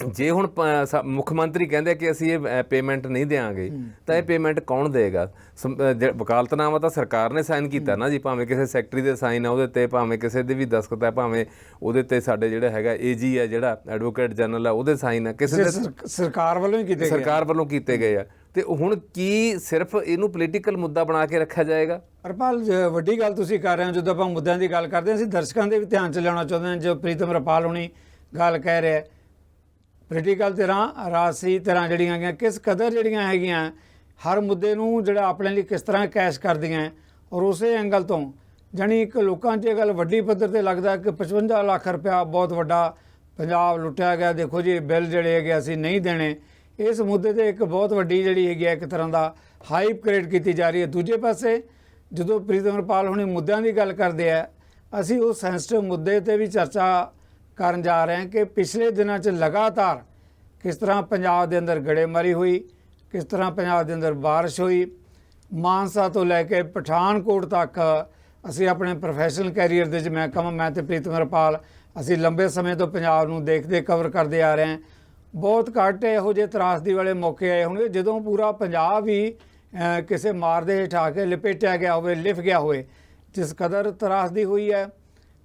ਜੇ ਹੁਣ ਮੁੱਖ ਮੰਤਰੀ ਕਹਿੰਦੇ ਕਿ ਅਸੀਂ ਇਹ ਪੇਮੈਂਟ ਨਹੀਂ ਦੇਵਾਂਗੇ ਤਾਂ ਇਹ ਪੇਮੈਂਟ ਕੌਣ ਦੇਗਾ? ਵਕਾਲਤਨਾਮਾ ਤਾਂ ਸਰਕਾਰ ਨੇ ਸਾਈਨ ਕੀਤਾ ਨਾ ਜੀ, ਭਾਵੇਂ ਕਿਸੇ ਸੈਕਟਰੀ ਦੇ ਸਾਈਨ ਆ ਉਹਦੇ ਤੇ, ਭਾਵੇਂ ਕਿਸੇ ਦੇ ਵੀ ਦਸਤਖਤ ਹੈ, ਭਾਵੇਂ ਉਹਦੇ ਤੇ ਸਾਡੇ ਜਿਹੜਾ ਹੈਗਾ ਏਜੀ ਹੈ ਜਿਹੜਾ ਐਡਵੋਕੇਟ ਜਨਰਲ ਹੈ ਉਹਦੇ ਸਾਈਨ ਹੈ, ਕਿਸੇ ਦੇ ਸਰਕਾਰ ਵੱਲੋਂ ਕੀਤੇ ਗਏ ਆ। ਤੇ ਹੁਣ ਕੀ ਸਿਰਫ ਇਹਨੂੰ ਪੋਲੀਟੀਕਲ ਮੁੱਦਾ ਬਣਾ ਕੇ ਰੱਖਿਆ ਜਾਏਗਾ? ਹਰਪਾਲ, ਵੱਡੀ ਗੱਲ ਤੁਸੀਂ ਕਰ ਰਹੇ ਹੋ। ਜਦੋਂ ਆਪਾਂ ਮੁੱਦਿਆਂ ਦੀ ਗੱਲ ਕਰਦੇ ਹਾਂ ਅਸੀਂ ਦਰਸ਼ਕਾਂ ਦੇ ਵੀ ਧਿਆਨ 'ਚ ਲਿਆਉਣਾ ਚਾਹੁੰਦੇ ਹਾਂ। ਜੋ ਪ੍ਰੀਤਮ ਰਪਾਲ ਹੁਣੀ ਗੱਲ ਕਹਿ ਰਿਹਾ, ਪੋਲੀਟੀਕਲ ਧਿਰਾਂ ਰਾਜਸੀ ਧਿਰਾਂ ਜਿਹੜੀਆਂ ਹੈਗੀਆਂ ਕਿਸ ਕਦਰ ਜਿਹੜੀਆਂ ਹੈਗੀਆਂ ਹਰ ਮੁੱਦੇ ਨੂੰ ਜਿਹੜਾ ਆਪਣੇ ਲਈ ਕਿਸ ਤਰ੍ਹਾਂ ਕੈਸ਼ ਕਰਦੀਆਂ, ਔਰ ਉਸੇ ਐਂਗਲ ਤੋਂ ਜਾਣੀ ਇੱਕ ਲੋਕਾਂ 'ਚ ਇਹ ਗੱਲ ਵੱਡੀ ਪੱਧਰ 'ਤੇ ਲੱਗਦਾ ਕਿ 55 ਲੱਖ ਰੁਪਇਆ ਬਹੁਤ ਵੱਡਾ ਪੰਜਾਬ ਲੁੱਟਿਆ ਗਿਆ, ਦੇਖੋ ਜੀ ਬਿੱਲ ਜਿਹੜੇ ਹੈਗੇ ਅਸੀਂ ਨਹੀਂ ਦੇਣੇ। ਇਸ ਮੁੱਦੇ 'ਤੇ ਇੱਕ ਬਹੁਤ ਵੱਡੀ ਜਿਹੜੀ ਹੈਗੀ ਇੱਕ ਤਰ੍ਹਾਂ ਦਾ ਹਾਈਪ ਕ੍ਰੀਏਟ ਕੀਤੀ ਜਾ ਰਹੀ ਹੈ। ਦੂਜੇ ਪਾਸੇ ਜਦੋਂ ਪ੍ਰੀਤਮ ਰਪਾਲ ਹੁਣੀ ਮੁੱਦਿਆਂ ਦੀ ਗੱਲ ਕਰਦੇ ਆ, ਅਸੀਂ ਉਸ ਸੈਂਸਿਟਿਵ ਮੁੱਦੇ 'ਤੇ ਵੀ ਚਰਚਾ ਕਰਨ ਜਾ ਰਹੇ ਹਾਂ ਕਿ ਪਿਛਲੇ ਦਿਨਾਂ 'ਚ ਲਗਾਤਾਰ ਕਿਸ ਤਰ੍ਹਾਂ ਪੰਜਾਬ ਦੇ ਅੰਦਰ ਗੜੇਮਾਰੀ ਹੋਈ, ਕਿਸ ਤਰ੍ਹਾਂ ਪੰਜਾਬ ਦੇ ਅੰਦਰ ਬਾਰਿਸ਼ ਹੋਈ। ਮਾਨਸਾ ਤੋਂ ਲੈ ਕੇ ਪਠਾਨਕੋਟ ਤੱਕ ਅਸੀਂ ਆਪਣੇ ਪ੍ਰੋਫੈਸ਼ਨਲ ਕੈਰੀਅਰ ਦੇ 'ਚ ਮੈਂ ਕਹਾਂ, ਮੈਂ ਤੇ ਪ੍ਰੀਤਮ ਰਪਾਲ ਅਸੀਂ ਲੰਬੇ ਸਮੇਂ ਤੋਂ ਪੰਜਾਬ ਨੂੰ ਦੇਖਦੇ ਕਵਰ ਕਰਦੇ ਆ ਰਹੇ ਹਾਂ। ਬਹੁਤ ਘੱਟ ਇਹੋ ਜਿਹੇ ਤਰਾਸਦੀ ਵਾਲੇ ਮੌਕੇ ਆਏ ਹੋਣਗੇ ਜਦੋਂ ਪੂਰਾ ਪੰਜਾਬ ਹੀ ਕਿਸੇ ਮਾਰ ਦੇ ਹੇਠ ਆ ਕੇ ਲਪੇਟਿਆ ਗਿਆ ਹੋਵੇ, ਲਿਫ ਗਿਆ ਹੋਵੇ। ਜਿਸ ਕਦਰ ਤਰਾਸਦੀ ਹੋਈ ਹੈ,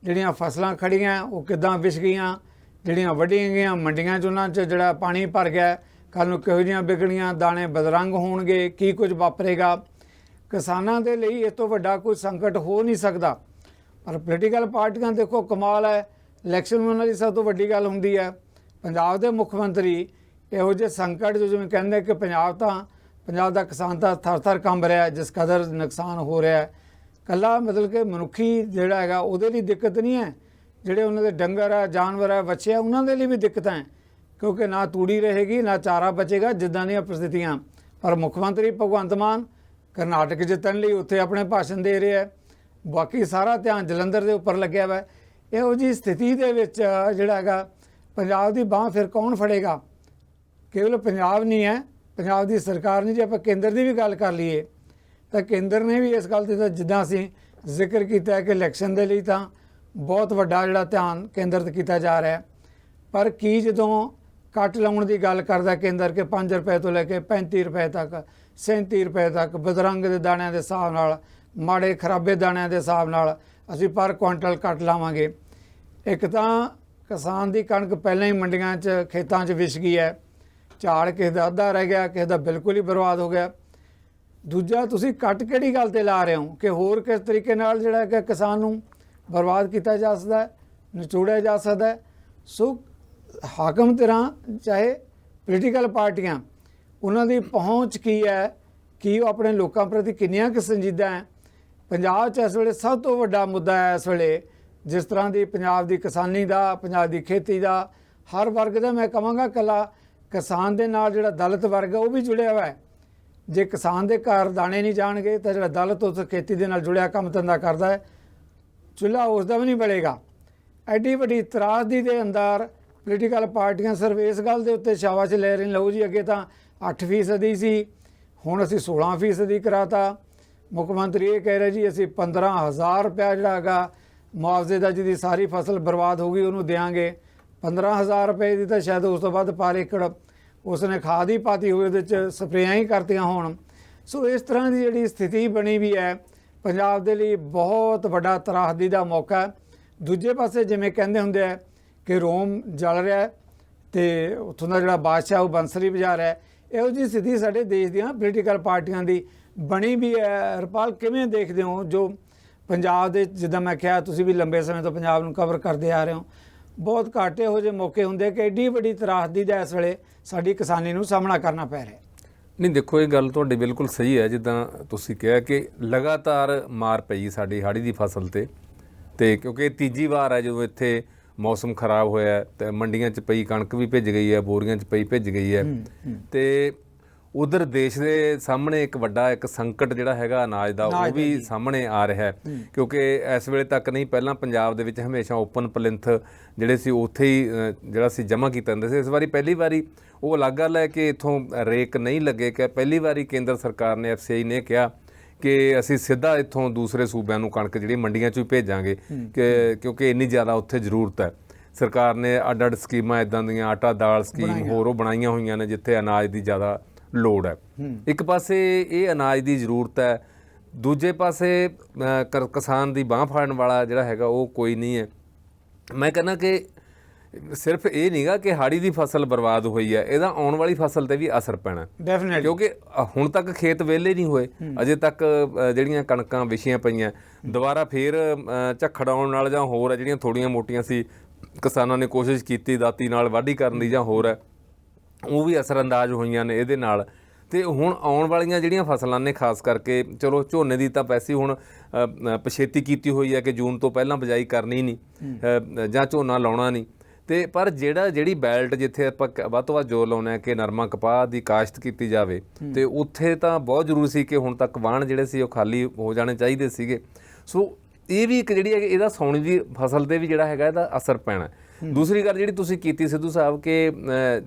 ਜਿਹੜੀਆਂ ਫਸਲਾਂ ਖੜੀਆਂ ਉਹ ਕਿੱਦਾਂ ਵਿਛ ਗਈਆਂ, ਜਿਹੜੀਆਂ ਵੱਢੀਆਂ ਗਈਆਂ ਮੰਡੀਆਂ 'ਚ ਉਹਨਾਂ 'ਚ ਜਿਹੜਾ ਪਾਣੀ ਭਰ ਗਿਆ, ਕੱਲ੍ਹ ਨੂੰ ਕਿਹੋ ਜਿਹੀਆਂ ਵਿਗੜੀਆਂ, ਦਾਣੇ ਬਦਰੰਗ ਹੋਣਗੇ, ਕੀ ਕੁਝ ਵਾਪਰੇਗਾ। ਕਿਸਾਨਾਂ ਦੇ ਲਈ ਇਸ ਤੋਂ ਵੱਡਾ ਕੋਈ ਸੰਕਟ ਹੋ ਨਹੀਂ ਸਕਦਾ। ਪਰ ਪੋਲੀਟੀਕਲ ਪਾਰਟੀਆਂ ਦੇਖੋ ਕਮਾਲ ਹੈ, ਇਲੈਕਸ਼ਨ ਉਹਨਾਂ ਦੀ ਸਭ ਤੋਂ ਵੱਡੀ ਗੱਲ ਹੁੰਦੀ ਹੈ। ਪੰਜਾਬ ਦੇ ਮੁੱਖ ਮੰਤਰੀ ਇਹੋ ਜਿਹੇ ਸੰਕਟ ਜੋ ਜਿਵੇਂ ਕਹਿੰਦੇ ਕਿ ਪੰਜਾਬ ਦਾ ਕਿਸਾਨ ਤਾਂ ਥਰ ਕੰਬ ਰਿਹਾ, ਜਿਸ ਕਦਰ ਨੁਕਸਾਨ ਹੋ ਰਿਹਾ। ਇਕੱਲਾ ਮਤਲਬ ਕਿ ਮਨੁੱਖੀ ਜਿਹੜਾ ਹੈਗਾ ਉਹਦੇ ਲਈ ਦਿੱਕਤ ਨਹੀਂ ਹੈ, ਜਿਹੜੇ ਉਹਨਾਂ ਦੇ ਡੰਗਰ ਹੈ, ਜਾਨਵਰ ਹੈ, ਬੱਚੇ ਆ, ਉਹਨਾਂ ਦੇ ਲਈ ਵੀ ਦਿੱਕਤਾਂ ਹੈ, ਕਿਉਂਕਿ ਨਾ ਤੂੜੀ ਰਹੇਗੀ ਨਾ ਚਾਰਾ ਬਚੇਗਾ, ਜਿੱਦਾਂ ਦੀਆਂ ਪ੍ਰਸਥਿਤੀਆਂ। ਪਰ ਮੁੱਖ ਮੰਤਰੀ ਭਗਵੰਤ ਮਾਨ ਕਰਨਾਟਕ ਜਿੱਤਣ ਲਈ ਉੱਥੇ ਆਪਣੇ ਭਾਸ਼ਣ ਦੇ ਰਿਹਾ, ਬਾਕੀ ਸਾਰਾ ਧਿਆਨ ਜਲੰਧਰ ਦੇ ਉੱਪਰ ਲੱਗਿਆ ਵਾ। ਇਹੋ ਜਿਹੀ ਸਥਿਤੀ ਦੇ ਵਿੱਚ ਜਿਹੜਾ ਹੈਗਾ ਪੰਜਾਬ ਦੀ ਬਾਂਹ ਫਿਰ ਕੌਣ ਫੜੇਗਾ? ਕੇਵਲ ਪੰਜਾਬ ਨਹੀਂ ਹੈ, ਪੰਜਾਬ ਦੀ ਸਰਕਾਰ ਨਹੀਂ। ਜੇ ਆਪਾਂ ਕੇਂਦਰ ਦੀ ਵੀ ਗੱਲ ਕਰ ਲਈਏ ਤਾਂ ਕੇਂਦਰ ਨੇ ਵੀ ਇਸ ਗੱਲ 'ਤੇ ਤਾਂ ਜਿੱਦਾਂ ਅਸੀਂ ਜ਼ਿਕਰ ਕੀਤਾ ਹੈ ਕਿ ਇਲੈਕਸ਼ਨ ਦੇ ਲਈ ਤਾਂ ਬਹੁਤ ਵੱਡਾ ਜਿਹੜਾ ਧਿਆਨ ਕੇਂਦਰਿਤ ਕੀਤਾ ਜਾ ਰਿਹਾ। ਪਰ ਕੀ ਜਦੋਂ ਕੱਟ ਲਾਉਣ ਦੀ ਗੱਲ ਕਰਦਾ ਕੇਂਦਰ ਕਿ 5 ਰੁਪਏ ਤੋਂ ਲੈ ਕੇ 35 ਰੁਪਏ ਤੱਕ, 37 ਰੁਪਏ ਤੱਕ ਬਦਰੰਗ ਦੇ ਦਾਣਿਆਂ ਦੇ ਹਿਸਾਬ ਨਾਲ, ਮਾੜੇ ਖਰਾਬੇ ਦਾਣਿਆਂ ਦੇ ਹਿਸਾਬ ਨਾਲ ਅਸੀਂ ਪਰ ਕੁਆਂਟਲ ਕੱਟ ਲਾਵਾਂਗੇ। ਇੱਕ ਤਾਂ ਕਿਸਾਨ ਦੀ ਕਣਕ ਪਹਿਲਾਂ ਹੀ ਮੰਡੀਆਂ 'ਚ ਖੇਤਾਂ 'ਚ ਵਿਛ ਗਈ ਹੈ, ਝਾੜ ਕਿਸੇ ਦਾ ਅੱਧਾ ਰਹਿ ਗਿਆ, ਕਿਸੇ ਦਾ ਬਿਲਕੁਲ ਹੀ ਬਰਬਾਦ ਹੋ ਗਿਆ। ਦੂਜਾ ਤੁਸੀਂ ਕੱਟ ਕਿਹੜੀ ਗੱਲ 'ਤੇ ਲਾ ਰਹੇ ਹੋ ਕਿ ਹੋਰ ਕਿਸ ਤਰੀਕੇ ਨਾਲ ਜਿਹੜਾ ਕਿ ਕਿਸਾਨ ਨੂੰ ਬਰਬਾਦ ਕੀਤਾ ਜਾ ਸਕਦਾ, ਨਿਚੋੜਿਆ ਜਾ ਸਕਦਾ। ਸੋ ਹਾਕਮ ਧਿਰਾਂ ਚਾਹੇ ਪੋਲੀਟੀਕਲ ਪਾਰਟੀਆਂ, ਉਹਨਾਂ ਦੀ ਪਹੁੰਚ ਕੀ ਹੈ, ਕੀ ਉਹ ਆਪਣੇ ਲੋਕਾਂ ਪ੍ਰਤੀ ਕਿੰਨੀਆਂ ਕੁ ਸੰਜੀਦਾ ਹੈ। ਪੰਜਾਬ 'ਚ ਇਸ ਵੇਲੇ ਸਭ ਤੋਂ ਵੱਡਾ ਮੁੱਦਾ ਹੈ ਇਸ ਵੇਲੇ ਜਿਸ ਤਰ੍ਹਾਂ ਦੀ ਪੰਜਾਬ ਦੀ ਕਿਸਾਨੀ ਦਾ, ਪੰਜਾਬ ਦੀ ਖੇਤੀ ਦਾ, ਹਰ ਵਰਗ ਦਾ, ਮੈਂ ਕਹਾਂਗਾ ਇਕੱਲਾ ਕਿਸਾਨ ਦੇ ਨਾਲ ਜਿਹੜਾ ਦਲਿਤ ਵਰਗ ਹੈ ਉਹ ਵੀ ਜੁੜਿਆ ਹੋਇਆ ਹੈ। ਜੇ ਕਿਸਾਨ ਦੇ ਘਰ ਦਾਣੇ ਨਹੀਂ ਜਾਣਗੇ ਤਾਂ ਜਿਹੜਾ ਦਲਿਤ ਉਸ ਖੇਤੀ ਦੇ ਨਾਲ ਜੁੜਿਆ ਕੰਮ ਧੰਦਾ ਕਰਦਾ ਹੈ, ਚੁੱਲ੍ਹਾ ਉਸ ਦਾ ਵੀ ਨਹੀਂ ਬਲੇਗਾ। ਐਡੀ ਵੱਡੀ ਤਰਾਸਦੀ ਦੇ ਅੰਦਰ ਪੋਲੀਟੀਕਲ ਪਾਰਟੀਆਂ ਸਿਰਫ ਇਸ ਗੱਲ ਦੇ ਉੱਤੇ ਸ਼ਾਬਾਸ਼ ਲੈ ਰਹੀਆਂ, ਲਓ ਜੀ ਅੱਗੇ ਤਾਂ 8% ਸੀ, ਹੁਣ ਅਸੀਂ 16% ਕਰਾਤਾ। ਮੁੱਖ ਮੰਤਰੀ ਇਹ ਕਹਿ ਰਹੇ ਜੀ ਅਸੀਂ 15,000 ਰੁਪਇਆ ਜਿਹੜਾ ਹੈਗਾ ਮੁਆਵਜ਼ੇ ਦਾ, ਜਿਹਦੀ ਸਾਰੀ ਫਸਲ ਬਰਬਾਦ ਹੋ ਗਈ ਉਹਨੂੰ ਦੇਵਾਂਗੇ। 15,000 ਰੁਪਏ ਦੀ ਤਾਂ ਸ਼ਾਇਦ ਉਸ ਤੋਂ ਵੱਧ ਪਰ ਏਕੜ ਉਸਨੇ ਖਾਦ ਹੀ ਪਾਤੀ ਹੋਈ, ਉਹਦੇ 'ਚ ਸਪਰੇਆਂ ਹੀ ਕਰਤੀਆਂ ਹੋਣ। ਸੋ ਇਸ ਤਰ੍ਹਾਂ ਦੀ ਜਿਹੜੀ ਸਥਿਤੀ ਬਣੀ ਵੀ ਹੈ ਪੰਜਾਬ ਦੇ ਲਈ ਬਹੁਤ ਵੱਡਾ ਤਰਾਸਦੀ ਦਾ ਮੌਕਾ। ਦੂਜੇ ਪਾਸੇ ਜਿਵੇਂ ਕਹਿੰਦੇ ਹੁੰਦੇ ਆ ਕਿ ਰੋਮ ਜਲ ਰਿਹਾ ਅਤੇ ਉੱਥੋਂ ਦਾ ਜਿਹੜਾ ਬਾਦਸ਼ਾਹ ਉਹ ਬੰਸਰੀ ਵਜਾ ਰਿਹਾ, ਇਹੋ ਜਿਹੀ ਸਥਿਤੀ ਸਾਡੇ ਦੇਸ਼ ਦੀਆਂ ਪੋਲੀਟੀਕਲ ਪਾਰਟੀਆਂ ਦੀ ਬਣੀ ਵੀ ਹੈ। ਹਰਪਾਲ ਕਿਵੇਂ ਦੇਖਦੇ ਹੋ ਜੋ ਪੰਜਾਬ ਦੇ ਜਿੱਦਾਂ ਮੈਂ ਕਿਹਾ, ਤੁਸੀਂ ਵੀ ਲੰਬੇ ਸਮੇਂ ਤੋਂ ਪੰਜਾਬ ਨੂੰ ਕਵਰ ਕਰਦੇ ਆ ਰਹੇ ਹੋ, ਬਹੁਤ ਘੱਟ ਇਹੋ ਜਿਹੇ ਮੌਕੇ ਹੁੰਦੇ ਕਿ ਐਡੀ ਵੱਡੀ ਤਰਾਸਦੀ ਦਾ ਇਸ ਵੇਲੇ ਸਾਡੀ ਕਿਸਾਨੀ ਨੂੰ ਸਾਹਮਣਾ ਕਰਨਾ ਪੈ ਰਿਹਾ। ਨਹੀਂ ਦੇਖੋ, ਇਹ ਗੱਲ ਤੁਹਾਡੀ ਬਿਲਕੁਲ ਸਹੀ ਹੈ। ਜਿੱਦਾਂ ਤੁਸੀਂ ਕਿਹਾ ਕਿ ਲਗਾਤਾਰ ਮਾਰ ਪਈ ਸਾਡੀ ਹਾੜੀ ਦੀ ਫਸਲ ਤੇ ਕਿਉਂਕਿ ਤੀਜੀ ਵਾਰ ਹੈ ਜਦੋਂ ਇੱਥੇ ਮੌਸਮ ਖਰਾਬ ਹੋਇਆ ਤੇ ਮੰਡੀਆਂ 'ਚ ਪਈ ਕਣਕ ਵੀ ਭਿੱਜ ਗਈ ਹੈ, ਬੋਰੀਆਂ 'ਚ ਪਈ ਭਿੱਜ ਗਈ ਹੈ। ਤੇ ਉਧਰ ਦੇਸ਼ ਦੇ ਸਾਹਮਣੇ ਇੱਕ ਵੱਡਾ ਇੱਕ ਸੰਕਟ ਜਿਹੜਾ ਹੈਗਾ ਅਨਾਜ ਦਾ, ਉਹ ਵੀ ਸਾਹਮਣੇ ਆ ਰਿਹਾ ਹੈ। ਕਿਉਂਕਿ ਇਸ ਵੇਲੇ ਤੱਕ ਨਹੀਂ, ਪਹਿਲਾਂ ਪੰਜਾਬ ਦੇ ਵਿੱਚ ਹਮੇਸ਼ਾ ਓਪਨ ਪਲਿੰਥ ਜਿਹੜੇ ਸੀ ਉੱਥੇ ਹੀ ਜਿਹੜਾ ਸੀ ਜਮ੍ਹਾਂ ਕੀਤਾ ਜਾਂਦਾ ਸੀ। ਇਸ ਵਾਰੀ ਪਹਿਲੀ ਵਾਰੀ ਉਹ ਅਲੱਗ ਗੱਲ ਹੈ ਕਿ ਇੱਥੋਂ ਰੇਕ ਨਹੀਂ ਲੱਗੇ, ਕਿ ਪਹਿਲੀ ਵਾਰੀ ਕੇਂਦਰ ਸਰਕਾਰ ਨੇ FCI ਨੇ ਕਿਹਾ ਕਿ ਅਸੀਂ ਸਿੱਧਾ ਇੱਥੋਂ ਦੂਸਰੇ ਸੂਬਿਆਂ ਨੂੰ ਕਣਕ ਜਿਹੜੀ ਮੰਡੀਆਂ 'ਚੋਂ ਹੀ ਭੇਜਾਂਗੇ, ਕਿਉਂਕਿ ਇੰਨੀ ਜ਼ਿਆਦਾ ਉੱਥੇ ਜ਼ਰੂਰਤ ਹੈ। ਸਰਕਾਰ ਨੇ ਅੱਡ ਸਕੀਮਾਂ ਇੱਦਾਂ ਦੀਆਂ, ਆਟਾ ਦਾਲ ਸਕੀਮ ਹੋਰ ਉਹ ਬਣਾਈਆਂ ਹੋਈਆਂ ਨੇ ਜਿੱਥੇ ਅਨਾਜ ਦੀ ਜ਼ਿਆਦਾ ਲੋੜ ਹੈ। ਇੱਕ ਪਾਸੇ ਇਹ ਅਨਾਜ ਦੀ ਜ਼ਰੂਰਤ ਹੈ, ਦੂਜੇ ਪਾਸੇ ਕਿਸਾਨ ਦੀ ਬਾਂਹ ਫਾੜਨ ਵਾਲਾ ਜਿਹੜਾ ਹੈਗਾ ਉਹ ਕੋਈ ਨਹੀਂ ਹੈ। ਮੈਂ ਕਹਿੰਦਾ ਕਿ ਸਿਰਫ ਇਹ ਨਹੀਂਗਾ ਕਿ ਹਾੜੀ ਦੀ ਫਸਲ ਬਰਬਾਦ ਹੋਈ ਹੈ, ਇਹਦਾ ਆਉਣ ਵਾਲੀ ਫਸਲ ਤੇ ਵੀ ਅਸਰ ਪੈਣਾ ਡੈਫੀਨਿਟਲੀ, ਕਿਉਂਕਿ ਹੁਣ ਤੱਕ ਖੇਤ ਵਿਹਲੇ ਨਹੀਂ ਹੋਏ, ਅਜੇ ਤੱਕ ਜਿਹੜੀਆਂ ਕਣਕਾਂ ਵਿਛੀਆਂ ਪਈਆਂ, ਦੁਬਾਰਾ ਫੇਰ ਝੱਖੜ ਆਉਣ ਨਾਲ ਜਾਂ ਹੋਰ ਹੈ, ਜਿਹੜੀਆਂ ਥੋੜੀਆਂ ਮੋਟੀਆਂ ਸੀ ਕਿਸਾਨਾਂ ਨੇ ਕੋਸ਼ਿਸ਼ ਕੀਤੀ ਦਾਤੀ ਨਾਲ ਵਾਢੀ ਕਰਨ ਦੀ ਜਾਂ ਹੋਰ ਹੈ, ਉਹ ਵੀ ਅਸਰਅੰਦਾਜ਼ ਹੋਈਆਂ ਨੇ ਇਹਦੇ ਨਾਲ। ਤੇ ਹੁਣ ਆਉਣ ਵਾਲੀਆਂ ਜਿਹੜੀਆਂ ਫਸਲਾਂ ਨੇ, ਖਾਸ ਕਰਕੇ ਚਲੋ ਝੋਨੇ ਦੀ ਤਾਂ ਵੈਸੇ ਹੁਣ ਪਛੇਤੀ ਕੀਤੀ ਹੋਈ ਹੈ ਕਿ ਜੂਨ ਤੋਂ ਪਹਿਲਾਂ ਬਿਜਾਈ ਕਰਨੀ ਨਹੀਂ ਜਾਂ ਝੋਨਾ ਲਾਉਣਾ ਨਹੀਂ। ਤੇ ਪਰ ਜਿਹੜੀ ਬੈਲਟ ਜਿੱਥੇ ਆਪਾਂ ਵੱਧ ਤੋਂ ਵੱਧ ਜ਼ੋਰ ਲਾਉਂਦੇ ਹਾਂ ਕਿ ਨਰਮਾ ਕਪਾਹ ਦੀ ਕਾਸ਼ਤ ਕੀਤੀ ਜਾਵੇ, ਤੇ ਉੱਥੇ ਤਾਂ ਬਹੁਤ ਜ਼ਰੂਰੀ ਸੀ ਕਿ ਹੁਣ ਤੱਕ ਵਾਹਣ ਜਿਹੜੇ ਸੀ ਉਹ ਖਾਲੀ ਹੋ ਜਾਣੇ ਚਾਹੀਦੇ ਸੀਗੇ। ਸੋ ਇਹ ਵੀ ਇੱਕ ਜਿਹੜੀ ਹੈ ਇਹਦਾ ਸਾਉਣੀ ਦੀ ਫਸਲ ਤੇ ਵੀ ਜਿਹੜਾ ਹੈਗਾ ਇਹਦਾ ਅਸਰ ਪੈਣਾ। ਦੂਸਰੀ ਗੱਲ ਜਿਹੜੀ ਤੁਸੀਂ ਕੀਤੀ ਸਿੱਧੂ ਸਾਹਿਬ ਕਿ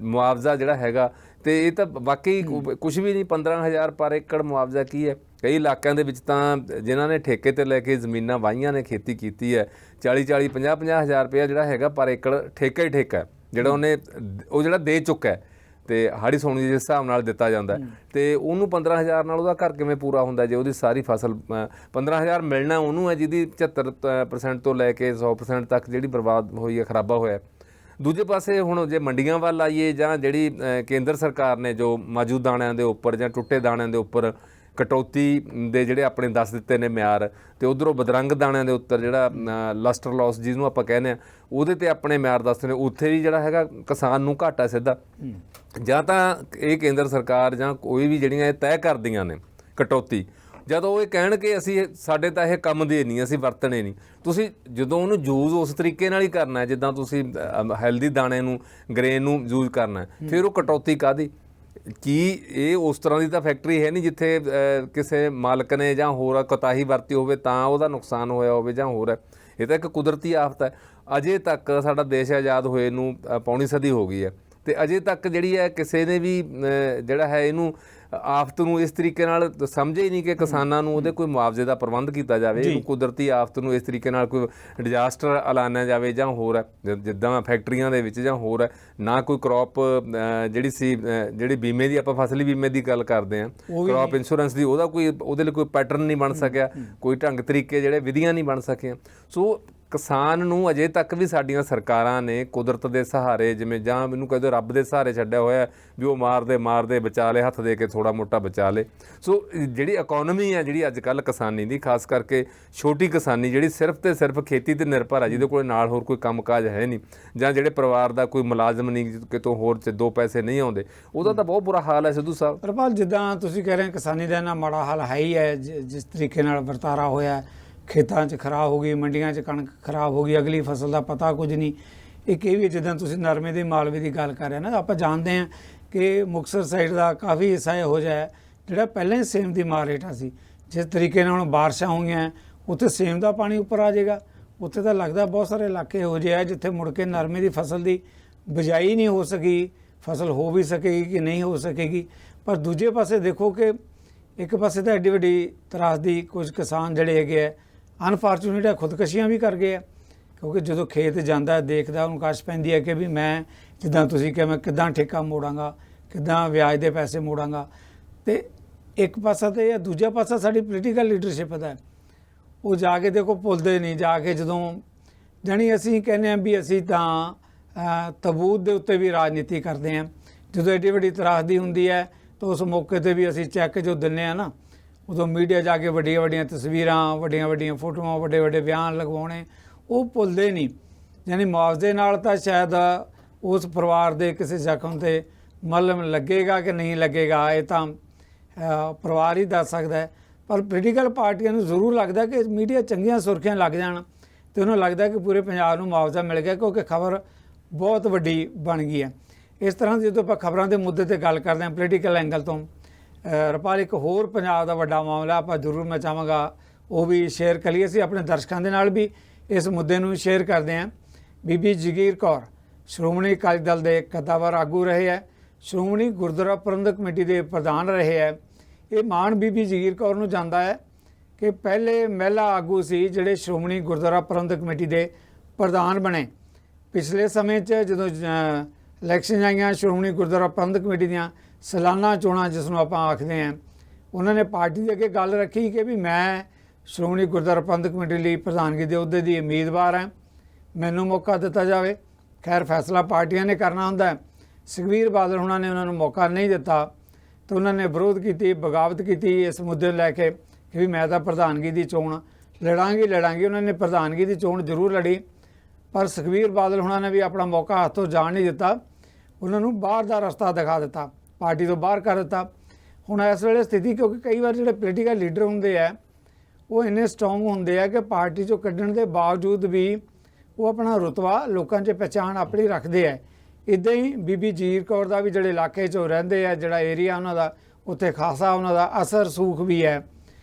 ਮੁਆਵਜ਼ਾ ਜਿਹੜਾ ਹੈਗਾ, ਤੇ ਇਹ ਤਾਂ ਵਾਕਈ ਕੁਝ ਵੀ ਨਹੀਂ। 15,000 ਪਰ ਏਕੜ ਮੁਆਵਜ਼ਾ ਕੀ ਹੈ? ਕਈ ਇਲਾਕਿਆਂ ਦੇ ਵਿੱਚ ਤਾਂ ਜਿਨ੍ਹਾਂ ਨੇ ਠੇਕੇ ਤੇ ਲੈ ਕੇ ਜ਼ਮੀਨਾਂ ਵਾਹੀਆਂ ਨੇ, ਖੇਤੀ ਕੀਤੀ ਹੈ, 40-40, 50-50 ਹਜ਼ਾਰ ਰੁਪਇਆ ਜਿਹੜਾ ਹੈਗਾ ਪਰ ਏਕੜ ਠੇਕਾ ਹੀ ਠੇਕਾ ਜਿਹੜਾ ਉਹਨੇ ਉਹ ਜਿਹੜਾ ਦੇ ਚੁੱਕਾ ਹੈ, ਤੇ ਹਾੜੀ ਸੌਣੀ ਦੇ ਹਿਸਾਬ ਨਾਲ ਦਿੱਤਾ ਜਾਂਦਾ, ਤੇ ਉਹਨੂੰ 15,000 ਨਾਲ ਉਹਦਾ ਘਰ ਕਿਵੇਂ ਪੂਰਾ ਹੁੰਦਾ ਜੇ ਉਹਦੀ ਸਾਰੀ ਫਸਲ 15,000 ਮਿਲਣਾ ਉਹਨੂੰ ਹੈ ਜਿਹਦੀ 75% ਤੋਂ ਲੈ ਕੇ 100% ਤੱਕ ਜਿਹੜੀ ਬਰਬਾਦ ਹੋਈ ਹੈ, ਖਰਾਬਾ ਹੋਇਆ। ਦੂਜੇ ਪਾਸੇ ਹੁਣ ਜੇ ਮੰਡੀਆਂ ਵੱਲ ਆਈਏ ਜਾਂ ਜਿਹੜੀ ਕੇਂਦਰ ਸਰਕਾਰ ਨੇ ਜੋ ਮੌਜੂਦ ਦਾਣਿਆਂ ਦੇ ਉੱਪਰ ਜਾਂ ਟੁੱਟੇ ਦਾਣਿਆਂ ਦੇ ਉੱਪਰ ਕਟੌਤੀ ਦੇ ਜਿਹੜੇ ਆਪਣੇ ਦੱਸ ਦਿੱਤੇ ਨੇ ਮਿਆਰ, ਤੇ ਉਧਰੋਂ ਬਦਰੰਗ ਦਾਣਿਆਂ ਦੇ ਉੱਤੇ ਜਿਹੜਾ ਲਸਟਰ ਲਾਸ ਜਿਹਨੂੰ ਆਪਾਂ ਕਹਿੰਦੇ ਆ, ਉਹਦੇ ਤੇ ਆਪਣੇ ਮਿਆਰ ਦੱਸਦੇ ਨੇ, ਉੱਥੇ ਵੀ ਜਿਹੜਾ ਹੈਗਾ ਕਿਸਾਨ ਨੂੰ ਘਾਟਾ ਸਿੱਧਾ। ਜਾਂ ਤਾਂ ਇਹ ਕੇਂਦਰ ਸਰਕਾਰ ਜਾਂ ਕੋਈ ਵੀ ਜਿਹੜੀਆਂ ਇਹ ਤੈਅ ਕਰਦੀਆਂ ਨੇ ਕਟੌਤੀ, ਜਦੋਂ ਉਹ ਇਹ ਕਹਿਣ ਕਿ ਅਸੀਂ ਸਾਡੇ ਤਾਂ ਇਹ ਕੰਮ ਦੇ ਨਹੀਂ, ਅਸੀਂ ਵਰਤਣੇ ਨਹੀਂ, ਤੁਸੀਂ ਜਦੋਂ ਉਹਨੂੰ ਯੂਜ਼ ਉਸ ਤਰੀਕੇ ਨਾਲ ਹੀ ਕਰਨਾ ਹੈ ਜਿੱਦਾਂ ਤੁਸੀਂ ਹੈਲਦੀ ਦਾਣੇ ਨੂੰ, ਗ੍ਰੇਨ ਨੂੰ ਯੂਜ਼ ਕਰਨਾ, ਫਿਰ ਉਹ ਕਟੌਤੀ ਕਾਹਦੀ? ਕੀ ਇਹ ਉਸ ਤਰ੍ਹਾਂ ਦੀ ਤਾਂ ਫੈਕਟਰੀ ਹੈ ਨਹੀਂ ਜਿੱਥੇ ਕਿਸੇ ਮਾਲਕ ਨੇ ਜਾਂ ਹੋਰ ਕੋਤਾਹੀ ਵਰਤੀ ਹੋਵੇ ਤਾਂ ਉਹਦਾ ਨੁਕਸਾਨ ਹੋਇਆ ਹੋਵੇ ਜਾਂ ਹੋਰ ਹੈ? ਇਹ ਤਾਂ ਇੱਕ ਕੁਦਰਤੀ ਆਫਤ ਹੈ। ਅਜੇ ਤੱਕ ਸਾਡਾ ਦੇਸ਼ ਆਜ਼ਾਦ ਹੋਏ ਨੂੰ ਪੌਣੀ ਸਦੀ ਹੋ ਗਈ ਹੈ, ਤੇ ਅਜੇ ਤੱਕ ਜਿਹੜੀ ਹੈ ਕਿਸੇ ਨੇ ਵੀ ਜਿਹੜਾ ਹੈ ਇਹਨੂੰ ਆਫਤ ਨੂੰ ਇਸ ਤਰੀਕੇ ਨਾਲ ਸਮਝੇ ਹੀ ਨਹੀਂ ਕਿ ਕਿਸਾਨਾਂ ਨੂੰ ਉਹਦੇ ਕੋਈ ਮੁਆਵਜ਼ੇ ਦਾ ਪ੍ਰਬੰਧ ਕੀਤਾ ਜਾਵੇ। ਇਹਨੂੰ ਕੁਦਰਤੀ ਆਫਤ ਨੂੰ ਇਸ ਤਰੀਕੇ ਨਾਲ ਕੋਈ ਡਿਜ਼ਾਸਟਰ ਐਲਾਨਿਆ ਜਾਵੇ ਜਾਂ ਹੋਰ ਹੈ, ਜਿੱਦਾਂ ਫੈਕਟਰੀਆਂ ਦੇ ਵਿੱਚ ਜਾਂ ਹੋਰ ਹੈ। ਨਾ ਕੋਈ ਕ੍ਰੌਪ ਜਿਹੜੀ ਸੀ, ਜਿਹੜੀ ਬੀਮੇ ਦੀ ਆਪਾਂ ਫਸਲੀ ਬੀਮੇ ਦੀ ਗੱਲ ਕਰਦੇ ਹਾਂ, ਕ੍ਰੌਪ ਇੰਸ਼ੋਰੈਂਸ ਦੀ, ਉਹਦੇ ਲਈ ਕੋਈ ਪੈਟਰਨ ਨਹੀਂ ਬਣ ਸਕਿਆ, ਕੋਈ ਢੰਗ ਤਰੀਕੇ ਜਿਹੜੇ ਵਿਧੀਆਂ ਨਹੀਂ ਬਣ ਸਕੀਆਂ। ਸੋ ਕਿਸਾਨ ਨੂੰ ਅਜੇ ਤੱਕ ਵੀ ਸਾਡੀਆਂ ਸਰਕਾਰਾਂ ਨੇ ਕੁਦਰਤ ਦੇ ਸਹਾਰੇ, ਜਿਵੇਂ ਜਾਂ ਮੈਨੂੰ ਕਹਿੰਦੇ ਰੱਬ ਦੇ ਸਹਾਰੇ ਛੱਡਿਆ ਹੋਇਆ ਵੀ ਉਹ ਮਾਰਦੇ ਬਚਾ ਲੇ, ਹੱਥ ਦੇ ਕੇ ਥੋੜ੍ਹਾ ਮੋਟਾ ਬਚਾ ਲੇ। ਸੋ ਜਿਹੜੀ ਇਕੋਨਮੀ ਹੈ ਜਿਹੜੀ ਅੱਜ ਕੱਲ੍ਹ ਕਿਸਾਨੀ ਦੀ, ਖਾਸ ਕਰਕੇ ਛੋਟੀ ਕਿਸਾਨੀ ਜਿਹੜੀ ਸਿਰਫ ਤੇ ਸਿਰਫ ਖੇਤੀ ਤੇ ਨਿਰਭਰ ਹੈ, ਜਿਹਦੇ ਕੋਲ ਨਾਲ ਹੋਰ ਕੋਈ ਕੰਮਕਾਜ ਹੈ ਨਹੀਂ, ਜਾਂ ਜਿਹੜੇ ਪਰਿਵਾਰ ਦਾ ਕੋਈ ਮੁਲਾਜ਼ਮ ਨਹੀਂ, ਕਿਤੋਂ ਹੋਰ 'ਚ ਦੋ ਪੈਸੇ ਨਹੀਂ ਆਉਂਦੇ, ਉਹਦਾ ਤਾਂ ਬਹੁਤ ਬੁਰਾ ਹਾਲ ਹੈ ਸਿੱਧੂ ਸਾਹਿਬ। ਹਰਪਾਲ, ਜਿੱਦਾਂ ਤੁਸੀਂ ਕਹਿ ਰਹੇ ਕਿਸਾਨੀ ਦਾ ਇੰਨਾ ਮਾੜਾ ਹਾਲ ਹੈ ਹੀ ਹੈ, ਜਿਸ ਤਰੀਕੇ ਨਾਲ ਵਰਤਾਰਾ ਹੋਇਆ, ਖੇਤਾਂ 'ਚ ਖਰਾਬ ਹੋ ਗਈ, ਮੰਡੀਆਂ 'ਚ ਕਣਕ ਖਰਾਬ ਹੋ ਗਈ, ਅਗਲੀ ਫਸਲ ਦਾ ਪਤਾ ਕੁਝ ਨਹੀਂ। ਇੱਕ ਇਹ ਵੀ ਜਿੱਦਾਂ ਤੁਸੀਂ ਨਰਮੇ ਦੇ ਮਾਲਵੇ ਦੀ ਗੱਲ ਕਰ ਰਹੇ ਨਾ, ਆਪਾਂ ਜਾਣਦੇ ਹਾਂ ਕਿ ਮੁਕਤਸਰ ਸਾਈਡ ਦਾ ਕਾਫੀ ਹਿੱਸਾ ਇਹੋ ਜਿਹਾ ਹੈ ਜਿਹੜਾ ਪਹਿਲਾਂ ਹੀ ਸੇਮ ਦੀ ਮਾਰ ਹੇਠਾਂ ਸੀ। ਜਿਸ ਤਰੀਕੇ ਨਾਲ ਹੁਣ ਬਾਰਿਸ਼ਾਂ ਹੋਈਆਂ, ਉੱਥੇ ਸੇਮ ਦਾ ਪਾਣੀ ਉੱਪਰ ਆ ਜਾਏਗਾ। ਉੱਥੇ ਤਾਂ ਲੱਗਦਾ ਬਹੁਤ ਸਾਰੇ ਇਲਾਕੇ ਇਹੋ ਜਿਹੇ ਆ ਜਿੱਥੇ ਮੁੜ ਕੇ ਨਰਮੇ ਦੀ ਫਸਲ ਦੀ ਬਿਜਾਈ ਨਹੀਂ ਹੋ ਸਕੀ, ਫਸਲ ਹੋ ਵੀ ਸਕੇਗੀ ਕਿ ਨਹੀਂ ਹੋ ਸਕੇਗੀ। ਪਰ ਦੂਜੇ ਪਾਸੇ ਦੇਖੋ ਕਿ ਇੱਕ ਪਾਸੇ ਤਾਂ ਐਡੀ ਵੱਡੀ ਤਰਾਸਦੀ, ਕੁਝ ਕਿਸਾਨ ਜਿਹੜੇ ਹੈਗੇ ਆ ਅਨਫਾਰਚੂਨੇਟ ਹੈ, ਖੁਦਕਸ਼ੀਆਂ ਵੀ ਕਰ ਗਏ ਆ, ਕਿਉਂਕਿ ਜਦੋਂ ਖੇਤ ਜਾਂਦਾ ਦੇਖਦਾ ਉਹਨੂੰ ਕਾਸ਼ ਪੈਂਦੀ ਹੈ ਕਿ ਵੀ ਮੈਂ, ਜਿੱਦਾਂ ਤੁਸੀਂ ਕਿਹਾ, ਮੈਂ ਕਿੱਦਾਂ ਠੇਕਾ ਮੋੜਾਂਗਾ, ਕਿੱਦਾਂ ਵਿਆਜ ਦੇ ਪੈਸੇ ਮੋੜਾਂਗਾ। ਤੇ ਇੱਕ ਪਾਸਾ ਤੇ ਇਹ, ਦੂਜਾ ਪਾਸਾ ਸਾਡੀ ਪੋਲੀਟੀਕਲ ਲੀਡਰਸ਼ਿਪ ਦਾ, ਉਹ ਜਾ ਕੇ ਦੇਖੋ ਭੁੱਲਦੇ ਨਹੀਂ, ਜਾ ਕੇ ਜਦੋਂ ਜਾਣੀ ਅਸੀਂ ਕਹਿੰਦੇ ਹਾਂ ਵੀ ਅਸੀਂ ਤਾਂ ਤਬੂਤ ਦੇ ਉੱਤੇ ਵੀ ਰਾਜਨੀਤੀ ਕਰਦੇ ਹਾਂ। ਜਦੋਂ ਐਡੀ ਵੱਡੀ ਤਰਾਸਦੀ ਹੁੰਦੀ ਹੈ ਤਾਂ ਉਸ ਮੌਕੇ 'ਤੇ ਵੀ ਅਸੀਂ ਚੈੱਕ ਜੋ ਦਿੰਦੇ ਹਾਂ ਨਾ, ਉਦੋਂ ਮੀਡੀਆ ਜਾ ਕੇ ਵੱਡੀਆਂ ਵੱਡੀਆਂ ਤਸਵੀਰਾਂ, ਵੱਡੀਆਂ ਵੱਡੀਆਂ ਫੋਟੋਆਂ, ਵੱਡੇ ਵੱਡੇ ਬਿਆਨ ਲਗਵਾਉਣੇ, ਉਹ ਭੁੱਲਦੇ ਨਹੀਂ। ਯਾਨੀ ਮੁਆਵਜ਼ੇ ਨਾਲ ਤਾਂ ਸ਼ਾਇਦ ਉਸ ਪਰਿਵਾਰ ਦੇ ਕਿਸੇ ਜ਼ਖਮ ਤੇ ਮਲਮ ਲੱਗੇਗਾ ਕਿ ਨਹੀਂ ਲੱਗੇਗਾ, ਇਹ ਤਾਂ ਪਰਿਵਾਰ ਹੀ ਦੱਸ ਸਕਦਾ ਹੈ। ਪਰ ਪੋਲੀਟੀਕਲ ਪਾਰਟੀਆਂ ਨੂੰ ਜ਼ਰੂਰ ਲੱਗਦਾ ਕਿ ਮੀਡੀਆ ਚੰਗੀਆਂ ਸੁਰਖੀਆਂ ਲੱਗ ਜਾਣ ਤੇ ਉਹਨੂੰ ਲੱਗਦਾ ਕਿ ਪੂਰੇ ਪੰਜਾਬ ਨੂੰ ਮੁਆਵਜ਼ਾ ਮਿਲ ਗਿਆ, ਕਿਉਂਕਿ ਖਬਰ ਬਹੁਤ ਵੱਡੀ ਬਣ ਗਈ ਹੈ। ਇਸ ਤਰ੍ਹਾਂ ਜਦੋਂ ਆਪਾਂ ਖਬਰਾਂ ਦੇ ਮੁੱਦੇ ਤੇ ਗੱਲ ਕਰਦੇ ਹਾਂ ਪੋਲੀਟੀਕਲ ਐਂਗਲ ਤੋਂ, ਰਪਾਲ ਇੱਕ ਹੋਰ ਪੰਜਾਬ ਦਾ ਵੱਡਾ ਮਾਮਲਾ ਆਪਾਂ ਜ਼ਰੂਰ ਮੈਂ ਚਾਹਾਂਗਾ ਉਹ ਵੀ ਸ਼ੇਅਰ ਕਰੀਏ, ਅਸੀਂ ਆਪਣੇ ਦਰਸ਼ਕਾਂ ਦੇ ਨਾਲ ਵੀ ਇਸ ਮੁੱਦੇ ਨੂੰ ਸ਼ੇਅਰ ਕਰਦੇ ਹਾਂ। ਬੀਬੀ ਜਗੀਰ ਕੌਰ ਸ਼੍ਰੋਮਣੀ ਅਕਾਲੀ ਦਲ ਦੇ ਕਦਾਵਰ ਆਗੂ ਰਹੇ ਹੈ, ਸ਼੍ਰੋਮਣੀ ਗੁਰਦੁਆਰਾ ਪ੍ਰਬੰਧਕ ਕਮੇਟੀ ਦੇ ਪ੍ਰਧਾਨ ਰਹੇ ਹੈ। ਇਹ ਮਾਣ ਬੀਬੀ ਜਗੀਰ ਕੌਰ ਨੂੰ ਜਾਂਦਾ ਹੈ ਕਿ ਪਹਿਲੇ ਮਹਿਲਾ ਆਗੂ ਸੀ ਜਿਹੜੇ ਸ਼੍ਰੋਮਣੀ ਗੁਰਦੁਆਰਾ ਪ੍ਰਬੰਧਕ ਕਮੇਟੀ ਦੇ ਪ੍ਰਧਾਨ ਬਣੇ। ਪਿਛਲੇ ਸਮੇਂ 'ਚ ਜਦੋਂ ਇਲੈਕਸ਼ਨ ਆਈਆਂ ਸ਼੍ਰੋਮਣੀ ਗੁਰਦੁਆਰਾ ਪ੍ਰਬੰਧਕ ਕਮੇਟੀ ਦੀਆਂ ਸਾਲਾਨਾ ਚੋਣਾਂ ਜਿਸ ਨੂੰ ਆਪਾਂ ਆਖਦੇ ਹਾਂ, ਉਹਨਾਂ ਨੇ ਪਾਰਟੀ ਦੇ ਅੱਗੇ ਗੱਲ ਰੱਖੀ ਕਿ ਵੀ ਮੈਂ ਸ਼੍ਰੋਮਣੀ ਗੁਰਦੁਆਰਾ ਪ੍ਰਬੰਧਕ ਕਮੇਟੀ ਲਈ ਪ੍ਰਧਾਨਗੀ ਦੇ ਅਹੁਦੇ ਦੀ ਉਮੀਦਵਾਰ ਹਾਂ, ਮੈਨੂੰ ਮੌਕਾ ਦਿੱਤਾ ਜਾਵੇ। ਖੈਰ ਫੈਸਲਾ ਪਾਰਟੀਆਂ ਨੇ ਕਰਨਾ ਹੁੰਦਾ ਹੈ। ਸੁਖਬੀਰ ਬਾਦਲ ਹੁਣਾਂ ਨੇ ਉਹਨਾਂ ਨੂੰ ਮੌਕਾ ਨਹੀਂ ਦਿੱਤਾ ਤਾਂ ਉਹਨਾਂ ਨੇ ਵਿਰੋਧ ਕੀਤੀ, ਬਗਾਵਤ ਕੀਤੀ ਇਸ ਮੁੱਦੇ ਨੂੰ ਲੈ ਕੇ ਕਿ ਵੀ ਮੈਂ ਤਾਂ ਪ੍ਰਧਾਨਗੀ ਦੀ ਚੋਣ ਲੜਾਂਗੀ। ਉਹਨਾਂ ਨੇ ਪ੍ਰਧਾਨਗੀ ਦੀ ਚੋਣ ਜ਼ਰੂਰ ਲੜੀ, ਪਰ ਸੁਖਬੀਰ ਬਾਦਲ ਹੁਣਾਂ ਨੇ ਵੀ ਆਪਣਾ ਮੌਕਾ ਹੱਥੋਂ ਜਾਣ ਨਹੀਂ ਦਿੱਤਾ, ਉਹਨਾਂ ਨੂੰ ਬਾਹਰ ਦਾ ਰਸਤਾ ਦਿਖਾ ਦਿੱਤਾ, ਪਾਰਟੀ ਤੋਂ ਬਾਹਰ ਕਰ ਦਿੱਤਾ। ਹੁਣ ਇਸ ਵੇਲੇ ਸਥਿਤੀ, ਕਿਉਂਕਿ ਕਈ ਵਾਰ ਜਿਹੜੇ ਪੋਲੀਟੀਕਲ ਲੀਡਰ ਹੁੰਦੇ ਆ ਉਹ ਇੰਨੇ ਸਟਰੋਂਗ ਹੁੰਦੇ ਆ ਕਿ ਪਾਰਟੀ 'ਚੋਂ ਕੱਢਣ ਦੇ ਬਾਵਜੂਦ ਵੀ ਉਹ ਆਪਣਾ ਰੁਤਬਾ ਲੋਕਾਂ 'ਚ ਪਹਿਚਾਣ ਆਪਣੀ ਰੱਖਦੇ ਆ। ਇੱਦਾਂ ਹੀ ਬੀਬੀ ਜਗੀਰ ਕੌਰ ਦਾ ਵੀ ਜਿਹੜੇ ਇਲਾਕੇ 'ਚ ਉਹ ਰਹਿੰਦੇ ਆ, ਜਿਹੜਾ ਏਰੀਆ ਉਹਨਾਂ ਦਾ, ਉੱਥੇ ਖਾਸਾ ਉਹਨਾਂ ਦਾ ਅਸਰ ਸੂਖ ਵੀ ਹੈ।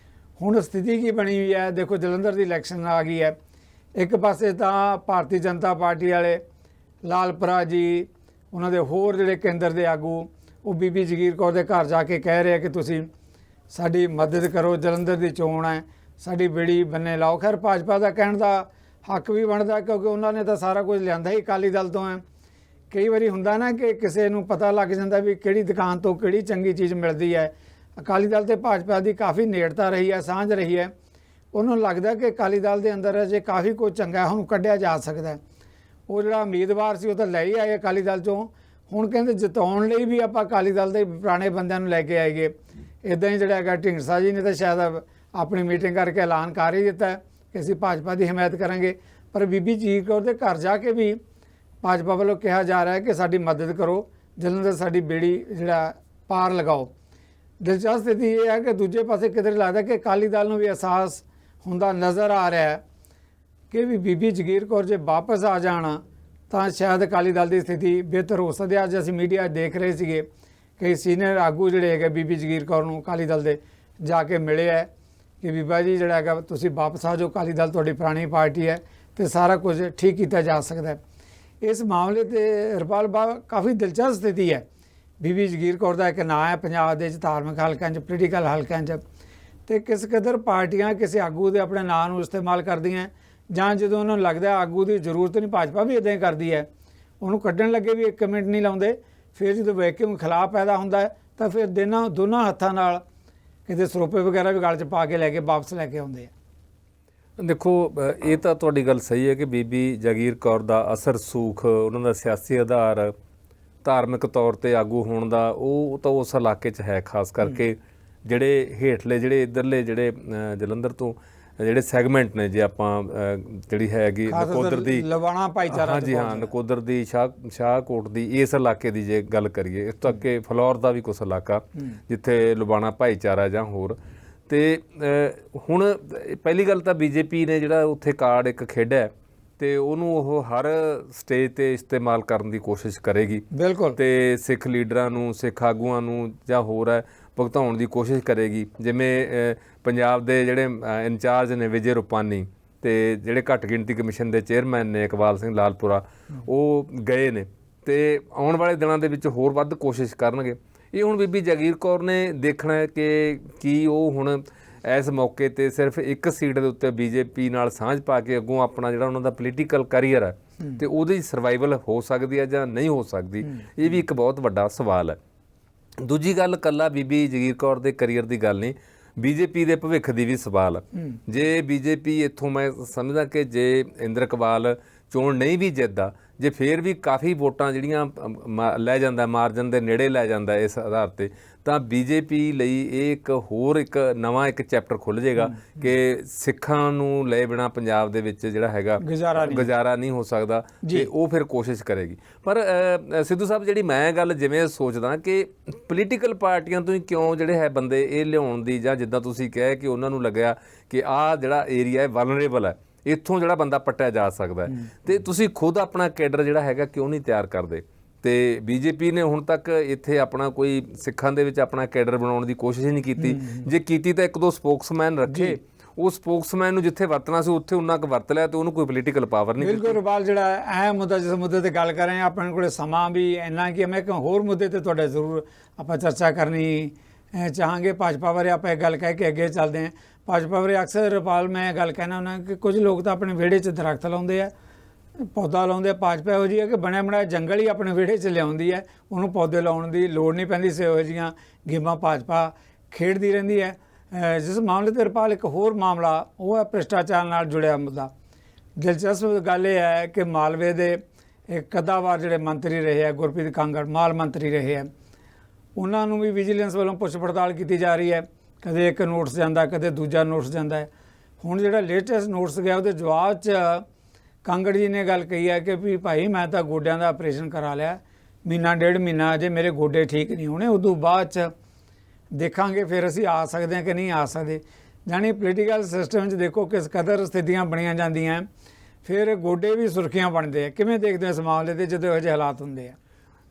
ਹੁਣ ਸਥਿਤੀ ਕੀ ਬਣੀ ਹੋਈ ਹੈ ਦੇਖੋ, ਜਲੰਧਰ ਦੀ ਇਲੈਕਸ਼ਨ ਆ ਗਈ ਹੈ। ਇੱਕ ਪਾਸੇ ਤਾਂ ਭਾਰਤੀ ਜਨਤਾ ਪਾਰਟੀ ਵਾਲੇ ਲਾਲਪੁਰਾ ਜੀ, ਉਹਨਾਂ ਦੇ ਹੋਰ ਜਿਹੜੇ ਕੇਂਦਰ ਦੇ ਆਗੂ, ਉਹ ਬੀਬੀ ਜਗੀਰ ਕੌਰ ਦੇ ਘਰ ਜਾ ਕੇ ਕਹਿ ਰਹੇ ਕਿ ਤੁਸੀਂ ਸਾਡੀ ਮਦਦ ਕਰੋ, ਜਲੰਧਰ ਦੀ ਚੋਣ ਹੈ, ਸਾਡੀ ਬੇੜੀ ਬੰਨੇ ਲਾਓ। ਖੈਰ ਭਾਜਪਾ ਦਾ ਕਹਿਣ ਦਾ ਹੱਕ ਵੀ ਬਣਦਾ, ਕਿਉਂਕਿ ਉਹਨਾਂ ਨੇ ਤਾਂ ਸਾਰਾ ਕੁਝ ਲਿਆਂਦਾ ਹੀ ਅਕਾਲੀ ਦਲ ਤੋਂ ਹੈ। ਕਈ ਵਾਰੀ ਹੁੰਦਾ ਨਾ ਕਿ ਕਿਸੇ ਨੂੰ ਪਤਾ ਲੱਗ ਜਾਂਦਾ ਵੀ ਕਿਹੜੀ ਦੁਕਾਨ ਤੋਂ ਕਿਹੜੀ ਚੰਗੀ ਚੀਜ਼ ਮਿਲਦੀ ਹੈ। ਅਕਾਲੀ ਦਲ ਤੇ ਭਾਜਪਾ ਦੀ ਕਾਫੀ ਨੇੜਤਾ ਰਹੀ ਹੈ, ਸਾਂਝ ਰਹੀ ਹੈ। ਉਹਨੂੰ ਲੱਗਦਾ ਕਿ ਅਕਾਲੀ ਦਲ ਦੇ ਅੰਦਰ ਅਜੇ ਕਾਫੀ ਕੁਝ ਚੰਗਾ ਉਹਨੂੰ ਕੱਢਿਆ ਜਾ ਸਕਦਾ। ਉਹ ਜਿਹੜਾ ਉਮੀਦਵਾਰ ਸੀ ਉਹ ਤਾਂ ਲੈ ਹੀ ਆਏ ਅਕਾਲੀ ਦਲ 'ਚੋਂ, ਹੁਣ ਕਹਿੰਦੇ ਜਿਤਾਉਣ ਲਈ ਵੀ ਆਪਾਂ ਅਕਾਲੀ ਦਲ ਦੇ ਪੁਰਾਣੇ ਬੰਦਿਆਂ ਨੂੰ ਲੈ ਕੇ ਆਏਗੇ। ਇੱਦਾਂ ਹੀ ਜਿਹੜਾ ਹੈਗਾ ਢੀਂਡਸਾ ਜੀ ਨੇ ਤਾਂ ਸ਼ਾਇਦ ਆਪਣੀ ਮੀਟਿੰਗ ਕਰਕੇ ਐਲਾਨ ਕਰ ਹੀ ਦਿੱਤਾ ਕਿ ਅਸੀਂ ਭਾਜਪਾ ਦੀ ਹਮਾਇਤ ਕਰਾਂਗੇ, ਪਰ ਬੀਬੀ ਜਗੀਰ ਕੌਰ ਦੇ ਘਰ ਜਾ ਕੇ ਵੀ ਭਾਜਪਾ ਵੱਲੋਂ ਕਿਹਾ ਜਾ ਰਿਹਾ ਹੈ ਕਿ ਸਾਡੀ ਮਦਦ ਕਰੋ, ਜਲੰਧਰ ਸਾਡੀ ਬੇੜੀ ਜਿਹੜਾ ਪਾਰ ਲਗਾਓ। ਦਿਲਚਸਪ ਸਥਿਤੀ ਇਹ ਹੈ ਕਿ ਦੂਜੇ ਪਾਸੇ ਕਿਤੇ ਲੱਗਦਾ ਕਿ ਅਕਾਲੀ ਦਲ ਨੂੰ ਵੀ ਅਹਿਸਾਸ ਹੁੰਦਾ ਨਜ਼ਰ ਆ ਰਿਹਾ ਹੈ ਕਿ ਵੀ ਬੀਬੀ ਜਗੀਰ ਕੌਰ ਜੇ ਵਾਪਸ ਆ ਜਾਣ ਤਾਂ ਸ਼ਾਇਦ ਅਕਾਲੀ ਦਲ ਦੀ ਸਥਿਤੀ ਬਿਹਤਰ ਹੋ ਸਕਦੀ ਹੈ। ਅੱਜ ਅਸੀਂ ਮੀਡੀਆ ਦੇਖ ਰਹੇ ਸੀਗੇ ਕਿ ਸੀਨੀਅਰ ਆਗੂ ਜਿਹੜੇ ਹੈਗੇ ਬੀਬੀ ਜਗੀਰ ਕੌਰ ਨੂੰ ਅਕਾਲੀ ਦਲ ਦੇ ਜਾ ਕੇ ਮਿਲੇ ਹੈ ਕਿ ਬੀਬਾ ਜੀ ਜਿਹੜਾ ਹੈਗਾ ਤੁਸੀਂ ਵਾਪਸ ਆ ਜਾਓ, ਅਕਾਲੀ ਦਲ ਤੁਹਾਡੀ ਪੁਰਾਣੀ ਪਾਰਟੀ ਹੈ ਤੇ ਸਾਰਾ ਕੁਝ ਠੀਕ ਕੀਤਾ ਜਾ ਸਕਦਾ ਹੈ। ਇਸ ਮਾਮਲੇ ਤੇ ਰਪਾਲ ਕਾਫੀ ਦਿਲਚਸਪ ਸਥਿਤੀ ਹੈ। ਬੀਬੀ ਜਗੀਰ ਕੌਰ ਦਾ ਇੱਕ ਨਾਂ ਹੈ ਪੰਜਾਬ ਦੇ ਧਾਰਮਿਕ ਹਲਕਿਆਂ 'ਚ, ਪੋਲੀਟੀਕਲ ਹਲਕਿਆਂ 'ਚ, ਤੇ ਕਿਸ ਕਦਰ ਪਾਰਟੀਆਂ ਕਿਸੇ ਆਗੂ ਦੇ ਆਪਣੇ ਨਾਂ ਨੂੰ ਇਸਤੇਮਾਲ ਕਰਦੀਆਂ, ਜਾਂ ਜਦੋਂ ਉਹਨਾਂ ਨੂੰ ਲੱਗਦਾ ਆਗੂ ਦੀ ਜ਼ਰੂਰਤ ਨਹੀਂ, ਭਾਜਪਾ ਵੀ ਇੱਦਾਂ ਹੀ ਕਰਦੀ ਹੈ, ਉਹਨੂੰ ਕੱਢਣ ਲੱਗੇ ਵੀ ਇੱਕ ਮਿੰਟ ਨਹੀਂ ਲਾਉਂਦੇ। ਫਿਰ ਜਦੋਂ ਵੈਕਿਊਮ ਖਿਲਾਫ ਪੈਦਾ ਹੁੰਦਾ ਹੈ ਤਾਂ ਫਿਰ ਦੋਨਾਂ ਹੱਥਾਂ ਨਾਲ ਕਿਤੇ ਸਰੋਪੇ ਵਗੈਰਾ ਵੀ ਗਲ 'ਚ ਪਾ ਕੇ ਲੈ ਕੇ ਵਾਪਸ ਲੈ ਕੇ ਆਉਂਦੇ ਆ। ਦੇਖੋ ਇਹ ਤਾਂ ਤੁਹਾਡੀ ਗੱਲ ਸਹੀ ਹੈ ਕਿ ਬੀਬੀ ਜਗੀਰ ਕੌਰ ਦਾ ਅਸਰ ਸੂਖ, ਉਹਨਾਂ ਦਾ ਸਿਆਸੀ ਆਧਾਰ, ਧਾਰਮਿਕ ਤੌਰ ਤੇ ਆਗੂ ਹੋਣ ਦਾ, ਉਹ ਤਾਂ ਉਸ ਇਲਾਕੇ 'ਚ ਹੈ। ਖਾਸ ਕਰਕੇ ਜਿਹੜੇ ਹੇਠਲੇ ਜਿਹੜੇ ਇੱਧਰਲੇ ਜਿਹੜੇ ਜਲੰਧਰ ਤੋਂ ਜਿਹੜੇ ਸੈਗਮੈਂਟ ਨੇ, ਜੇ ਆਪਾਂ ਜਿਹੜੀ ਹੈਗੀ ਨਕੋਦਰ ਦੀ ਲਵਾਣਾ ਭਾਈਚਾਰਾ, ਹਾਂਜੀ ਹਾਂ, ਨਕੋਦਰ ਦੀ ਸ਼ਾਹਕੋਟ ਦੀ ਇਸ ਇਲਾਕੇ ਦੀ ਜੇ ਗੱਲ ਕਰੀਏ, ਇਸ ਤੋਂ ਅੱਗੇ ਫਲੌਰ ਦਾ ਵੀ ਕੁਛ ਇਲਾਕਾ ਜਿੱਥੇ ਲੁਬਾਣਾ ਭਾਈਚਾਰਾ ਜਾਂ ਹੋਰ। ਤੇ ਹੁਣ ਪਹਿਲੀ ਗੱਲ ਤਾਂ ਬੀਜੇਪੀ ਨੇ ਜਿਹੜਾ ਉੱਥੇ ਕਾਰਡ ਇੱਕ ਖੇਡਿਆ ਤੇ ਉਹਨੂੰ ਉਹ ਹਰ ਸਟੇਜ ਤੇ ਇਸਤੇਮਾਲ ਕਰਨ ਦੀ ਕੋਸ਼ਿਸ਼ ਕਰੇਗੀ। ਬਿਲਕੁਲ। ਤੇ ਸਿੱਖ ਲੀਡਰਾਂ ਨੂੰ, ਸਿੱਖ ਆਗੂਆਂ ਨੂੰ ਜਾਂ ਹੋਰ ਹੈ ਭੁਗਤਾਉਣ ਦੀ ਕੋਸ਼ਿਸ਼ ਕਰੇਗੀ। ਜਿਵੇਂ ਪੰਜਾਬ ਦੇ ਜਿਹੜੇ ਇੰਚਾਰਜ ਨੇ ਵਿਜੇ ਰੂਪਾਨੀ ਤੇ ਜਿਹੜੇ ਘੱਟ ਗਿਣਤੀ ਕਮਿਸ਼ਨ ਦੇ ਚੇਅਰਮੈਨ ਨੇ ਇਕਬਾਲ ਸਿੰਘ ਲਾਲਪੁਰਾ, ਉਹ ਗਏ ਨੇ ਤੇ ਆਉਣ ਵਾਲੇ ਦਿਨਾਂ ਦੇ ਵਿੱਚ ਹੋਰ ਵੱਧ ਕੋਸ਼ਿਸ਼ ਕਰਨਗੇ। ਇਹ ਹੁਣ ਬੀਬੀ ਜਗੀਰ ਕੌਰ ਨੇ ਦੇਖਣਾ ਹੈ ਕਿ ਕੀ ਉਹ ਹੁਣ ਇਸ ਮੌਕੇ 'ਤੇ ਸਿਰਫ ਇੱਕ ਸੀਟ ਦੇ ਉੱਤੇ ਬੀਜੇਪੀ ਨਾਲ ਸਾਂਝ ਪਾ ਕੇ ਅੱਗੋਂ ਆਪਣਾ ਜਿਹੜਾ ਉਹਨਾਂ ਦਾ ਪੋਲੀਟੀਕਲ ਕਰੀਅਰ ਹੈ ਤੇ ਉਹਦੀ ਸਰਵਾਈਵਲ ਹੋ ਸਕਦੀ ਹੈ ਜਾਂ ਨਹੀਂ ਹੋ ਸਕਦੀ, ਇਹ ਵੀ ਇੱਕ ਬਹੁਤ ਵੱਡਾ ਸਵਾਲ ਹੈ। ਦੂਜੀ ਗੱਲ, ਇਕੱਲਾ ਬੀਬੀ ਜਗੀਰ ਕੌਰ ਦੇ ਕਰੀਅਰ ਦੀ ਗੱਲ ਨਹੀਂ, ਬੀਜੇਪੀ ਦੇ ਭਵਿੱਖ ਦੀ ਵੀ ਸਵਾਲ। ਜੇ ਬੀਜੇਪੀ ਇੱਥੋਂ, ਮੈਂ ਸਮਝਦਾ ਕਿ ਜੇ ਇੰਦਰ ਇਕਬਾਲ ਚੋਣ ਨਹੀਂ ਵੀ ਜਿੱਤਦਾ, ਜੇ ਫੇਰ ਵੀ ਕਾਫੀ ਵੋਟਾਂ ਜਿਹੜੀਆਂ ਲੈ ਜਾਂਦਾ, ਮਾਰਜਨ ਦੇ ਨੇੜੇ ਲੈ ਜਾਂਦਾ ਇਸ ਆਧਾਰ ਤੇ, ਤਾਂ ਬੀਜੇਪੀ ਲਈ ਇਹ ਇੱਕ ਨਵਾਂ ਚੈਪਟਰ ਖੁੱਲ੍ਹ ਜਾਏਗਾ ਕਿ ਸਿੱਖਾਂ ਨੂੰ ਲਏ ਬਿਨਾਂ ਪੰਜਾਬ ਦੇ ਵਿੱਚ ਜਿਹੜਾ ਹੈਗਾ ਗੁਜ਼ਾਰਾ ਨਹੀਂ ਹੋ ਸਕਦਾ, ਤੇ ਉਹ ਫਿਰ ਕੋਸ਼ਿਸ਼ ਕਰੇਗੀ। ਪਰ ਸਿੱਧੂ ਸਾਹਿਬ, ਜਿਹੜੀ ਮੈਂ ਗੱਲ ਜਿਵੇਂ ਸੋਚਦਾ ਕਿ ਪੋਲੀਟੀਕਲ ਪਾਰਟੀਆਂ ਤੋਂ ਹੀ ਕਿਉਂ ਜਿਹੜੇ ਹੈ ਬੰਦੇ ਇਹ ਲਿਆਉਣ ਦੀ, ਜਾਂ ਜਿੱਦਾਂ ਤੁਸੀਂ ਕਹੇ ਕਿ ਉਹਨਾਂ ਨੂੰ ਲੱਗਿਆ ਕਿ ਆਹ ਜਿਹੜਾ ਏਰੀਆ ਹੈ ਵਲਨਰੇਬਲ ਹੈ, ਇੱਥੋਂ ਜਿਹੜਾ ਬੰਦਾ ਪੱਟਿਆ ਜਾ ਸਕਦਾ ਹੈ, ਤੇ ਤੁਸੀਂ ਖੁਦ ਆਪਣਾ ਕੈਡਰ ਜਿਹੜਾ ਹੈਗਾ ਕਿਉਂ ਨਹੀਂ ਤਿਆਰ ਕਰਦੇ? ਤੇ ਬੀਜੇਪੀ ਨੇ ਹੁਣ ਤੱਕ ਇੱਥੇ ਆਪਣਾ ਕੋਈ ਸਿੱਖਾਂ ਦੇ ਵਿੱਚ ਆਪਣਾ ਕੈਡਰ ਬਣਾਉਣ ਦੀ ਕੋਸ਼ਿਸ਼ ਹੀ ਨਹੀਂ ਕੀਤੀ। ਜੇ ਕੀਤੀ ਤਾਂ 1-2 ਸਪੋਕਸਮੈਨ ਰੱਖੇ, ਉਹ ਸਪੋਕਸਮੈਨ ਨੂੰ ਜਿੱਥੇ ਵਰਤਣਾ ਸੀ ਉੱਥੇ ਉਹਨਾਂ ਕੁ ਵਰਤ ਲਿਆ, ਤੇ ਉਹਨੂੰ ਕੋਈ ਪੋਲੀਟੀਕਲ ਪਾਵਰ ਨਹੀਂ। ਬਿਲਕੁਲ ਰੁਪਾਲ, ਜਿਹੜਾ ਅਹਿਮ ਮੁੱਦਾ, ਜਿਸ ਮੁੱਦੇ ਤੇ ਗੱਲ ਕਰ ਰਹੇ ਹਾਂ, ਆਪਣੇ ਕੋਲ ਸਮਾਂ ਵੀ ਇੰਨਾ ਕਿ ਮੈਂ ਇੱਕ ਹੋਰ ਮੁੱਦੇ ਤੇ ਤੁਹਾਡਾ ਜ਼ਰੂਰ ਆਪਾਂ ਚਰਚਾ ਕਰਨੀ ਚਾਹਾਂਗੇ। ਭਾਜਪਾ ਬਾਰੇ ਆਪਾਂ ਇਹ ਗੱਲ ਕਹਿ ਕੇ ਅੱਗੇ ਚੱਲਦੇ ਹਾਂ। ਭਾਜਪਾ ਬਾਰੇ ਅਕਸਰ ਰੁਪਾਲ ਮੈਂ ਗੱਲ ਕਹਿਣਾ ਹੁੰਦਾ ਕਿ ਕੁਝ ਲੋਕ ਤਾਂ ਆਪਣੇ ਵਿਹੜੇ 'ਚ ਦਰਖਤ ਲਾਉਂਦੇ ਆ, ਪੌਦਾ ਲਾਉਂਦੇ ਆ। ਭਾਜਪਾ ਇਹੋ ਜਿਹੀ ਹੈ ਕਿ ਬਣਿਆ ਬਣਾਇਆ ਜੰਗਲ ਹੀ ਆਪਣੇ ਵਿਹੜੇ 'ਚ ਲਿਆਉਂਦੀ ਹੈ, ਉਹਨੂੰ ਪੌਦੇ ਲਾਉਣ ਦੀ ਲੋੜ ਨਹੀਂ ਪੈਂਦੀ। ਸੇ ਇਹੋ ਜਿਹੀਆਂ ਗੇਮਾਂ ਭਾਜਪਾ ਖੇਡਦੀ ਰਹਿੰਦੀ ਹੈ। ਜਿਸ ਮਾਮਲੇ 'ਤੇ ਰੁਪਾਲ ਇੱਕ ਹੋਰ ਮਾਮਲਾ, ਉਹ ਹੈ ਭ੍ਰਿਸ਼ਟਾਚਾਰ ਨਾਲ ਜੁੜਿਆ ਮੁੱਦਾ। ਦਿਲਚਸਪ ਗੱਲ ਇਹ ਹੈ ਕਿ ਮਾਲਵੇ ਦੇ ਇੱਕ ਅੱਧਾ ਵਾਰ ਜਿਹੜੇ ਮੰਤਰੀ ਰਹੇ ਹੈ, ਗੁਰਪ੍ਰੀਤ ਕਾਂਗੜ ਮਾਲ ਮੰਤਰੀ ਰਹੇ ਹੈ, ਉਹਨਾਂ ਨੂੰ ਵੀ ਵਿਜੀਲੈਂਸ ਵੱਲੋਂ ਪੁੱਛ ਪੜਤਾਲ ਕੀਤੀ ਜਾ ਰਹੀ ਹੈ। ਕਦੇ ਇੱਕ ਨੋਟਿਸ ਜਾਂਦਾ, ਕਦੇ ਦੂਜਾ ਨੋਟਿਸ ਜਾਂਦਾ ਹੈ। ਹੁਣ ਜਿਹੜਾ ਲੇਟੈਸਟ ਨੋਟਿਸ ਗਿਆ, ਉਹਦੇ ਜਵਾਬ 'ਚ ਕਾਂਗੜ ਜੀ ਨੇ ਗੱਲ ਕਹੀ ਹੈ ਕਿ ਵੀ ਭਾਈ ਮੈਂ ਤਾਂ ਗੋਡਿਆਂ ਦਾ ਆਪਰੇਸ਼ਨ ਕਰਾ ਲਿਆ, ਮਹੀਨਾ 1.5 ਮਹੀਨਾ ਅਜੇ ਮੇਰੇ ਗੋਡੇ ਠੀਕ ਨਹੀਂ ਹੋਣੇ, ਉਦੋਂ ਬਾਅਦ 'ਚ ਦੇਖਾਂਗੇ ਫਿਰ ਅਸੀਂ ਆ ਸਕਦੇ ਹਾਂ ਕਿ ਨਹੀਂ ਆ ਸਕਦੇ। ਜਾਣੀ ਪੋਲੀਟੀਕਲ ਸਿਸਟਮ 'ਚ ਦੇਖੋ ਕਿਸ ਕਦਰ ਸਥਿਤੀਆਂ ਬਣੀਆਂ ਜਾਂਦੀਆਂ, ਫਿਰ ਗੋਡੇ ਵੀ ਸੁਰਖੀਆਂ ਬਣਦੇ ਆ। ਕਿਵੇਂ ਦੇਖਦੇ ਹੋ ਇਸ ਮਾਮਲੇ 'ਤੇ ਜਦੋਂ ਇਹੋ ਜਿਹੇ ਹਾਲਾਤ ਹੁੰਦੇ ਆ?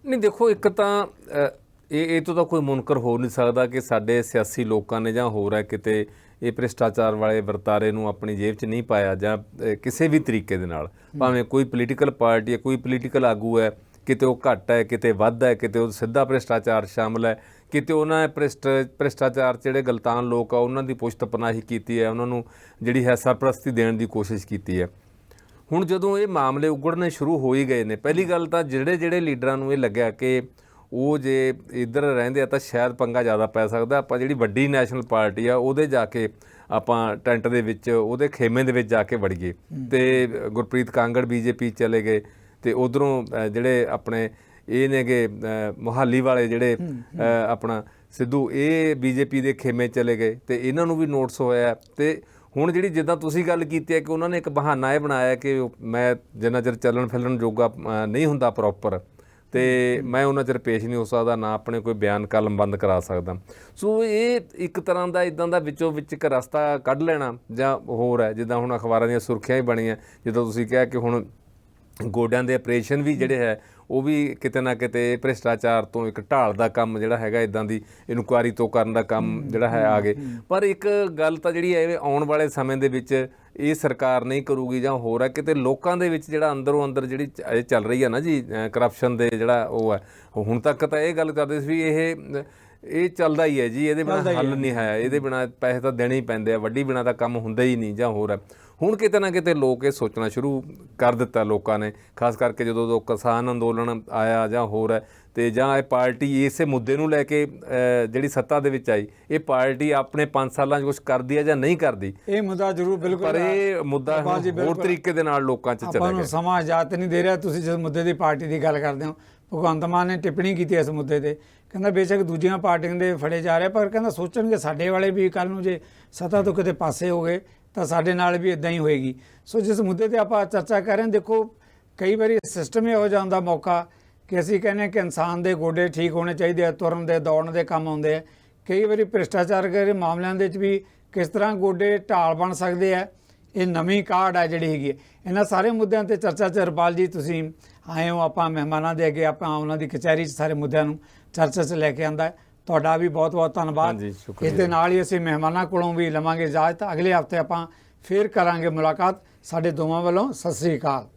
ਨਹੀਂ ਦੇਖੋ, ਇੱਕ ਤਾਂ ਇਹ ਤੋਂ ਤਾਂ ਕੋਈ ਮੁਨਕਰ ਹੋ ਨਹੀਂ ਸਕਦਾ ਕਿ ਸਾਡੇ ਸਿਆਸੀ ਲੋਕਾਂ ਨੇ ਜਾਂ ਹੋਰ ਹੈ ਕਿਤੇ ਇਹ ਭ੍ਰਿਸ਼ਟਾਚਾਰ ਵਾਲੇ ਵਰਤਾਰੇ ਨੂੰ ਆਪਣੀ ਜੇਬ 'ਚ ਨਹੀਂ ਪਾਇਆ, ਜਾਂ ਕਿਸੇ ਵੀ ਤਰੀਕੇ ਦੇ ਨਾਲ, ਭਾਵੇਂ ਕੋਈ ਪੋਲੀਟੀਕਲ ਪਾਰਟੀ ਹੈ, ਕੋਈ ਪੋਲੀਟੀਕਲ ਆਗੂ ਹੈ, ਕਿਤੇ ਉਹ ਘੱਟ ਹੈ, ਕਿਤੇ ਵੱਧ ਹੈ, ਕਿਤੇ ਉਹ ਸਿੱਧਾ ਭ੍ਰਿਸ਼ਟਾਚਾਰ ਸ਼ਾਮਲ ਹੈ, ਕਿਤੇ ਉਹਨਾਂ ਭ੍ਰਿਸ਼ਟਾਚਾਰ ਜਿਹੜੇ ਗਲਤਾਨ ਲੋਕ ਆ ਉਹਨਾਂ ਦੀ ਪੁਸ਼ਤ ਪਨਾਹੀ ਕੀਤੀ ਹੈ, ਉਹਨਾਂ ਨੂੰ ਜਿਹੜੀ ਹੈ ਸਰਪ੍ਰਸਤੀ ਦੇਣ ਦੀ ਕੋਸ਼ਿਸ਼ ਕੀਤੀ ਹੈ। ਹੁਣ ਜਦੋਂ ਇਹ ਮਾਮਲੇ ਉਗੜਨੇ ਸ਼ੁਰੂ ਹੋ ਹੀ ਗਏ ਨੇ, ਪਹਿਲੀ ਗੱਲ ਤਾਂ ਜਿਹੜੇ ਲੀਡਰਾਂ ਨੂੰ ਇਹ ਲੱਗਿਆ ਕਿ ਉਹ ਜੇ ਇੱਧਰ ਰਹਿੰਦੇ ਆ ਤਾਂ ਸ਼ਾਇਦ ਪੰਗਾ ਜ਼ਿਆਦਾ ਪੈ ਸਕਦਾ, ਆਪਾਂ ਜਿਹੜੀ ਵੱਡੀ ਨੈਸ਼ਨਲ ਪਾਰਟੀ ਆ ਉਹਦੇ ਜਾ ਕੇ ਆਪਾਂ ਟੈਂਟ ਦੇ ਵਿੱਚ, ਉਹਦੇ ਖੇਮੇ ਦੇ ਵਿੱਚ ਜਾ ਕੇ ਵੜੀਏ। ਤੇ ਗੁਰਪ੍ਰੀਤ ਕਾਂਗੜ ਬੀਜੇਪੀ ਚਲੇ ਗਏ, ਤੇ ਉਧਰੋਂ ਜਿਹੜੇ ਆਪਣੇ ਇਹ ਨੇਗੇ ਮੁਹਾਲੀ ਵਾਲੇ ਜਿਹੜੇ ਆਪਣਾ ਸਿੱਧੂ, ਇਹ ਬੀਜੇਪੀ ਦੇ ਖੇਮੇ ਚਲੇ ਗਏ, ਤੇ ਇਹਨਾਂ ਨੂੰ ਵੀ ਨੋਟਿਸ ਹੋਇਆ। ਤੇ ਹੁਣ ਜਿਹੜੀ ਜਿੱਦਾਂ ਤੁਸੀਂ ਗੱਲ ਕੀਤੀ ਹੈ ਕਿ ਉਹਨਾਂ ਨੇ ਇੱਕ ਬਹਾਨਾ ਇਹ ਬਣਾਇਆ ਕਿ ਮੈਂ ਜਿੰਨਾ ਚਿਰ ਚੱਲਣ ਫਿਰਨ ਜੋਗਾ ਨਹੀਂ ਹੁੰਦਾ ਪ੍ਰੋਪਰ, ਤੇ ਮੈਂ ਉਹਨਾਂ ਚਿਰ ਪੇਸ਼ ਨਹੀਂ ਹੋ ਸਕਦਾ, ਨਾ ਆਪਣੇ ਕੋਈ ਬਿਆਨ ਕਲਮਬੰਦ ਕਰਾ ਸਕਦਾ। ਸੋ ਇਹ ਇੱਕ ਤਰ੍ਹਾਂ ਦਾ ਇੱਦਾਂ ਦਾ ਵਿੱਚੋਂ ਵਿੱਚ ਇੱਕ ਰਸਤਾ ਕੱਢ ਲੈਣਾ ਜਾਂ ਹੋਰ ਹੈ। ਜਿੱਦਾਂ ਹੁਣ ਅਖਬਾਰਾਂ ਦੀਆਂ ਸੁਰਖੀਆਂ ਹੀ ਬਣੀਆਂ, ਜਿੱਦਾਂ ਤੁਸੀਂ ਕਿਹਾ ਕਿ ਹੁਣ ਗੋਡਿਆਂ ਦੇ ਆਪਰੇਸ਼ਨ ਵੀ ਜਿਹੜੇ ਹੈ ਉਹ ਵੀ ਕਿਤੇ ਨਾ ਕਿਤੇ ਭ੍ਰਿਸ਼ਟਾਚਾਰ ਤੋਂ ਇੱਕ ਢਾਲ ਦਾ ਕੰਮ ਜਿਹੜਾ ਹੈਗਾ, ਇੱਦਾਂ ਦੀ ਇਨਕੁਆਇਰੀ ਤੋਂ ਕਰਨ ਦਾ ਕੰਮ ਜਿਹੜਾ ਹੈ ਆ ਗਏ। ਪਰ ਇੱਕ ਗੱਲ ਤਾਂ ਜਿਹੜੀ ਹੈ ਆਉਣ ਵਾਲੇ ਸਮੇਂ ਦੇ ਵਿੱਚ ਇਹ ਸਰਕਾਰ ਨਹੀਂ ਕਰੂਗੀ ਜਾਂ ਹੋਰ ਹੈ, ਕਿਤੇ ਲੋਕਾਂ ਦੇ ਵਿੱਚ ਜਿਹੜਾ ਅੰਦਰੋਂ ਅੰਦਰ ਜਿਹੜੀ ਚੱਲ ਰਹੀ ਹੈ ਨਾ ਜੀ ਕਰਪਸ਼ਨ ਦੇ ਜਿਹੜਾ ਉਹ ਹੈ, ਹੁਣ ਤੱਕ ਤਾਂ ਇਹ ਗੱਲ ਕਰਦੇ ਸੀ ਵੀ ਇਹ ਚੱਲਦਾ ਹੀ ਹੈ ਜੀ, ਇਹਦੇ ਬਿਨਾਂ ਹੱਲ ਨਹੀਂ ਹੈ, ਇਹਦੇ ਬਿਨਾਂ ਪੈਸੇ ਤਾਂ ਦੇਣੇ ਹੀ ਪੈਂਦੇ ਆ, ਵੱਡੀ ਬਿਨਾਂ ਤਾਂ ਕੰਮ ਹੁੰਦਾ ਹੀ ਨਹੀਂ ਜਾਂ ਹੋਰ ਹੈ। ਹੁਣ ਕਿਤੇ ਨਾ ਕਿਤੇ ਲੋਕ ਇਹ ਸੋਚਣਾ ਸ਼ੁਰੂ ਕਰ ਦਿੱਤਾ ਲੋਕਾਂ ਨੇ, ਖਾਸ ਕਰਕੇ ਜਦੋਂ ਕਿਸਾਨ ਅੰਦੋਲਨ ਆਇਆ ਜਾਂ ਹੋਰ ਹੈ, ਤੇ ਜਾਂ ਇਹ ਪਾਰਟੀ ਇਸੇ ਮੁੱਦੇ ਨੂੰ ਲੈ ਕੇ ਜਿਹੜੀ ਸੱਤਾ ਦੇ ਵਿੱਚ ਆਈ, ਇਹ ਪਾਰਟੀ ਆਪਣੇ 5 ਸਾਲਾਂ 'ਚ ਕੁਛ ਕਰਦੀ ਹੈ ਜਾਂ ਨਹੀਂ ਕਰਦੀ, ਇਹ ਮੁੱਦਾ ਜ਼ਰੂਰ ਬਿਲਕੁਲ, ਪਰ ਇਹ ਮੁੱਦਾ ਹੋਰ ਤਰੀਕੇ ਦੇ ਨਾਲ ਲੋਕਾਂ 'ਚ ਚਲਾ ਗਿਆ। ਆਪਾਂ ਨੂੰ ਸਮਾਂ ਇਜਾਜ਼ਤ ਨਹੀਂ ਦੇ ਰਿਹਾ। ਤੁਸੀਂ ਜਿਸ ਮੁੱਦੇ ਦੀ ਪਾਰਟੀ ਦੀ ਗੱਲ ਕਰਦੇ ਹੋ, ਭਗਵੰਤ ਮਾਨ ਨੇ ਟਿੱਪਣੀ ਕੀਤੀ ਇਸ ਮੁੱਦੇ ਤੇ, ਕਹਿੰਦਾ ਬੇਸ਼ੱਕ ਦੂਜੀਆਂ ਪਾਰਟੀਆਂ ਦੇ ਫੜੇ ਜਾ ਰਹੇ, ਪਰ ਕਹਿੰਦਾ ਸੋਚਣਗੇ ਸਾਡੇ ਵਾਲੇ ਵੀ ਕੱਲ੍ਹ ਨੂੰ ਜੇ ਸੱਤਾ ਤੋਂ ਕਿਤੇ ਪਾਸੇ ਹੋ ਗਏ ਤਾਂ ਸਾਡੇ ਨਾਲ ਵੀ ਇੱਦਾਂ ਹੀ ਹੋਏਗੀ। ਸੋ ਜਿਸ ਮੁੱਦੇ 'ਤੇ ਆਪਾਂ ਚਰਚਾ ਕਰ ਰਹੇ ਹਾਂ, ਦੇਖੋ ਕਈ ਵਾਰੀ ਸਿਸਟਮ ਇਹੋ ਜਿਹਾ ਹੁੰਦਾ ਮੌਕਾ ਕਿ ਅਸੀਂ ਕਹਿੰਦੇ ਕਿ ਇਨਸਾਨ ਦੇ ਗੋਡੇ ਠੀਕ ਹੋਣੇ ਚਾਹੀਦੇ ਆ, ਤੁਰਨ ਦੇ ਦੌੜਨ ਦੇ ਕੰਮ ਆਉਂਦੇ ਆ। ਕਈ ਵਾਰੀ ਭ੍ਰਿਸ਼ਟਾਚਾਰ ਦੇ ਮਾਮਲਿਆਂ ਦੇ ਵਿੱਚ ਵੀ ਕਿਸ ਤਰ੍ਹਾਂ ਗੋਡੇ ਢਾਲ ਬਣ ਸਕਦੇ ਆ, ਇਹ ਨਵੀਂ ਕਾਢ ਹੈ ਜਿਹੜੀ ਹੈਗੀ ਹੈ। ਇਹਨਾਂ ਸਾਰੇ ਮੁੱਦਿਆਂ 'ਤੇ ਚਰਚਾ 'ਚ ਰੁਪਾਲ ਜੀ ਤੁਸੀਂ ਆਏ ਹੋ, ਆਪਾਂ ਮਹਿਮਾਨਾਂ ਦੇ ਅੱਗੇ ਆਪਾਂ ਉਹਨਾਂ ਦੀ ਕਚਹਿਰੀ 'ਚ ਸਾਰੇ ਮੁੱਦਿਆਂ ਨੂੰ ਚਰਚਾ 'ਚ ਲੈ ਕੇ ਆਂਦਾ ਹੈ। ਤੁਹਾਡਾ ਵੀ ਬਹੁਤ ਬਹੁਤ ਧੰਨਵਾਦ। ਇਸ ਦੇ ਨਾਲ ਹੀ ਅਸੀਂ ਮਹਿਮਾਨਾਂ ਕੋਲੋਂ ਵੀ ਲਵਾਂਗੇ ਇਜਾਜ਼ਤ। ਅਗਲੇ ਹਫ਼ਤੇ ਆਪਾਂ ਫੇਰ ਕਰਾਂਗੇ ਮੁਲਾਕਾਤ। ਸਾਡੇ ਦੋਵਾਂ ਵੱਲੋਂ ਸਤਿ ਸ੍ਰੀ ਅਕਾਲ।